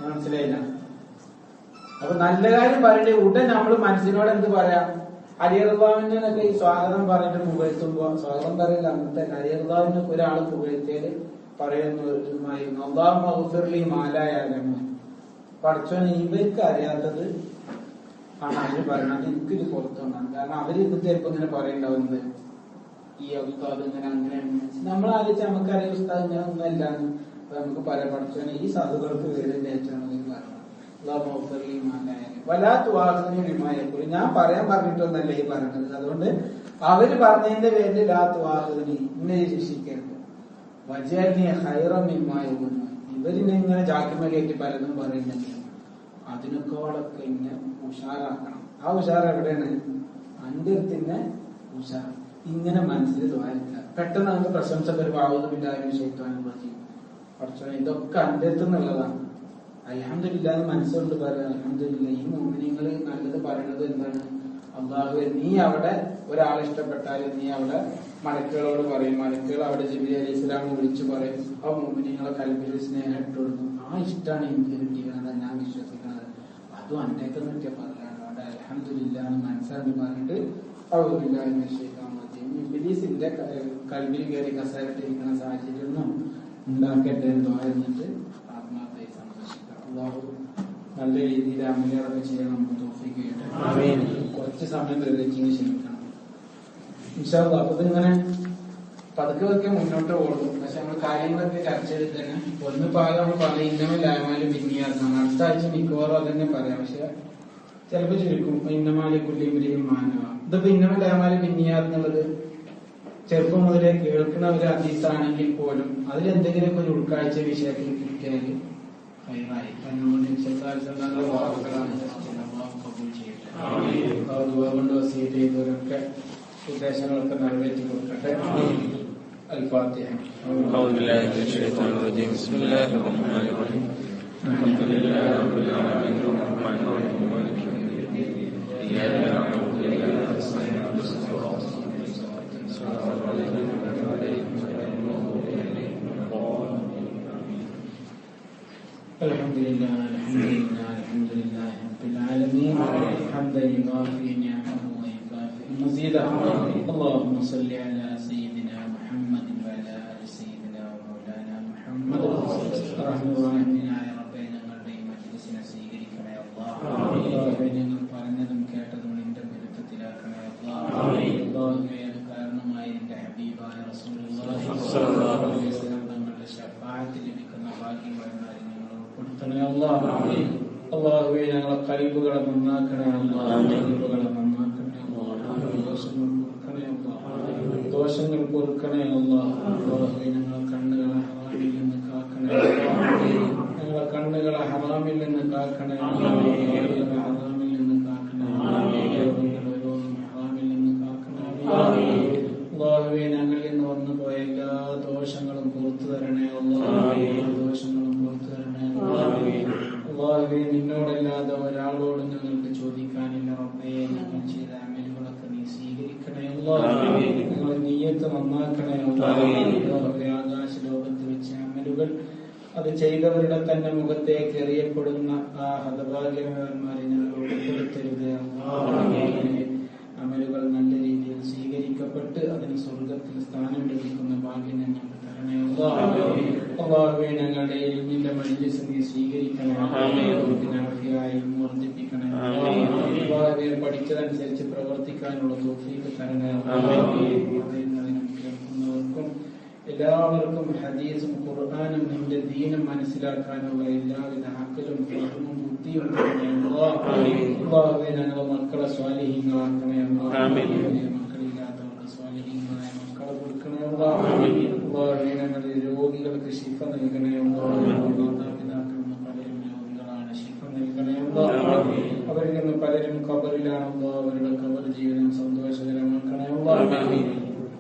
മനസ്സിലായില്ല? അപ്പൊ നല്ല കാര്യം പറയണ്ടേ ഉടൻ നമ്മള് മനസ്സിനോട് എന്ത് പറയാം, അലിയർവാവിനൊക്കെ ഈ സ്വാഗതം പറഞ്ഞിട്ട് പുകഴ്ത്തുമ്പോ, സ്വാഗതം പറയില്ല അങ്ങനത്തെ അലിയർവാവിന് ഒരാള് പുകഴ്ത്തിയാല് പറയുന്നു, അല്ലാഹു മഗ്ഫിർലി മാ ലാ യഅലമൂൻ, പഠിച്ചോനെ ഇവർക്ക് അറിയാത്തത് ആണ് അവര് പറയണത്, എനിക്കിത് പുറത്തുണ്ടാകും. കാരണം അവര് ഇത് ചിലപ്പോ ഇങ്ങനെ പറയണ്ടാവുന്നത്, ഈ ഉസ്താദ് ഇങ്ങനെ അങ്ങനെയാണ്. നമ്മൾ ആലോചിച്ച് നമുക്കറിയാം ഉസ്താദ് ഇങ്ങനെ ഒന്നും അല്ലാന്ന്. അപ്പൊ നമുക്ക് പല പഠിച്ചോനെ ഈ സാധുക്കൾക്ക് വേറെ പറഞ്ഞു, ഞാൻ പറയാൻ പറഞ്ഞിട്ടൊന്നല്ല ഈ പറഞ്ഞത്. അതുകൊണ്ട് അവര് പറഞ്ഞതിന്റെ പേരിൽ ലാത്തുവാഹുദിനി ഇന്നെ ശിക്ഷിക്കരുത്. വജഅൽനി ഖൈറൻ മിമ്മാ യഖൂലൂൻ, ഇവരിനെ ഇങ്ങനെ ജാക്കിമേലേറ്റി പലതും പറയുന്നുണ്ട്, അതിനൊക്കെ ഇങ്ങനെ ഉഷാറാക്കണം. ആ ഉഷാർ എവിടെയാണ്? അന്റെ അടുത്തിന്നെ ഉഷാർ. ഇങ്ങനെ മനസ്സിൽ ദ്വാരിക്കുക. പെട്ടെന്ന് നമുക്ക് പ്രശംസ ഒരു ഭാവവുമില്ലായ്മ ശൈത്വാൻ പഠിച്ചു. ഇതൊക്കെ അന്റെ അടുത്ത് നിന്നുള്ളതാണ്, അൽഹംദുലില്ലാ മനസ്സുകൊണ്ട് പറയാം. അൽഹംദുലില്ലാ ഈ മുഅ്മിനീങ്ങൾ നല്ലത് പറയുന്നത് എന്താണ്? അല്ലാഹുവേ നീ അവിടെ ഒരാളെ ഇഷ്ടപ്പെട്ടാലും നീ അവിടെ മലക്കുകളോട് പറയും, മലക്കുകൾ അവിടെ ജിബ്രീൽ അലൈഹിസ്സലാമിനെ വിളിച്ചു പറയും, ആ മുഅ്മിനീങ്ങളെ കൽബിൽ സ്നേഹം ഇട്ട് കൊടുക്കും. ആ ഇഷ്ടമാണ് എനിക്ക് കിട്ടിയത്, ഞാൻ വിശ്വസിക്കുന്നത്. അതും അന്നേക്ക് കിട്ടിയ പറയാണ്. അവിടെ അൽഹംദുലില്ലാ മനസ്സാണ് പറഞ്ഞിട്ട് ഇബ്ലീസിന്റെ കൽബിൽ കയറി കസേരട്ടിരിക്കുന്ന സാഹചര്യം ഉണ്ടാക്കട്ടെ എന്ന് എന്നിട്ട് ആത്മാർത്ഥമായി സന്തോഷിക്കാം. അല്ലാഹു നല്ല രീതിയിൽ അമലുകളൊക്കെ ചെയ്യാൻ നമുക്ക് തൗഫീഖ് ചെയ്യട്ടെ. കുറച്ച് സമയം ദീർഘിച്ചിന് ക്ഷമിക്കണം ഇൻഷാ അല്ലാഹ്. അപ്പൊ ഇതിങ്ങനെ പതുക്കെ മുന്നോട്ട് പോകും. പക്ഷെ നമ്മൾ കാര്യങ്ങളൊക്കെ ചർച്ച ചെയ്ത് തന്നെ ഒന്ന് ഭാഗം നമ്മൾ പറഞ്ഞ ഇന്നമല്ലായ്മാലും പിന്നെയാർക്കാണ്. അടുത്ത ആഴ്ച മിക്കവാറും അതന്നെ പറയാം. പക്ഷെ ചിലപ്പോ ചുരുക്കും ഇന്നമാലി കുല്ലിമിരിയും മാനവ. ഇതിപ്പോ ഇന്നമല്ലായ്മാല് പിന്നെയാർന്നുള്ളത് ചെറുപ്പം മുതലേ കേൾക്കുന്ന ഒരു ഹദീസാണെങ്കിൽ പോലും അതിലെന്തെങ്കിലുമൊക്കെ ഒരു ഉൾക്കാഴ്ച വിഷയത്തിൽ കിട്ടിയാൽ ഹൈറായി. കൊണ്ട് വസീയത്ത് ചെയ്തവരൊക്കെ ഉദ്ദേശങ്ങളൊക്കെ നിറവേറ്റി കൊടുക്കട്ടെ. الفاتحة. أعوذ بالله من الشيطان الرجيم. بسم الله الرحمن الرحيم. الحمد لله رب العالمين الرحمن الرحيم مالك يوم الدين إياك نعبد وإياك نستعين اهدنا الصراط المستقيم صراط الذين أنعمت عليهم غير المغضوب عليهم ولا الضالين. الحمد لله الحمد لله رب العالمين حمدا يوافي نعمه ويكافئ مزيدا. اللهم صل على سيدنا محمد وعلى آل سيدنا ومولانا محمد. റഹ്മാനായ റബ്ബേ ഞങ്ങളുടെ ഈ മജ്‌ലിസിനെ സ്വീകരിക്കണേ അല്ലാഹ്. ഞങ്ങൾ പറഞ്ഞതും കേട്ടതും നിന്റെ പൊരുത്തത്തിലാക്കണേ അല്ലാഹ്. കാരണമായി നിന്റെ ഹബീബായ റസൂലുള്ളാഹി സ്വല്ലല്ലാഹു അലൈഹി വസല്ലം തങ്ങളുടെ ശഫാഅത്ത് ലഭിക്കുന്ന ഭാഗ്യം വന്നാൽ ഞങ്ങൾ ഉൾപ്പെടുത്തണേ അല്ലാഹ്. അല്ലാഹുവേ ഞങ്ങളെ ഖൽബുകളെ നന്നാക്കണേ അല്ലാഹ്. ഖൽബുകളെ നന്നാക്കണേ അല്ലാഹ്. ദോഷങ്ങൾ പൊറുക്കണേ അല്ലാഹ്. അല്ലാഹുവേ ഞങ്ങളെ കണ്ണുകളെ ഹറാമിൽ നിന്ന് കാക്കണേ അല്ലാഹ്. ഞങ്ങളെ കണ്ണുകളെ ഹറാമിൽ നിന്ന് കാക്കണേ അല്ലാഹ്. ഹറാമിൽ നിന്ന് കാക്കണേ ഓരോന്നും ഹറാമിൽ നിന്ന് കാക്കണേ അല്ലാഹ്. അല്ലാഹുവേ ഞങ്ങളിൽ നിന്ന് വന്നു പോയ എല്ലാ ദോഷങ്ങളും പുറത്തു തരണേ അല്ലാഹ്. ദോഷങ്ങളും പുറത്തു തരണേ അല്ലാഹ്. അല്ലാഹുവേ നിന്നോടല്ലാതെ ഒരാളോട് ഞങ്ങൾക്ക് ചോദിക്കാനില്ല റബ്ബേ. ഞങ്ങൾ ചെയ്ത അമലുകളൊക്കെ നീ സ്വീകരിക്കണേ അല്ലാഹ്. ഞങ്ങളെ നിയ്യത്ത് നന്നാക്കണേ അല്ലാഹ്. ആകാശ ലോകത്ത് വെച്ച അമലുകൾ അത് ചെയ്തവരുടെ തന്നെ മുഖത്തേക്ക് എറിയപ്പെടുന്ന ആ ഹതഭാഗ്യവാന്മാരെ ഞങ്ങൾ ഉൾപ്പെടുത്തരുതേ അല്ലാഹ്. അമലുകൾ നല്ല രീതിയിൽ സ്വീകരിക്കപ്പെട്ട് അതിന് സ്വർഗത്തിൽ സ്ഥാനം ലഭിക്കുന്ന ഭാഗ്യം ഞങ്ങൾക്ക് തരണേ അല്ലാഹ്. അല്ലാഹുവേ ഞങ്ങളുടെ ഇൽമിന്റെ മജ്‌ലിസ് നീ സ്വീകരിക്കണേ അല്ലാഹ്. വർദ്ധിപ്പിക്കണേ അല്ലാഹുവേ. പഠിച്ചതനുസരിച്ച് പ്രവർത്തിക്കാനുള്ള തൗഫീഖ് തരണേ അല്ലാഹ്. കേൾക്കുന്നവർക്കും എല്ലാവർക്കും ഹദീസും ഖുർആനും നിന്റെ ദീനും മനസ്സിലാക്കാനുള്ള എല്ലാവിധ അഖലും ഫഹ്മും ബുദ്ധിയും തരണേ അല്ലാഹുവേ. ഞങ്ങളുടെ മക്കളെ സ്വാലിഹീങ്ങളാക്കണേ അല്ലാഹ്. മക്കളില്ലാത്തവർക്ക് സ്വാലിഹീങ്ങളായ മക്കളെ കൊടുക്കണേ അല്ലാഹ്. ഞങ്ങളുടെ രോഗികൾക്ക് ശിഫ നൽകണേ അല്ലാഹ്. മാതാപിതാക്കൾ പലരും രോഗികളാണ്, ശിഫ നൽകണേ അല്ലാഹ്. അവരിൽ നിന്ന് പലരും ഖബറിലാണല്ലോ, അവരുടെ ഖബർ ജീവിതം സന്തോഷകരമാക്കണേ അല്ലാഹ്.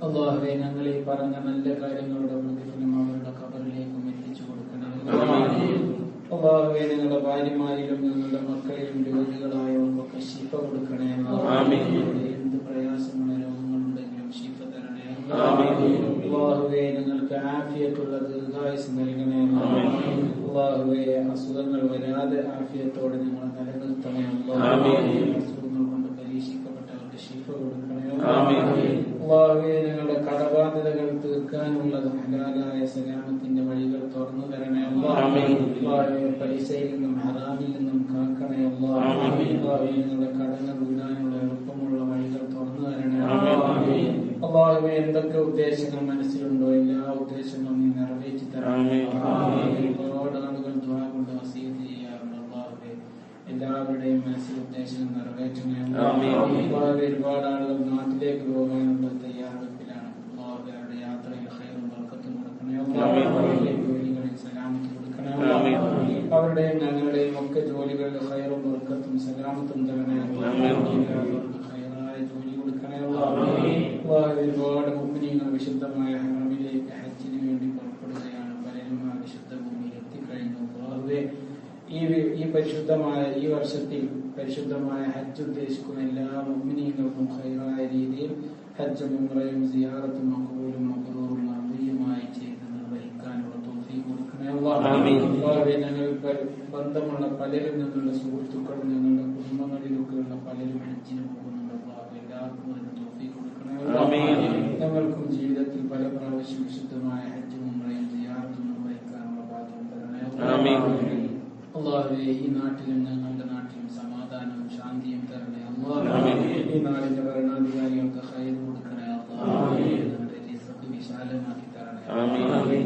അല്ലാഹുവേ ഞങ്ങൾ ഈ പറഞ്ഞ നല്ല കാര്യങ്ങളുടെ പ്രതിഫലം അവരുടെ ഖബറിലേക്കും എത്തിച്ചു കൊടുക്കണേ അല്ലാഹുവേ. ഞങ്ങളുടെ ഭാര്യമാരിലും ഞങ്ങളുടെ മക്കളിലും രോഗികളായവർക്കൊക്കെ ശിഫ കൊടുക്കണേ അല്ലാഹ്. എന്ത് പ്രയാസമുള്ള രോഗങ്ങളുണ്ടെങ്കിലും ശിഫ തരണേ അല്ലാഹുവേ. ഞങ്ങൾക്ക് ആഫിയത്തുള്ള ദീർഘായുസ് നൽകണേ അല്ലാഹുവേ. അസുഖങ്ങൾ വരാതെ ആഫിയത്തോടെ ഞങ്ങളെ നിലനിർത്തണേ അല്ലാഹ്. അസുഖങ്ങൾ കൊണ്ട് പരീക്ഷിക്കപ്പെട്ടവർക്ക് ശിഫ കൊടുക്കണേ അല്ലാഹുവേ. ഞങ്ങളുടെ കടബാധ്യതകൾ തീർക്കാനുള്ളതും ഹലാലായ സലാമത്തിന്റെ വഴികൾ തുറന്നു തരണേ അല്ലാഹുവേ. പൈസയിൽ നിന്നും ഹറാമിൽ നിന്നും കാക്കണേ അല്ലാഹുവേ. ഞങ്ങളുടെ കടങ്ങൾ വീടാനുള്ള എളുപ്പമുള്ള വഴികൾ തുറന്നു തരണേ അല്ലാഹുവേ. എന്തൊക്കെ ഉദ്ദേശങ്ങൾ മനസ്സിലുണ്ടോ എല്ലാ ഉദ്ദേശങ്ങളും നീ നിറവേറ്റി തരണേ. ഒരുപാട് ആളുകൾ ദുആ കൊണ്ട് വസിയത്ത് ചെയ്യാറുണ്ട് അല്ലാഹുവേ. എല്ലാവരുടെയും മനസ്സിൽ ഉദ്ദേശങ്ങൾ നിറവേറ്റണേ അല്ലാഹുവേ. ഒരുപാട് ആളുകൾ നാട്ടിലേക്ക് പോകാനുള്ള തയ്യാറെടുപ്പിലാണ് അല്ലാഹുവേ. അവരുടെ യാത്രയിൽ ഖൈറും ബർക്കത്തും കൊടുക്കണേ അല്ലാഹുവേ. ജോലികളിൽ സലാമത്ത് കൊടുക്കണേ അല്ലാഹുവേ. അവരുടെയും ഞങ്ങളുടെയും ഒക്കെ ജോലികളിൽ ഖൈറും ബർക്കത്തും സലാമത്തും തരണേ അല്ലാഹുവേ. ഖൈറായ ജോലി കൊടുക്കണേ അല്ലാഹുവേ. ഒരുപാട് മുഅ്മിനീങ്ങൾ വിശുദ്ധമായ ഹറമിലേക്ക് ഹജ്ജിന് വേണ്ടി പുറപ്പെടുകയാണ്. പലരും ആ വിശുദ്ധ ഭൂമിയിൽ എത്തിക്കഴിഞ്ഞു അല്ലാഹുവേ. ഈ പരിശുദ്ധമായ ഈ വർഷത്തിൽ പരിശുദ്ധമായ ഹജ്ജ് ഉദ്ദേശിക്കുന്ന എല്ലാ മുഅ്മിനീങ്ങൾക്കും ഖൈറായ രീതിയിൽ ഹജ്ജും ഉംറയും സിയാറത്തും മഖബൂലും മബ്റൂറും മർദിയുമായി ചെയ്ത് നിർവഹിക്കാനുള്ള തൗഫീഖ് കൊടുക്കണേ അല്ലാഹ്. ഞങ്ങൾ ബന്ധമുള്ള പലരും ഞങ്ങളുടെ സുഹൃത്തുക്കളും ഞങ്ങളുടെ കുടുംബങ്ങളിലൊക്കെയുള്ള പലരും ഹജ്ജിന് പോകുന്നുണ്ട് അല്ലാഹ്. എല്ലാവർക്കും അതിന് തൗഫീഖ് കൊടുക്കണേ അല്ലാഹ്. ഞങ്ങൾക്കും ജീവിതത്തിൽ പല പ്രാവശ്യം വിശുദ്ധമായ ഹജ്ജും ഉംറയും സിയാറത്തും നിർവഹിക്കാനുള്ള ഭാഗ്യം തരണേ അല്ലാഹ്. അല്ലാഹുവേ, ഈ നാട്ടിലും ഞങ്ങളുടെ നാട്ടിലും സമാധാനവും ശാന്തിയും തരണേ അല്ലാഹ്. ഈ നാടിന്റെ ഭരണാധികാരികൾക്ക് ഖൈർ കൊടുക്കണേ അല്ലാഹ്. ഞങ്ങളുടെ റിസ്ഖ് വിശാലമാക്കി തരണേ അല്ലാഹുവേ.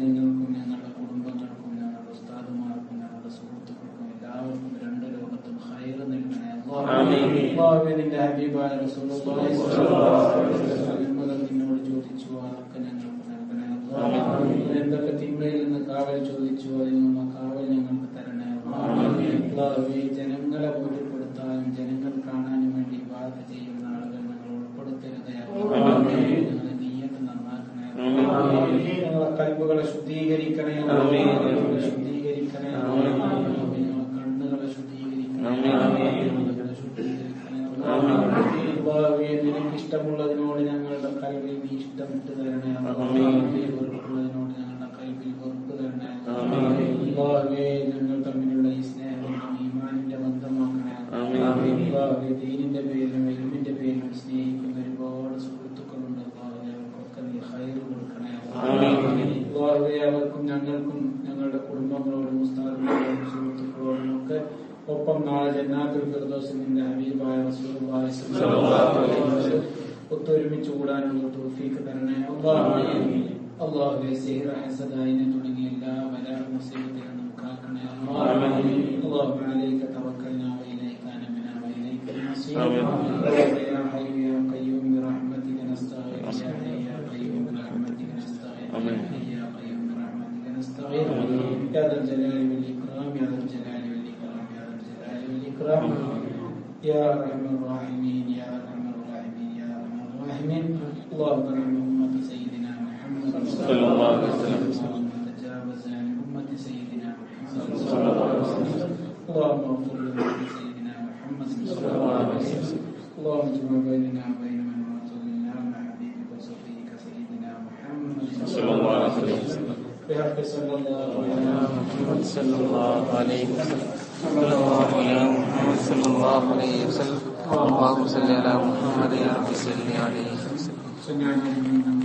ഞങ്ങൾക്കും ഞങ്ങളുടെ കുടുംബങ്ങൾക്കും ഞങ്ങളുടെ ഉസ്താദുമാർക്കും ഞങ്ങളുടെ സുഹൃത്തുക്കൾക്കും എല്ലാവർക്കും രണ്ട് ലോകത്തും ഖൈർ നൽകണേ അല്ലാഹുവേ. നിന്റെ ഹബീബായ റസൂലുള്ളാഹി സ്വല്ലല്ലാഹു അലൈഹി വസല്ലം നിന്നോട് ചോദിച്ചു, അതൊക്കെ ഞങ്ങൾക്ക് നൽകണേ അല്ലാഹ്. എന്തൊക്കെ തിന്മയിൽ നിന്ന് കാവൽ ചോദിച്ചു, അതിൽ നിന്ന് കാവൽ ഞങ്ങൾക്ക് തരണേ അല്ലാഹുവേ. ജനങ്ങളെ ബോധ്യപ്പെടുത്താനും ജനങ്ങൾ കാണാനും വേണ്ടി ഇബാദത്ത് ചെയ്യുന്ന ആളുകൾ ഞങ്ങൾ ഉൾപ്പെടുത്തരുതേ അല്ലാഹ്. ഞങ്ങളെ നിയ്യത്ത് നന്നാക്കണേ അല്ലാഹ്. ഞങ്ങളെ കൽബുകളെ ശുദ്ധീകരിക്കണേ അല്ലാഹ്. ശുദ്ധീകരിക്കണേ അല്ലാഹ്. ഞങ്ങളെ കണ്ണുകളെ ശുദ്ധീകരിക്കണേ അല്ലാഹ്. ശുദ്ധീകരിക്കണേ അല്ലാഹ്. നിനക്ക് ഇഷ്ടമുള്ളതിനോട് ഞങ്ങളുടെ കൽബിൽ നീ ഇഷ്ടമിട്ട് തരണേ അല്ലാഹ്. വെറുപ്പുള്ളതിനോട് ഞങ്ങളുടെ കൽബിൽ വെറുപ്പ് തരണേ അല്ലാഹ്. ഞങ്ങൾ തമ്മിലുള്ള ഈ സ്നേഹം ഈമാനിന്റെ ബന്ധമാക്കണേ അല്ലാഹ്. ദീനിന്റെ പേരിലും ഇൽമിന്റെ പേരിലും സ്നേഹിക്കുന്ന ഒരുപാട് സുഹൃത്തുക്കളുണ്ട് അല്ലാഹ്. ഞങ്ങൾക്കൊക്കെ നീ ഖൈർ കൊടുക്കണേ അല്ലാഹ്. അവർക്കും ഞങ്ങൾക്കും ഞങ്ങളുടെ കുടുംബങ്ങളോടും ഉസ്താദുകളോടും സുഹൃത്തുക്കളോടും ഒക്കെ ഒപ്പം നാളെ ജന്നാത്തുൽ ഫിർദൗസിൽ നിന്റെ ഹബീബായ റസൂലുള്ളാഹി സ്വല്ലല്ലാഹു അലൈഹി വസല്ലം ഒത്തൊരുമിച്ച് കൂടാനുള്ള തൗഫീഖ് തരണേ അല്ലാഹ്. അല്ലാഹുവേ, സിഹ്ർ, ഹസദ്, ഐന് തുടങ്ങിയ എല്ലാ ബലാ മുസീബത്തുകളിൽ നിന്നും കാക്കണേ അല്ലാഹ്. അല്ലാഹുമ്മ അലൈക തവക്കൽനാ വഇലൈക അനബ്നാ വഇലൈക المصير. യാ ഹയ്യു യാ ഖയ്യൂം ബിറഹ്മതിക നസ്തഗീർ. യാ ഹയ്യു യാ ഖയ്യൂം ബിറഹ്മതിക നസ്തഗീർ. യാ ഖയ്യൂം ബിറഹ്മതിക നസ്തഗീർ. യാ ദൽ ജലാലി വൽ ഇക്റാം. യാ ദൽ ജലാലി വൽ ഇക്റാം. യാ ദൽ ജലാലി വൽ ഇക്റാം. യാ അർഹമർ റഹീമീൻ. യാ അർഹമർ റഹീമീൻ. യാ അർഹമർ റഹീമീൻ. اللهم ارحم أمة سيدنا محمد صلى الله عليه وسلم. اللهم تجاوز عن أمة سيدنا محمد صلى الله عليه وسلم. اللهم اغفر لأمة سيدنا محمد صلى الله عليه وسلم. اللهم اجمع بيننا وبين من مات منا مع حبيبك وصفيك سيدنا محمد صلى الله عليه وسلم. بحق صلى الله على محمد صلى الله عليه وسلم. صلى الله على محمد صلى الله عليه وسلم. اللهم صل على محمد يا رب صل عليه وسلم.